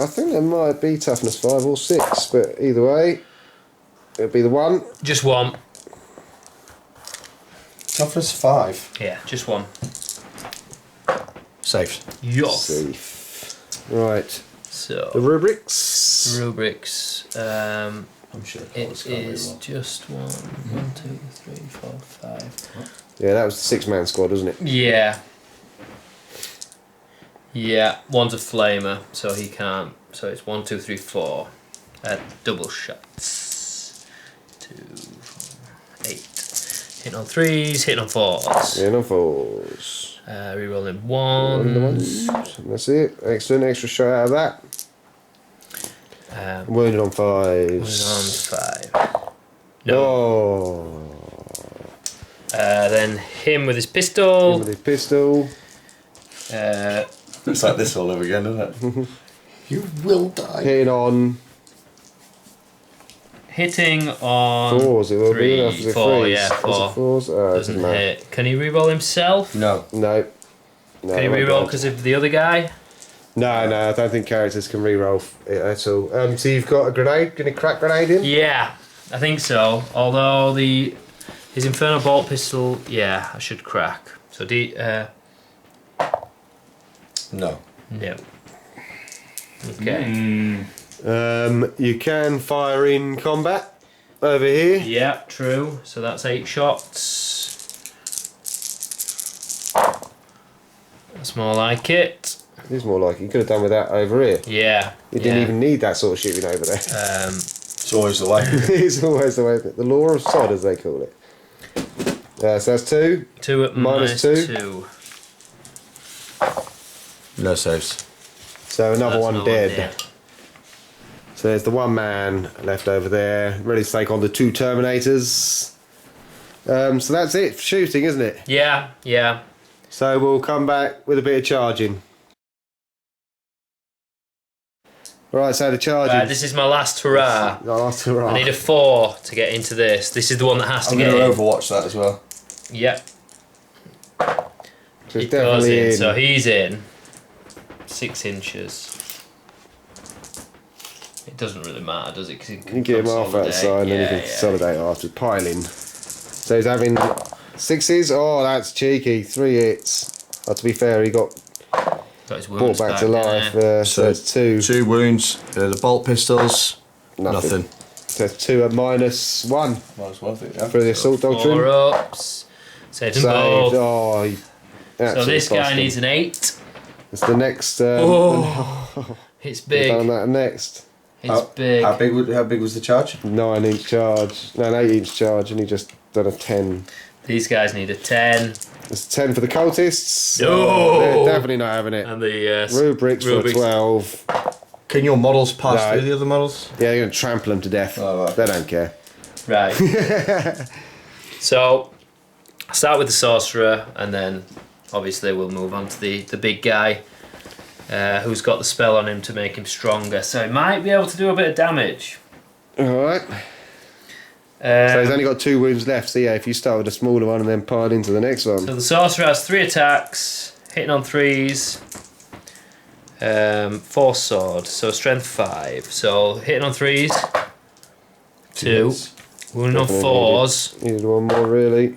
I think there might be toughness 5 or 6, but either way, it'll be the 1. Just 1. Toughness 5. Yeah, just 1. Safe. Yo. Safe. Right. The So rubrics. rubrics. I'm sure. It is just 1, 2, 3, 4, 5. Yeah, that was the 6-man squad, wasn't it? Yeah. Yeah, one's a flamer, so he can't. So it's 1, 2, 3, 4. Double shots. 2, 4, 8. Hitting on 3s, hitting on 4s. Yeah, no 4s. Rerolling On the 1s. ones. That's it. Excellent. Extra shot out of that. Wounded on 5s. On 5. No. Oh. Then him with his pistol. With his pistol. It's like this all over again, isn't it? You will die. Hitting on Hitting on 4s. It will be 3, enough. Is it 4, 3s? yeah, Is it 4. 4s? Oh, it Doesn't doesn't matter. hit. Can he reroll himself? No. No. No, Can he not reroll bad. because of the other guy? No, I don't think characters can reroll it at all. So you've got a grenade? Can you crack grenade in? Yeah, I think so. Although his His Inferno Bolt Pistol, yeah, I should crack. So No. no. Okay. You can fire in combat over here. Yeah, true. So that's 8 shots. That's more like it. It is more like you could have done with that over here. Yeah. You didn't even need that sort of shooting over there. It's always the way. It's always the way. The law of sod, as they call it. So that's 2. 2 at Minus minus 2. 2. No saves. So another That's one another dead. So there's the one man left over there, ready to take on the 2 Terminators. So that's it for shooting, isn't it? Yeah, yeah. So we'll come back with a bit of charging. Right, so the charging. This is my last hurrah. Last hurrah. I need a 4 to get into this. This is the one that has to I'm get going in. to overwatch that as well. Yep. So It it's goes definitely in. in. So he's in 6 inches. It doesn't really matter, does it? 'Cause You can get him off that side and then you can consolidate after piling. So he's having 6s. Oh, that's cheeky. 3 hits. Oh, to be fair, he got Got his brought wounds back to didn't life. he? So it's 2. 2 wounds. The bolt pistols. Nothing. So it's 2 at minus 1 Might as well, I think, yeah. for the assault doctrine. 4 ups. Saved them Saved. both. Oh, he So absolutely this guy cost him. needs an 8. It's the next. It's We've done big. that next. It's big. How big was the charge? 9-inch charge. No, an 8-inch charge, and he just done a 10. These guys need a 10. It's 10 for the cultists. No. They're definitely not having it. And the Rubrics for Rubrics. 12. Can your models pass No. through the other models? Yeah, they're going to trample them to death. Oh, right. They don't care. Right. So, I'll start with the sorcerer, and then obviously we'll move on to the big guy who's got the spell on him to make him stronger. So he might be able to do a bit of damage. Alright. So he's only got 2 wounds left. So yeah, if you start with a smaller one and then pile into the next one. So the sorcerer has 3 attacks, hitting on 3s, 4 sword, so strength 5. So hitting on 3s, 2, Yes. wounding on Definitely 4s, Needed one more, really.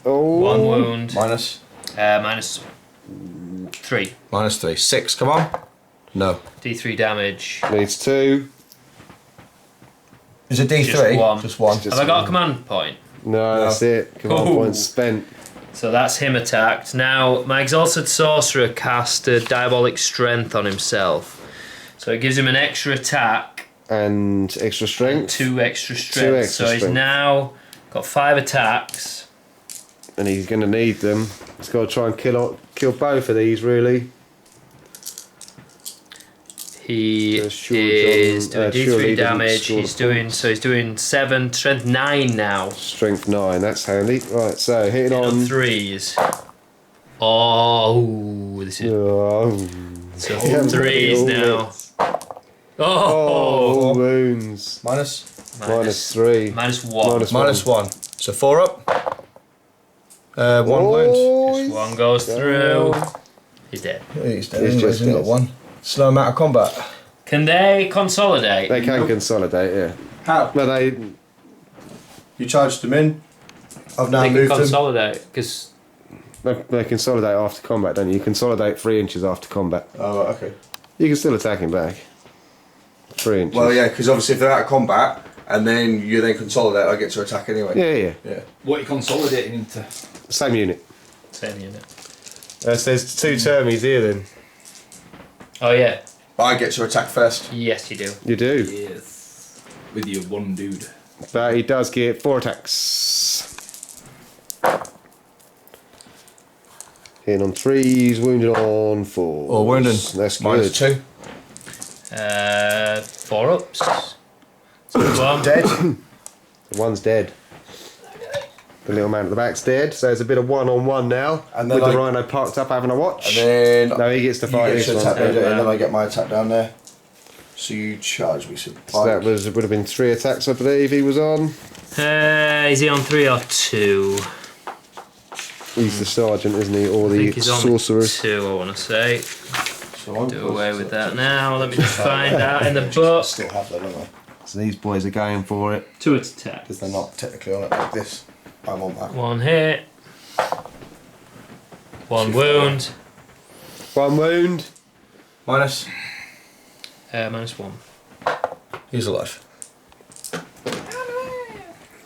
Oh. 1 wound, Minus. minus 3, Minus 3. 6, come on. No. d3 damage. Needs 2. Is it D3? Just one. Just one. Just Have I got a one. command point? No, that's it. Command Ooh. point spent. So that's him attacked. Now, my Exalted Sorcerer cast a Diabolic Strength on himself. So it gives him an extra attack, And extra strength. 2 extra strength. extra So he's strength. now got 5 attacks. And he's going to need them. He's got to try and kill both of these, really. He Sure is John- doing surely D3 he doesn't damage. score He's the doing points. so. He's doing 7, strength 9 now. Strength 9, that's handy. Right, so hitting On on. 3s. Oh, this is Oh, so Yeah, 3s all now. oh, Oh, wounds. Minus. Minus 3. minus 1. Minus 1. So 4 up. 1 wound. Oh, Just 1 goes through. Oh. He's dead. He's dead. He's He's just only got dead. 1. Slow amount of combat. Can they consolidate? They can consolidate, yeah. How? But they. You charged them in. I've now They can moved them. consolidate because They consolidate after combat, don't you? You consolidate 3 inches after combat. Oh, right, okay. You can still attack him back. 3 inches. Well, yeah, because obviously if they're out of combat and then you then consolidate, I get to attack anyway. Yeah. Yeah. What are you consolidating into? Same unit. same unit. So there's 2 termies here then. Oh yeah, I get to attack first. yes you do. You do. Yes. With your one dude. But he does get 4 attacks. Hitting on 3s, wounded on 4. Or wounded. That's Minus good. 2. 4 ups. So one. Dead. One's dead. The little man at the back's dead, so there's a bit of 1-on-1 now. And then with the I- rhino parked up having a watch. And then No, he gets to fight you this get to one. attack me, Yeah. and then I get my attack down there. So you charge me. So So would have been 3 attacks, I believe he was on. Is he on 3 or 2? He's the sergeant, isn't he? Or I the think he's on sorcerer. 2. I want to say. So I'm Do away with that now. Let me just find out in the book. Still have that, don't I? So these boys are going for it. 2 attack. Because they're not technically on it like this. I'm on that. 1 hit. 1 wound. 1 wound. Minus. -1. He's alive.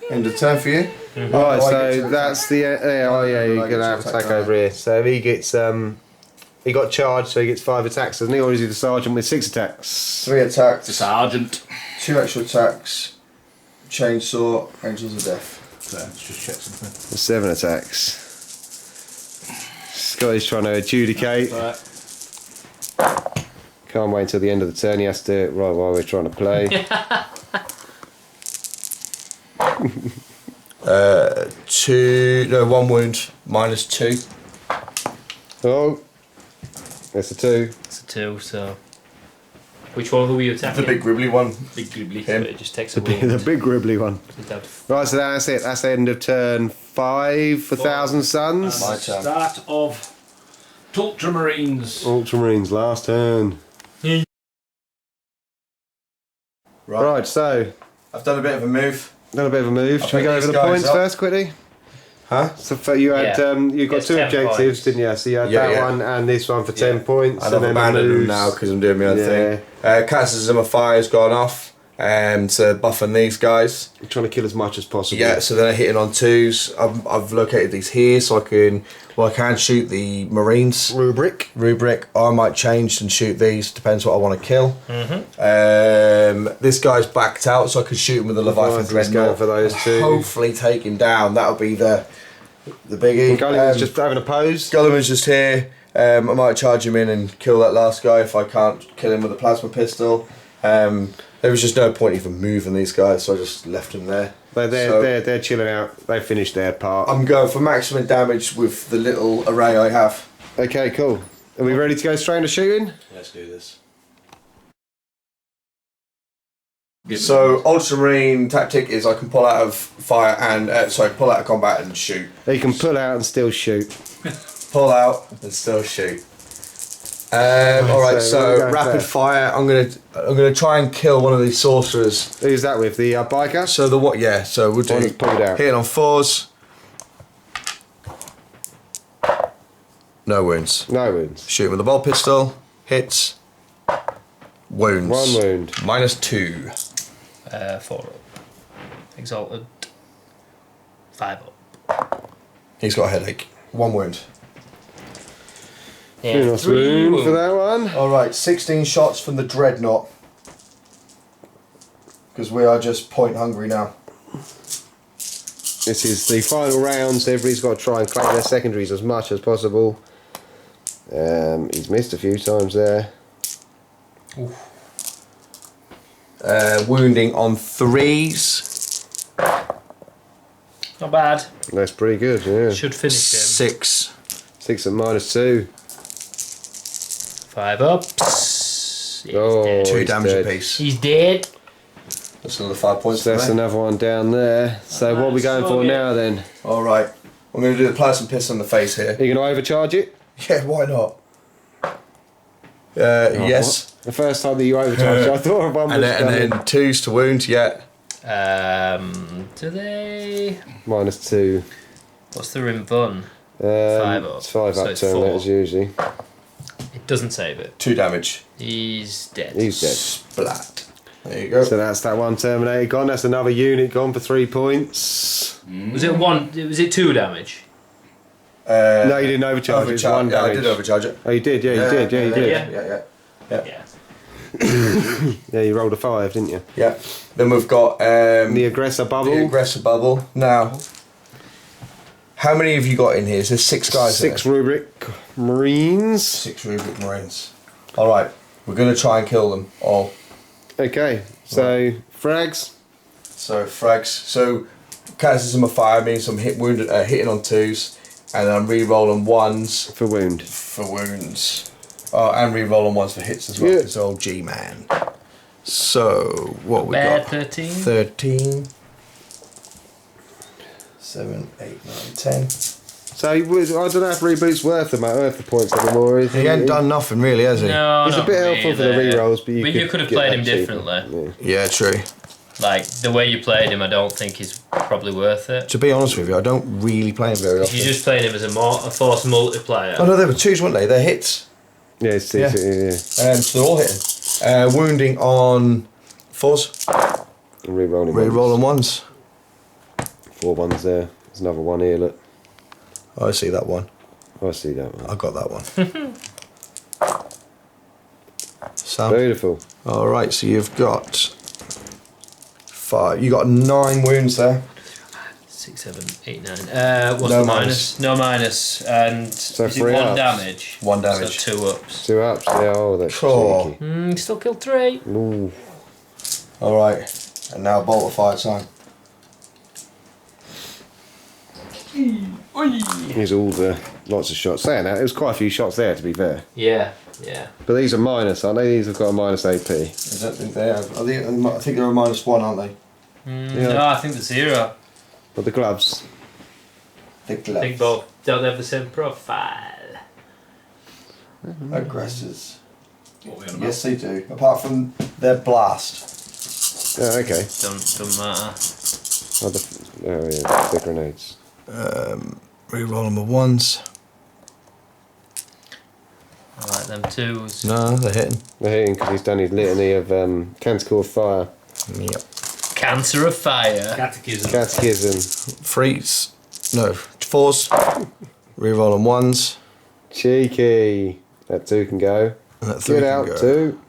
End of turn for you. Right, so that's the you're gonna have attack over here. So he gets he got charged, so he gets 5 attacks, doesn't he? Or is he the sergeant with 6 attacks? 3 attacks. The sergeant. 2 extra attacks. Chainsaw. Angels of Death. So let's just check something. 7 attacks. Scotty's trying to adjudicate. Can't wait until the end of the turn. He has to do it right while we're trying to play. 1 wound. -2. Oh, that's a 2. It's a 2, so. Which one were you attacking? The big gribbly one. Big gribbly. Him. But it just takes a The wound. big gribbly one. Right, so that's it. That's the end of turn 5 for Thousand Suns. My turn. Start of Ultramarines. Ultramarines, last turn. Right, so I've done a bit of a move. done a bit of a move. I'll Should we pick go over these the guys points up. first, quickly? Huh? So for you had Yeah. you got It's 2 10 objectives, points. didn't you? So you had Yeah, that yeah. one and this one for 10 points. And and I've then abandoned them moves. now because I'm doing my own Yeah. thing. Catechism of Fire has gone off to buffing these guys. I'm trying to kill as much as possible. Yeah, so then I'm hitting on 2s. I've located these here so I can shoot the Marines. Rubric. I might change and shoot these, depends what I want to kill. This guy's backed out so I can shoot him with a Leviathan Leviathan's going Dreadnought for those and 2. hopefully take him down. That'll be the biggie. Gulliman's just having a pose. Gulliman's just here. I might charge him in and kill that last guy if I can't kill him with a plasma pistol. There was just no point even moving these guys, so I just left them there. They're chilling out. They finished their part. I'm going for maximum damage with the little array I have. Okay, cool. Are we ready to go straight into shooting? Let's do this. So Ultramarine tactic is I can pull out of fire and pull out of combat and shoot. You can pull out and still shoot. Pull out and still shoot. All right, so what are we so going rapid for? fire. I'm gonna try and kill one of these sorcerers. Who's that with? The biker? So the what? Yeah. So we'll do One's pulled out. hitting on 4s. No wounds. No wounds. Shoot with a bolt pistol. Hits. Wounds. 1 wound. -2. 4 up. Exalted. 5 up. He's got a headache. 1 wound. Yeah, Nice 3 wound for that one. All right, 16 shots from the Dreadnought. Because we are just point hungry now. This is the final round, so everybody's got to try and claim their secondaries as much as possible. He's missed a few times there. Wounding on 3s. Not bad. That's pretty good, yeah. Should finish him. 6. 6 at -2. 5 ups. Yeah, Oh, he's dead. 2 he's damage dead. apiece. He's dead. That's another 5 points So for that's me. another one down there. So what are we going for now then? All right, I'm going to do the plasma piss on the face here. Are you going to overcharge it? Yeah, why not? Yes. What? The first time that you overcharged, I thought one was And then coming. 2s to wound, yeah. Do they? -2. What's the rim bun? 5 up. It's 5 So up it's turn 4. letters usually. It doesn't save it. 2 damage. He's dead. He's dead. Splat. There you go. So that's that one Terminator gone. That's another unit gone for 3 points. Was it 1? Was it 2 damage? No, you didn't overcharge it. It's 1 Yeah, I damage. did overcharge it. Oh, you did? Yeah, you did. Yeah, you did. Yeah. Yeah. Yeah, you rolled a 5, didn't you? Yeah. Then we've got The aggressor bubble. the aggressor bubble. Now, how many have you got in here? There's 6 guys. 6 there. rubric marines. 6 rubric marines. All right, we're going to try and kill them all. Okay, so frags. So frags. So catechism of fire means I'm hitting on 2s, and I'm re-rolling 1s For wound. for wounds. Oh, and re-rolling 1s for hits as well. Yeah. It's old G-man. So what we Bad got? 13. 13. 7, 8, 9, 10. So I don't know if reboot's worth the points anymore. Is He ain't done nothing really, has he? No, It's a not bit helpful for the really. re-rolls, but you But could you could have get played that him cheap. differently. Yeah. Yeah, true. Like, the way you played him, I don't think is probably worth it. To be honest with you, I don't really play him very If often. you just played him as a force multiplier. Oh no, they were twos, weren't they? They're hits. Yeah, it's Yeah. So they're all hitting. Wounding on 4s. Re-rolling. Re-rolling 1s. 4 ones there. There's another one here. Look, I see that one. I see that one. I got that one. Sam. Beautiful. All right, so you've got 5. You got 9 wounds there. 6, 7, 8, 9. What's No the minus. minus? No minus. And So is it 3 1 ups. damage? 1 damage. So 2 ups. 2 ups. Yeah, oh, that's Cool. cheeky. Still killed 3. Ooh. All right, and now bolt of fire time. Here's all the lots of shots. Saying that, there was quite a few shots there, to be fair. Yeah, yeah. But these are minus, aren't they? These have got a minus AP. I don't think they have. I think they're a -1, aren't they? Yeah. No, I think the 0. But the gloves. The I think both don't have the same profile. Aggressors. What are we on about? Yes, they do. Apart from their blast. Yeah, okay. Don't matter. Oh yeah, the grenades. Reroll them with 1s. I like them 2s. No, they're hitting. They're hitting because he's done his litany of canticle of fire. Yep. Cancer of fire. Catechism. Catechism. 3s. No, 4s. Reroll them 1s. Cheeky. That 2 can go. And that 3 Get can out, go. 2.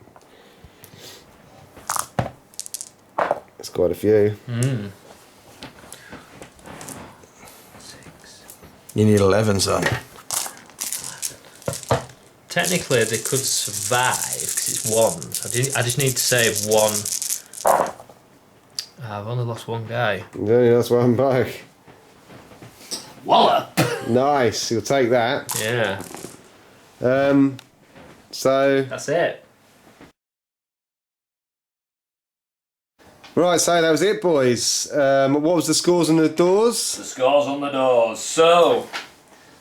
That's quite a few. You need 11s then. Technically, they could survive because it's 1s. I just need to save 1. I've only lost 1 guy. Yeah, that's why I'm back. Wallop! Nice. You'll take that. Yeah, So that's it. right, so that was it, boys. What was the scores on the doors? The scores on the doors. So,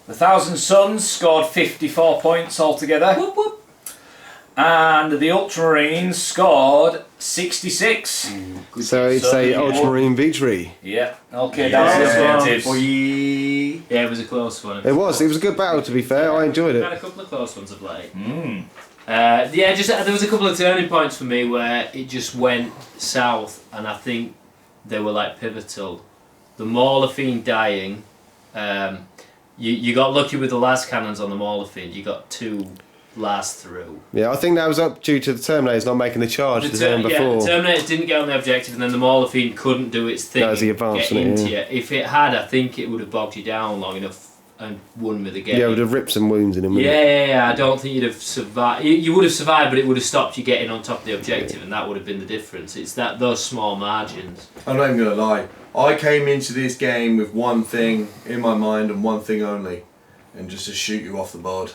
the Thousand Suns scored 54 points altogether. Whoop, whoop. And the Ultramarines scored 66. So it's So a the- Ultramarine victory. Yeah. Okay, Yeah. that's the Yeah. objectives. Yeah, it was a close one. It was a good battle, to be fair. I enjoyed Had a it. couple of close ones of late. Mm. Yeah, just there was a couple of turning points for me where it just went south, and I think they were like pivotal. The Mauler Fiend dying, you got lucky with the last cannons on the Mauler Fiend. You got 2 last through. Yeah, I think that was up due to the Terminators not making the charge the turn before. The Terminators didn't get on the objective, and then the Mauler Fiend couldn't do its thing. That was the advance, get wasn't it? into you. If it had, I think it would have bogged you down long enough and won me the game. Yeah, it would have ripped some wounds in him. wouldn't it? Yeah, I don't think you'd have survived. You would have survived, but it would have stopped you getting on top of the objective, and that would have been the difference. It's those small margins. I'm not even going to lie. I came into this game with one thing in my mind and one thing only, and just to shoot you off the board.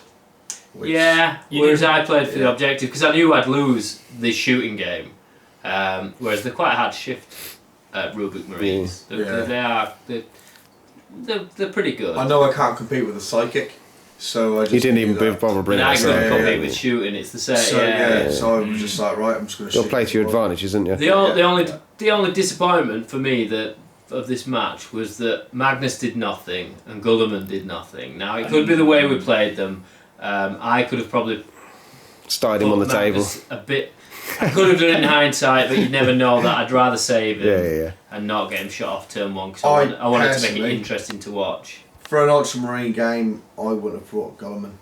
Which- Yeah, whereas I played for the Yeah. objective because I knew I'd lose this shooting game. Whereas they're quite a hard shift at Roboute Marines. Yeah. They're pretty good. I know I can't compete with a psychic, so I just. You didn't knew even that. bother But bringing I it. couldn't Yeah, compete yeah. with shooting. It's the same. So yeah. so I was just like, right, I'm just going to. You'll play to your advantage, isn't you? The only disappointment for me of this match was that Magnus did nothing and Guilliman did nothing. Now it could be the way we played them. I could have probably Started him on the put table. Magnus a bit. I could have done it in hindsight, but you'd never know that. I'd rather save him Yeah. and not get him shot off turn 1 because I I wanted to make it personally- interesting to watch. For an Ultramarine game, I wouldn't have brought Guilliman.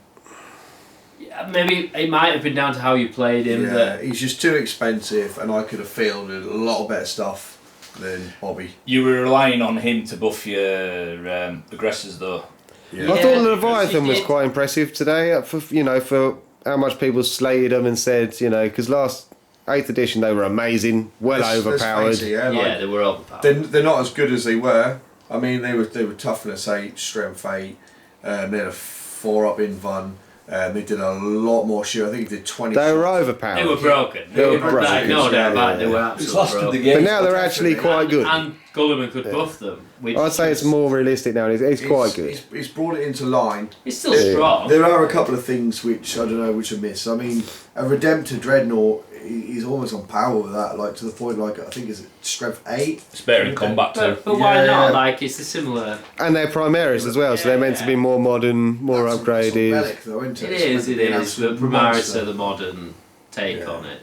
Yeah, maybe it might have been down to how you played him. Yeah, That he's just too expensive, and I could have fielded a lot better stuff than Bobby. You were relying on him to buff your aggressors, though. Yeah. I Yeah, thought the because Leviathan he was did. quite impressive today. For how much people slated them and said, because last 8th edition they were amazing, well Let's overpowered. face it, yeah, yeah, like, they were overpowered. they're not as good as they were. I mean, they were toughness 8, strength 8. They had a 4-up in Van. They did a lot more shoot. I think they did 20. They were shots. overpowered. They were broken. They were Like, broken. no doubt Yeah, about it, they yeah. were It's absolutely lost in the broken. game. But now they're actually quite good. And Guilliman could buff them. Which I'd say it's more realistic now. It's quite good. He's brought it into line. It's still Yeah. strong. There are a couple of things which I don't know which are missed. I mean, a Redemptor Dreadnought he's almost on power with that, like to the point like I think is it strength 8. It's better in combat too. But why Yeah. not? Like it's a similar. And they're Primaris as well, so they're meant to be more modern, more That's a upgraded. relic though, isn't It It's is. meant to It be an is. But absolute Primaris monster. are the modern take Yeah. on it.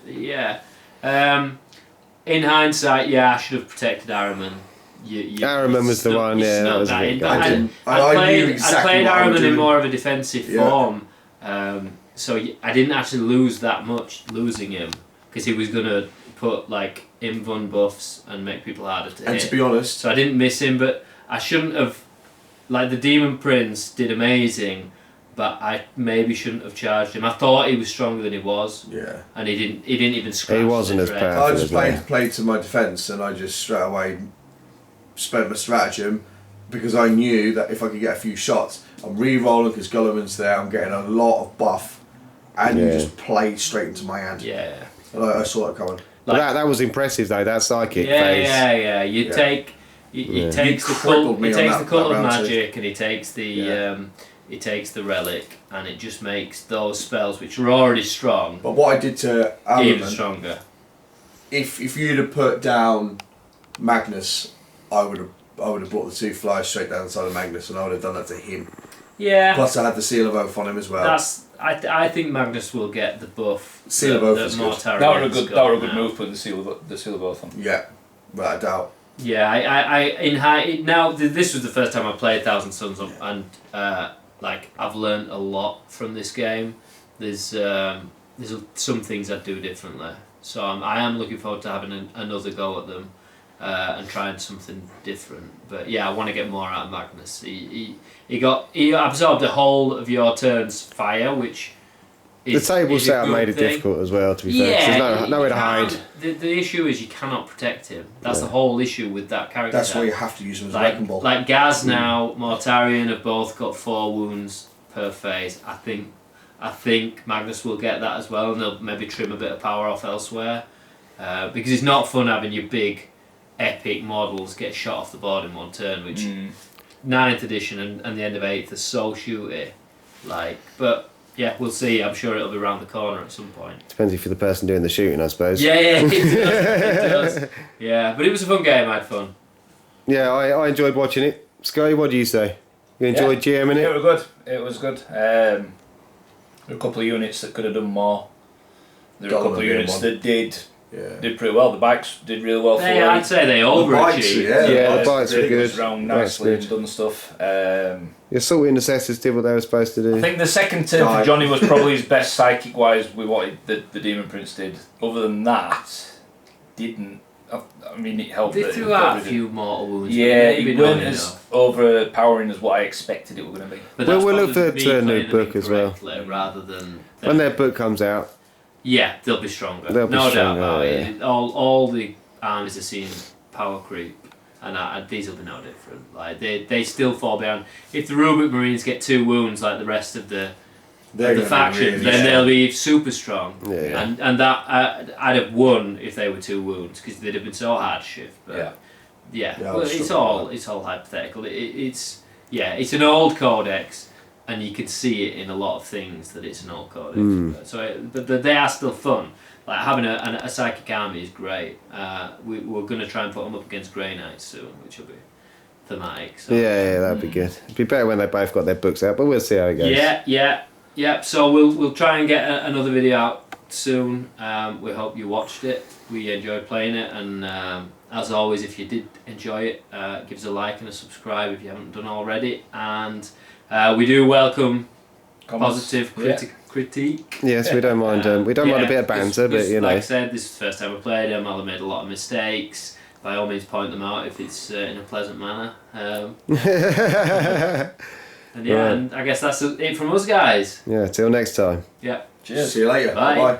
Yeah. In hindsight, yeah, I should have protected Araman. Araman was the one, yeah, that was a bit But gutting. I knew exactly played what I was Araman in doing. more of a defensive Yeah. form, so I didn't actually lose that much losing him because he was gonna put like invuln buffs and make people harder to And hit. to be honest, So I didn't miss him, but I shouldn't have. Like the Demon Prince did amazing, but I maybe shouldn't have charged him. I thought he was stronger than he was, yeah. and he didn't even scratch. He wasn't the as dread. powerful. I just Definitely. played to my defence and I just straight away spent my stratagem because I knew that if I could get a few shots, I'm re-rolling because Guilliman's there, I'm getting a lot of buff and you Yeah. just played straight into my hand. Yeah. And I saw it coming. But Like- that was impressive though. That psychic Yeah, phase. yeah. You Yeah. take. He Yeah. takes the crippled cult. me He on takes that- the cult that of round two. magic, and he takes the. Yeah. He takes the relic, and it just makes those spells, which are already strong, But what I did to even Araman, stronger. if you'd have put down Magnus, I would have brought the 2 flies straight down the side of Magnus and I would have done that to him. Yeah. Plus I had the Seal of Oath on him as well. That's. I think Magnus will get the buff. Seal of Oath is good. That were a good move putting the seal of oath on. Yeah, without a doubt. Yeah, now this was the first time I played Thousand Suns and like I've learned a lot from this game. There's some things I'd do differently, so I am looking forward to having another go at them and trying something different. But yeah, I want to get more out of Magnus. He absorbed the whole of your turn's fire, which The is, table is a setup good made it thing. difficult as well. To be fair, 'cause there's nowhere to hide. The issue is you cannot protect him. That's Yeah. the whole issue with that character. That's why you have to use him as a wrecking ball. Like Gaz now, Mortarion have both got 4 wounds per phase. I think Magnus will get that as well, and they'll maybe trim a bit of power off elsewhere. Because it's not fun having your big, epic models get shot off the board in one turn, which 9th edition and the end of 8th are so shooty. But yeah, we'll see. I'm sure it'll be around the corner at some point. Depends if you're the person doing the shooting, I suppose. Yeah, it does. It does. Yeah, but it was a fun game. I had fun. Yeah, I enjoyed watching it. Sky, what do you say? You enjoyed GMing It it? was good. It was good. There were a couple of units that could have done more. There were a couple of Guilliman units being that did Yeah. pretty well. The bikes did really well for I'd say they bikes, overachieved. yeah. Yeah, the bikes were really good. goes around That's nicely good. and done stuff. Your sorting assessors did what they were supposed to do. I think the second turn for Johnny was probably his best psychic wise with what the Demon Prince did. Other than that, didn't. I mean, it helped. They that threw it out a covered few mortal wounds. Yeah, maybe it not weren't as enough. overpowering as what I expected it were going to be. But Well, that's we'll look probably forward me to a new playing them book as well. incorrectly rather than When their book comes out, yeah, they'll be stronger. They'll be no stronger, doubt about yeah. it. All the armies are seeing power creep, and these will be no different. Like they still fall behind. If the Roboute Marines get 2 wounds like the rest of the They're gonna be factions, really then strong. they'll be super strong. Yeah. And that I'd have won if they were 2 wounds because they'd have been so hard to shift. But Yeah. yeah, Yeah, I well, was it's struck all by it's all hypothetical. It's an old codex, and you can see it in a lot of things that it's an old codex. But they are still fun. Like having a psychic army is great. We're going to try and put them up against Grey Knights soon, which will be thematic. So. yeah, that'd be good. It'd be better when they both got their books out, but we'll see how it goes. Yeah. So we'll try and get another video out soon. We hope you watched it. We enjoyed playing it, and as always, if you did enjoy it, give us a like and a subscribe if you haven't done already. And we do welcome positive critique. Yes, we don't mind. We don't mind a bit of banter, but you know. Like I said, this is the first time I played him. I'll have made a lot of mistakes. By all means, point them out if it's in a pleasant manner. And yeah, Right. and I guess that's it from us, guys. Yeah, till next time. Yeah. Cheers. See you later. Bye. Bye.